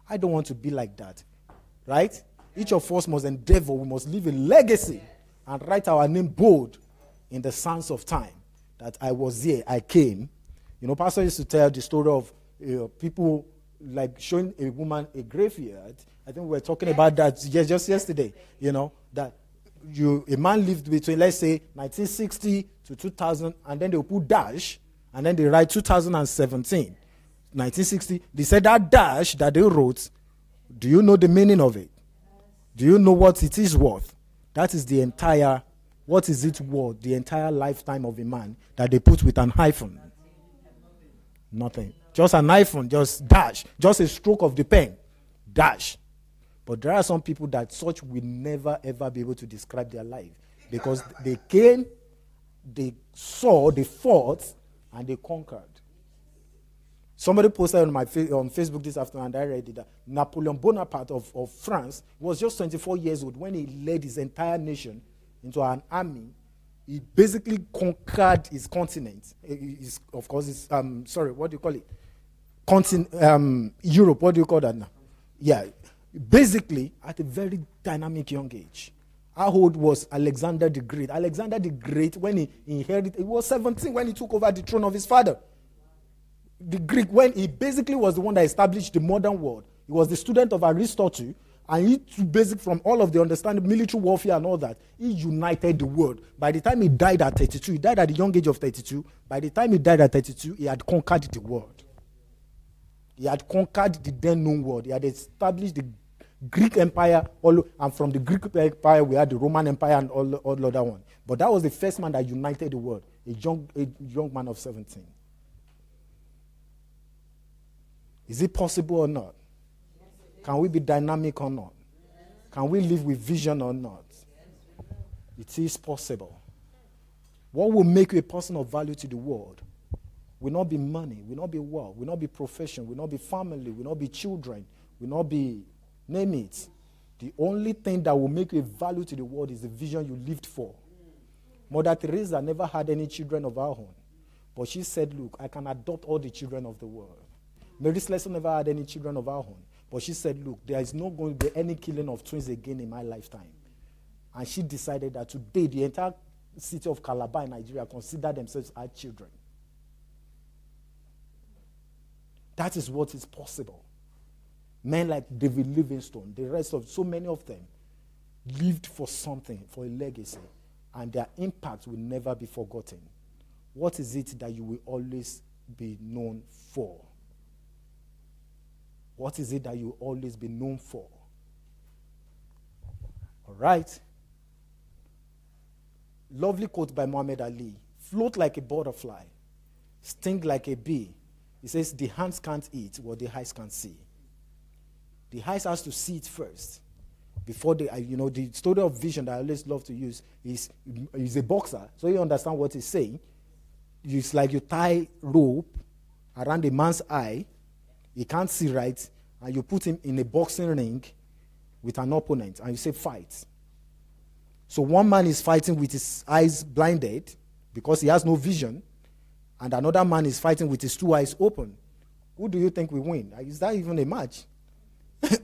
I don't want to be like that. Right? Each of us must endeavor, we must leave a legacy and write our name bold in the sands of time. That I was here, I came. You know, Pastor used to tell the story of people like showing a woman a graveyard. I think we were talking about that just yesterday. You know, that a man lived between, let's say, 1960 to 2000, and then they put dash, and then they write 2017. 1960, they said that dash that they wrote, do you know the meaning of it? Do you know what it is worth? That is the entire, what is it worth? The entire lifetime of a man that they put with an hyphen. Nothing. Just an hyphen, just dash. Just a stroke of the pen. Dash. But there are some people that such will never ever be able to describe their life. Because they came, they saw, they fought, and they conquered. Somebody posted on on Facebook this afternoon, and I read it, that Napoleon Bonaparte of France was just 24 years old when he led his entire nation into an army. He basically conquered his continent. Of course, it's, what do you call it? Europe, what do you call that now? Yeah, basically at a very dynamic young age. How old was Alexander the Great? Alexander the Great, when he inherited, he was 17 when he took over the throne of his father. The Greek, when he basically was the one that established the modern world. He was the student of Aristotle, and he took basic from all of the understanding, military warfare and all that. He united the world. By the time he died at 32, he died at the young age of 32. By the time he died at 32, he had conquered the world. He had conquered the then known world. He had established Greek Empire, and from the Greek Empire, we had the Roman Empire and all the other one. But that was the first man that united the world, a young man of 17. Is it possible or not? Can we be dynamic or not? Can we live with vision or not? It is possible. What will make you a person of value to the world will not be money, will not be wealth, will not be profession, will not be family, will not be children, will not be, name it. The only thing that will make you a value to the world is the vision you lived for. Mother Teresa never had any children of her own. But she said, look, I can adopt all the children of the world. Mary Slessor never had any children of her own. But she said, look, there is not going to be any killing of twins again in my lifetime. And she decided that today the entire city of Calabar in Nigeria consider themselves as children. That is what is possible. Men like David Livingstone, the rest of so many of them lived for something, for a legacy, and their impact will never be forgotten. What is it that you will always be known for? What is it that you will always be known for? All right. Lovely quote by Muhammad Ali. Float like a butterfly, sting like a bee. He says the hands can't eat what the eyes can see. The eyes has to see it first. Before the story of vision that I always love to use is a boxer, so you understand what he's saying. It's like you tie rope around a man's eye, he can't see right, and you put him in a boxing ring with an opponent, and you say fight. So one man is fighting with his eyes blinded because he has no vision, and another man is fighting with his two eyes open. Who do you think will win? Is that even a match?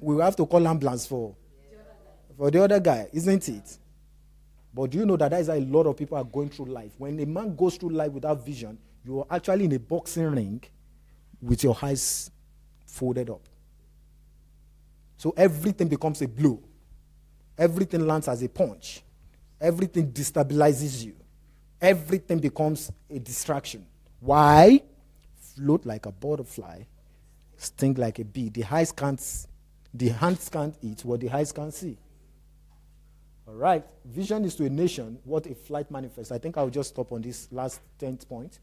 We will have to call ambulance for the other guy, isn't it? But do you know that is how a lot of people are going through life? When a man goes through life without vision, you are actually in a boxing ring with your eyes folded up. So everything becomes a blow. Everything lands as a punch. Everything destabilizes you. Everything becomes a distraction. Why? Float like a butterfly, sting like a bee. The hands can't eat what the eyes can't see. All right. Vision is to a nation what a flight manifests. I think I'll just stop on this last 10th point.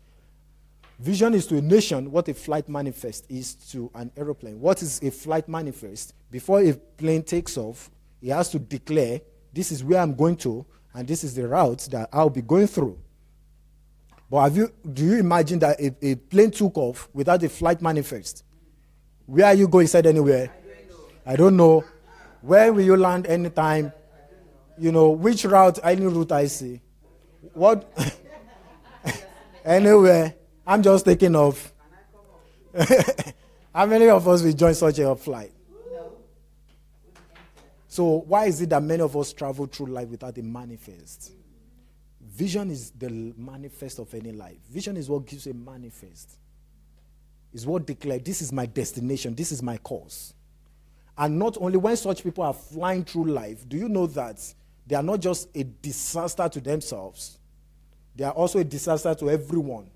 Vision is to a nation what a flight manifest is to an aeroplane. What is a flight manifest? Before a plane takes off, it has to declare, this is where I'm going to, and this is the route that I'll be going through. But do you imagine that a plane took off without a flight manifest? Where are you going? Said anywhere? I don't know. Where will you land anytime? Which route, any route I see. What? Anywhere. I'm just taking off. How many of us will join such a flight? No. So why is it that many of us travel through life without a manifest? Vision is the manifest of any life. Vision is what gives a manifest. It's what declares, this is my destination, this is my course. And not only when such people are flying through life, do you know that they are not just a disaster to themselves, they are also a disaster to everyone.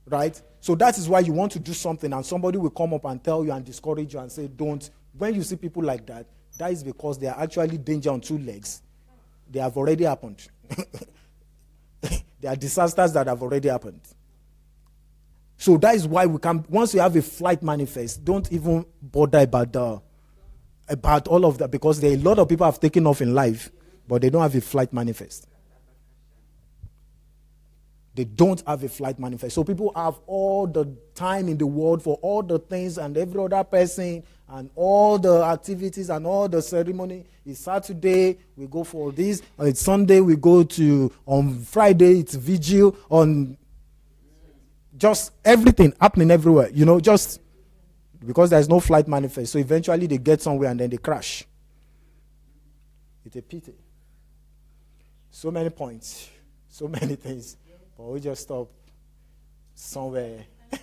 Right? So that is why you want to do something and somebody will come up and tell you and discourage you and say, don't. When you see people like that, that is because they are actually danger on two legs. They have already happened. There are disasters that have already happened. So that is why we can, once you have a flight manifest, don't even bother about all of that, because there are a lot of people have taken off in life, but they don't have a flight manifest. They don't have a flight manifest. So people have all the time in the world for all the things and every other person and all the activities and all the ceremony. It's Saturday, we go for this. It's Sunday, we go to, on Friday, it's vigil. On just everything happening everywhere, just because there's no flight manifest. So eventually they get somewhere and then they crash. It's a pity. So many points, so many things. But we just stop somewhere. Okay.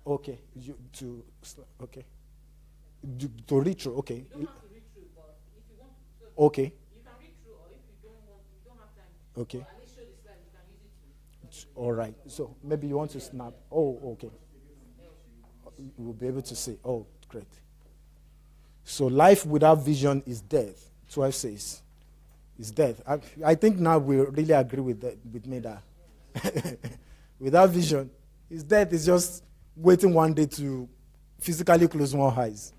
Okay. To read through, okay. You don't have to read through, but if you want to. Okay. You can read through, or if you don't want, you don't have time. Okay. At least show the slide, you can use it to. All right. So maybe you want to snap. Oh, okay. we'll be able to see. Oh, great. So life without vision is death. 12 says, is death. I think now we really agree with me that without vision, is death is just waiting one day to physically close one eyes.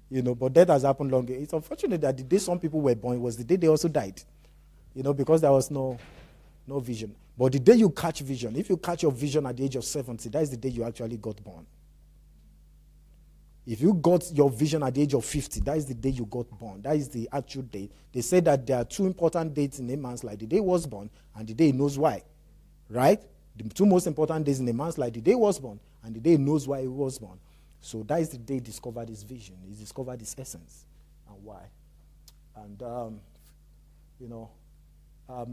But death has happened long ago. It's unfortunate that the day some people were born was the day they also died. Because there was no vision. But the day you catch vision, if you catch your vision at the age of 70, that is the day you actually got born. If you got your vision at the age of 50, that is the day you got born. That is the actual date. They say that there are two important dates in a man's life. The day he was born and the day he knows why. Right? The two most important days in a man's life, the day he was born and the day he knows why he was born. So that is the day he discovered his vision. He discovered his essence and why. And,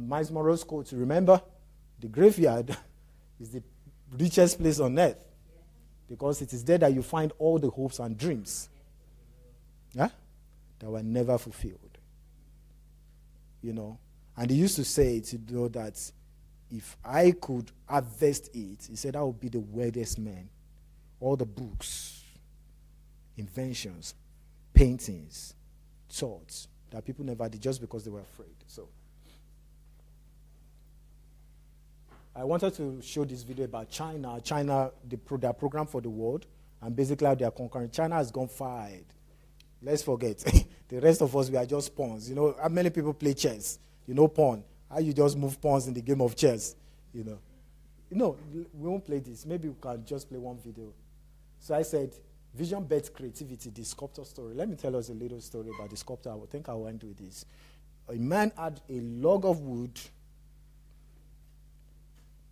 Miles Monroe's quote, remember, the graveyard is the richest place on earth. Because it is there that you find all the hopes and dreams that were never fulfilled. And he used to say that if I could harvest it, he said I would be the wealthiest man. All the books, inventions, paintings, thoughts that people never did just because they were afraid. So I wanted to show this video about China. China, their program for the world, and basically how they are conquering. China has gone far ahead. Let's forget. The rest of us, we are just pawns. How many people play chess? Pawn. How you just move pawns in the game of chess? We won't play this. Maybe we can just play one video. So I said, vision bets creativity, the sculptor story. Let me tell us a little story about the sculptor. I think I'll end with this. A man had a log of wood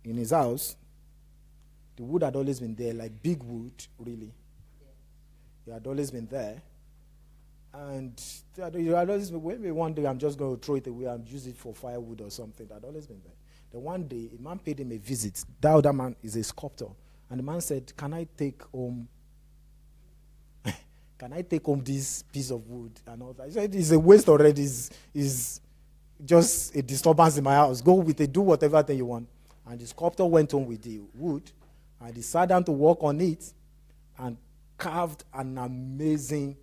in his house. The wood had always been there, like big wood, really. It had always been there. And it had always been, maybe one day I'm just going to throw it away and use it for firewood or something. It had always been there. Then one day, a man paid him a visit. That other man is a sculptor. And the man said, can I take home this piece of wood and all that? He said, it's a waste already. It's just a disturbance in my house. Go with it, do whatever thing you want. And the sculptor went on with the wood, and he sat down to work on it and carved an amazing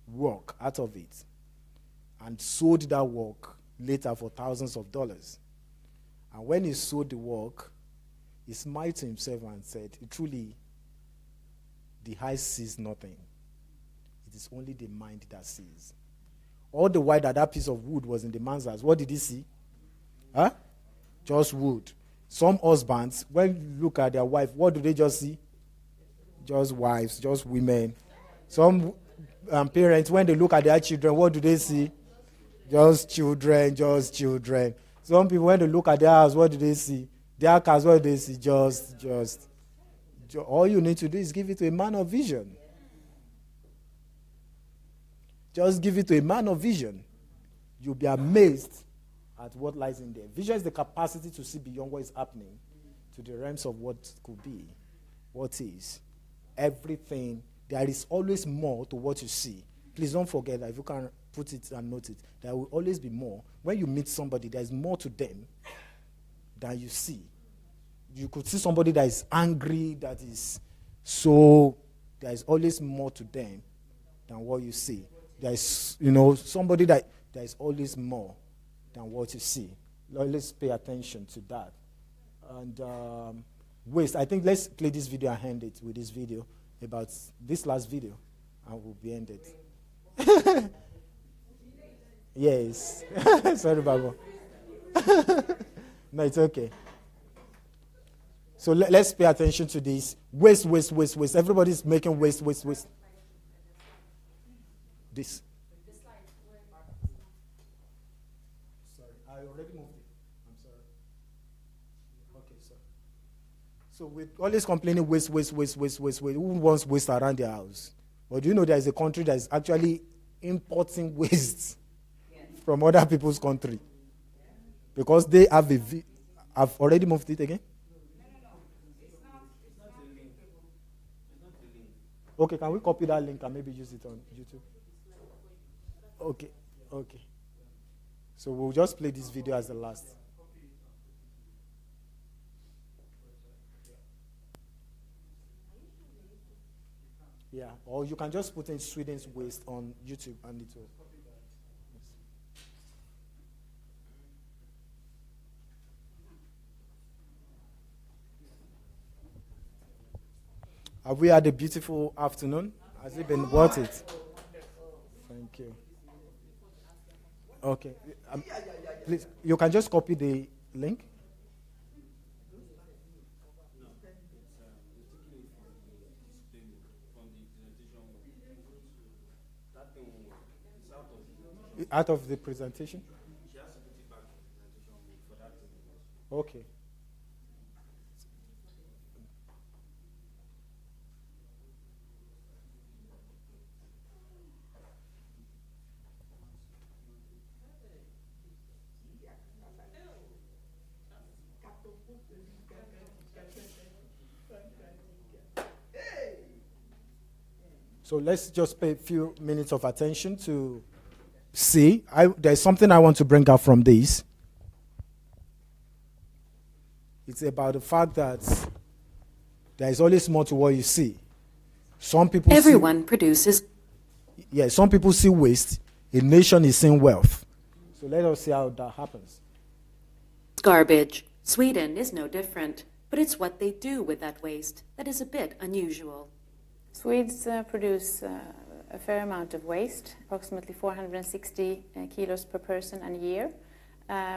work out of it and sold that work later for thousands of dollars. And when he sold the work, he smiled to himself and said, truly, the eye sees nothing. It is only the mind that sees. All the while that piece of wood was in the man's house, what did he see? Just wood. Some husbands, when you look at their wife, what do they just see? Just wives, just women. Some parents, when they look at their children, what do they see? Just children, just children. Some people, when they look at their house, what do they see? Their cars, what do they see? Just. All you need to do is give it to a man of vision. Just give it to a man of vision. You'll be amazed at what lies in there. Vision is the capacity to see beyond what is happening to the realms of what could be, what is. Everything, there is always more to what you see. Please don't forget that if you can put it and note it, there will always be more. When you meet somebody, there is more to them than you see. You could see somebody that is angry, that is so, there is always more to them than what you see. There is, somebody that there is always more than what you see. Let's pay attention to that. And waste. I think let's play this video and end it with this video about this last video, and we'll be ended. Yes. Sorry, Babo. No, it's okay. So let's pay attention to this. Waste. Everybody's making waste. This. Sorry, I already moved it. I'm sorry. Okay, sorry. So we're always complaining waste. Who wants waste around their house? But do you know there is a country that is actually importing waste from other people's country? Because they have I've already moved it again? Okay, can we copy that link and maybe use it on YouTube? Okay. So we'll just play this video as the last. Yeah, or you can just put in Sweden's waste on YouTube and it will. Have we had a beautiful afternoon? Has it been worth it? Thank you. Okay. Please, you can just copy the link. Out of the presentation? Okay. So let's just pay a few minutes of attention to see. There's something I want to bring up from this. It's about the fact that there is always more to what you see. Some people produces. Yeah, some people see waste. A nation is seeing wealth. So let us see how that happens. Garbage. Sweden is no different, but it's what they do with that waste that is a bit unusual. Swedes produce a fair amount of waste, approximately 460 kilos per person and year,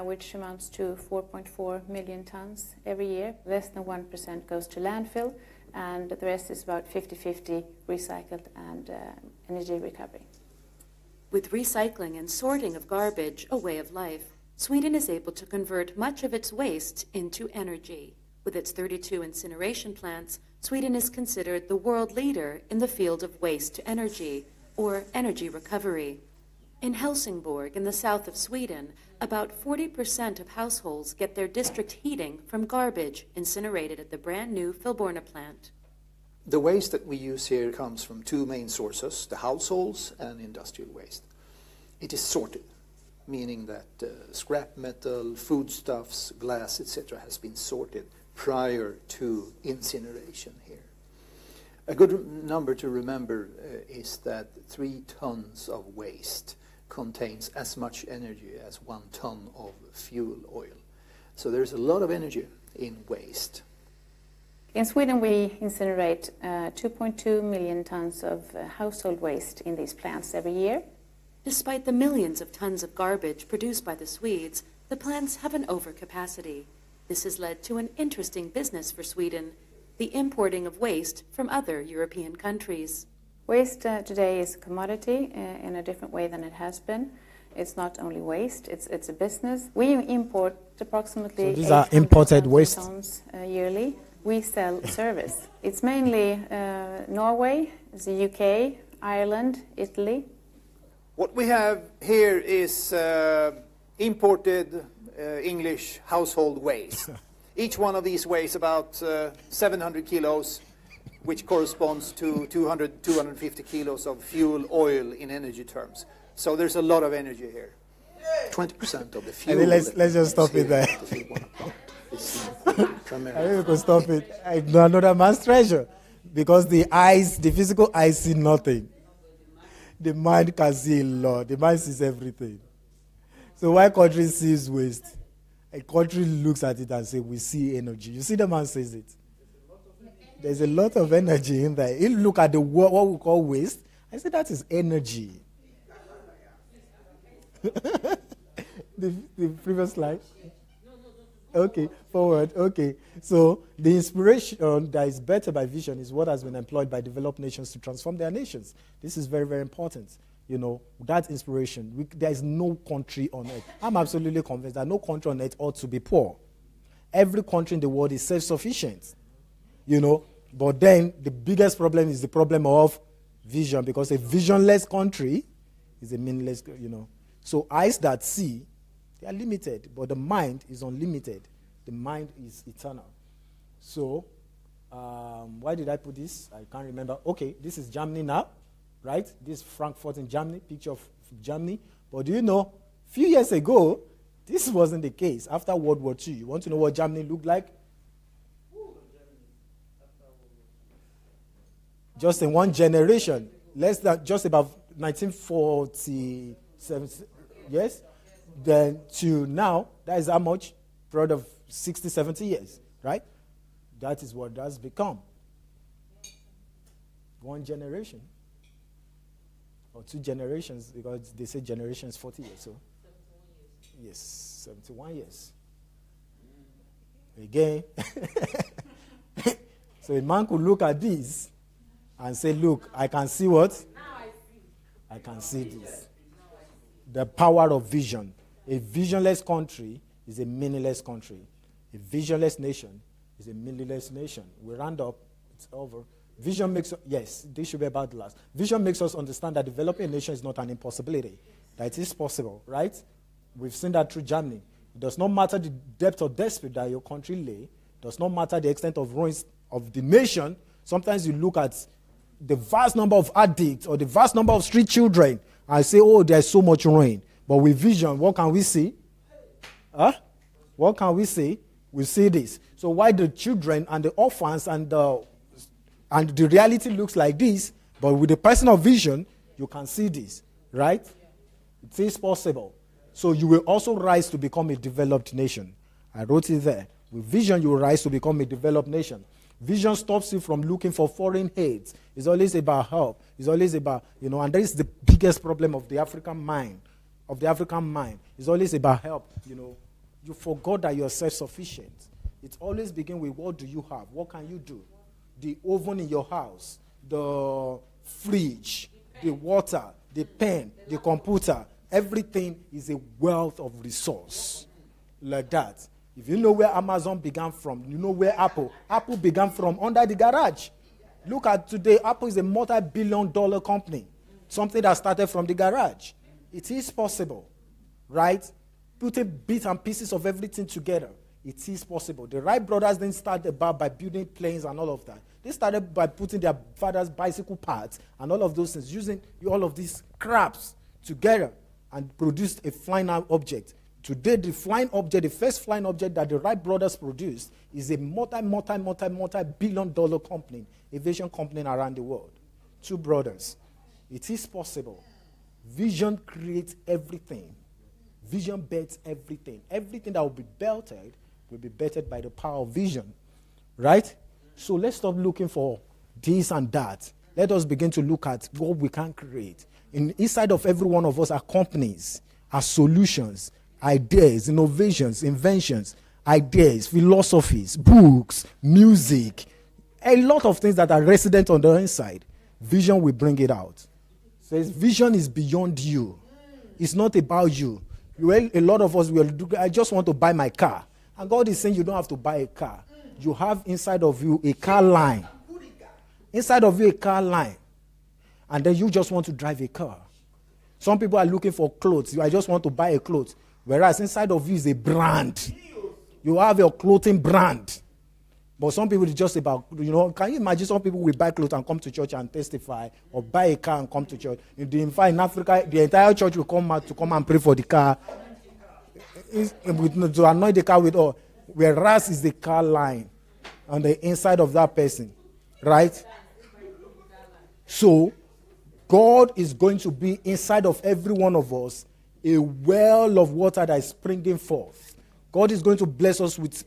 which amounts to 4.4 million tons every year. Less than 1% goes to landfill, and the rest is about 50-50 recycled and energy recovery. With recycling and sorting of garbage a way of life, Sweden is able to convert much of its waste into energy. With its 32 incineration plants, Sweden is considered the world leader in the field of waste to energy, or energy recovery. In Helsingborg, in the south of Sweden, about 40% of households get their district heating from garbage incinerated at the brand new Filborna plant. The waste that we use here comes from two main sources, the households and industrial waste. It is sorted, meaning that scrap metal, foodstuffs, glass, etc. has been sorted prior to incineration here. A good number to remember is that 3 tons of waste contains as much energy as 1 ton of fuel oil. So there's a lot of energy in waste. In Sweden, we incinerate 2.2 million tons of household waste in these plants every year. Despite the millions of tons of garbage produced by the Swedes, the plants have an overcapacity. This has led to an interesting business for Sweden, the importing of waste from other European countries. Waste today is a commodity in a different way than it has been. It's not only waste, it's a business. We import approximately so these are imported waste tons yearly. We sell service. It's mainly Norway, the UK, Ireland, Italy. What we have here is imported English household waste. Each one of these weighs about 700 kilos, which corresponds to 250 kilos of fuel oil in energy terms. So there's a lot of energy here. 20% of the fuel. Let's just stop it there. I think we could stop it. Another man's treasure. Because the physical eyes see nothing. The mind can see a lot. The mind sees everything. So why country sees waste? A country looks at it and says, we see energy. You see the man says it. There's a lot of energy in there. You look at what we call waste, I say that is energy. the previous slide. Okay, forward. Okay. So the inspiration that is better by vision is what has been employed by developed nations to transform their nations. This is very, very important. You know, that inspiration. There is no country on earth. I'm absolutely convinced that no country on earth ought to be poor. Every country in the world is self-sufficient. You know, but then the biggest problem is the problem of vision, because a visionless country is a meaningless, you know. So eyes that see, they are limited, but the mind is unlimited. The mind is eternal. So, why did I put this? I can't remember. Okay, this is Germany now, right? This is Frankfurt in Germany, picture of Germany. But do you know, a few years ago, this wasn't the case. After World War II, you want to know what Germany looked like? Just in one generation, less than just about 1947, yes? Then to now, that is how much? Period of 60, 70 years, right? That is what that's become. One generation. Or 2 generations, because they say generations 40 years. So, yes, 71 years. Again. So a man could look at this and say, look, I can see what? I can see this. The power of vision. A visionless country is a meaningless country. A visionless nation is a meaningless nation. We round up. It's over. Vision makes, yes, this should be about the last. Vision makes us understand that developing a nation is not an impossibility. That it is possible, right? We've seen that through Germany. It does not matter the depth of despair that your country lay. It does not matter the extent of ruins of the nation. Sometimes you look at the vast number of addicts or the vast number of street children and say, oh, there's so much ruin. But with vision, what can we see? What can we see? We see this. So why the children and the orphans and the reality looks like this, but with the person of vision, you can see this, right? It is possible. So you will also rise to become a developed nation. I wrote it there. With vision, you will rise to become a developed nation. Vision stops you from looking for foreign aids. It's always about help. It's always about, and that is the biggest problem of the African mind. It's always about help, You forgot that you're self-sufficient. It always begins with, what do you have? What can you do? The oven in your house, the fridge, the water, the pen, the computer, everything is a wealth of resource. Like that. If you know where Amazon began from, you know where Apple began from under the garage. Look at today, Apple is a multi-billion-dollar company. Something that started from the garage. It is possible, right? Putting bits and pieces of everything together. It is possible. The Wright brothers didn't start about by building planes and all of that. They started by putting their father's bicycle parts and all of those things, using all of these scraps together and produced a flying object. Today, the first flying object that the Wright brothers produced is a multi-billion-dollar company, aviation company around the world. 2 brothers. It is possible. Vision creates everything. Vision bets everything. Everything that will be belted will be bettered by the power of vision. Right? So let's stop looking for this and that. Let us begin to look at what we can create. Inside of every one of us are companies, are solutions, ideas, innovations, inventions, ideas, philosophies, books, music, a lot of things that are resident on the inside. Vision will bring it out. Says vision is beyond you. It's not about you. A lot of us will do, I just want to buy my car. And God is saying you don't have to buy a car. You have inside of you a car line. Inside of you a car line. And then you just want to drive a car. Some people are looking for clothes. I just want to buy a clothes. Whereas inside of you is a brand. You have your clothing brand. But some people, it's just about, can you imagine some people will buy clothes and come to church and testify, or buy a car and come to church. In fact, in Africa, the entire church will come out to come and pray for the car, to anoint the car with oil. Whereas is the car line on the inside of that person. Right? So, God is going to be inside of every one of us a well of water that is springing forth. God is going to bless us with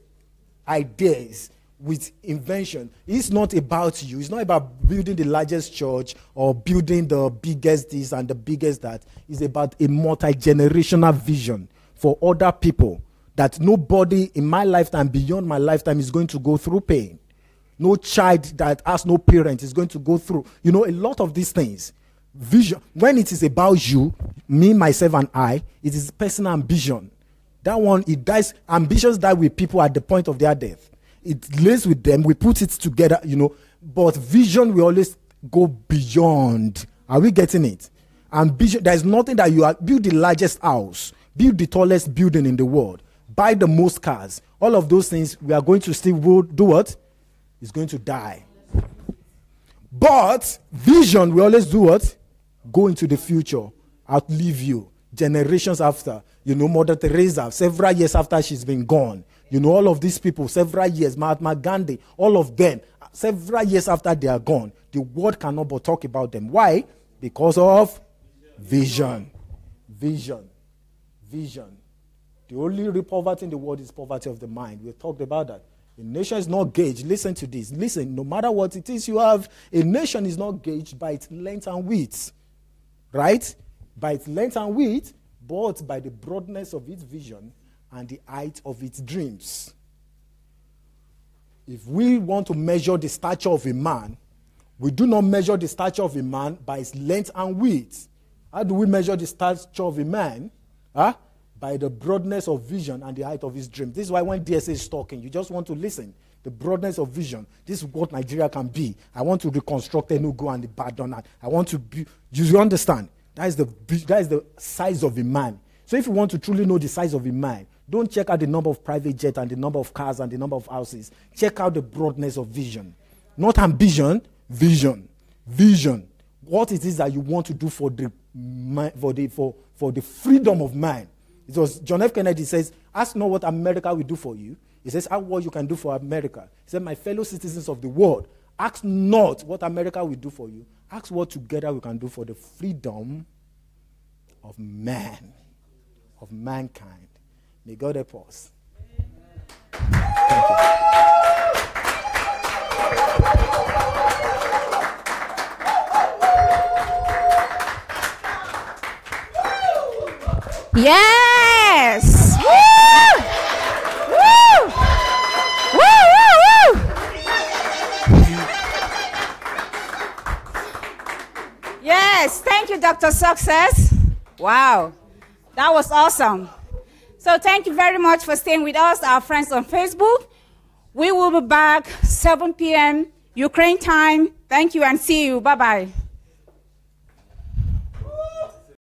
ideas, with invention. It's not about you. It's not about building the largest church or building the biggest this and the biggest that. It's about a multi-generational vision for other people, that nobody in my lifetime, beyond my lifetime, is going to go through pain. No child that has no parent is going to go through. A lot of these things. Vision. When it is about you, me, myself, and I, it is personal ambition. That one, it dies. Ambitions die with people at the point of their death. It lays with them. We put it together, But vision will always go beyond. Are we getting it? Ambition. There's nothing that you are. Build the largest house. Build the tallest building in the world. Buy the most cars. All of those things, we are going to still do what? It's going to die. But vision, we always do what? Go into the future, outlive you. Generations after, Mother Teresa, several years after she's been gone. All of these people, several years, Mahatma Gandhi, all of them, several years after they are gone, the world cannot but talk about them. Why? Because of vision. Vision. Vision. The only real poverty in the world is poverty of the mind. We talked about that. A nation is not gauged. Listen to this. Listen, no matter what it is you have, a nation is not gauged by its length and width. Right? By its length and width, but by the broadness of its vision and the height of its dreams. If we want to measure the stature of a man, we do not measure the stature of a man by its length and width. How do we measure the stature of a man? By the broadness of vision and the height of his dream. This is why when DSA is talking, you just want to listen. The broadness of vision. This is what Nigeria can be. I want to reconstruct Enugu and the Badon. I want to be. You understand? That is the size of a man. So if you want to truly know the size of a man, don't check out the number of private jets and the number of cars and the number of houses. Check out the broadness of vision. Not ambition, vision. Vision. What it is that you want to do for the freedom of man. It was John F. Kennedy says, ask not what America will do for you. He says, ask what you can do for America. He said, my fellow citizens of the world, ask not what America will do for you. Ask what together we can do for the freedom of man, of mankind. May God help us. Thank you. Yes! Woo! Woo! Woo! Woo! Woo! Yes, thank you, Dr. Success. Wow, that was awesome. So thank you very much for staying with us, our friends on Facebook. We will be back 7 p.m. Ukraine time. Thank you and see you. Bye-bye.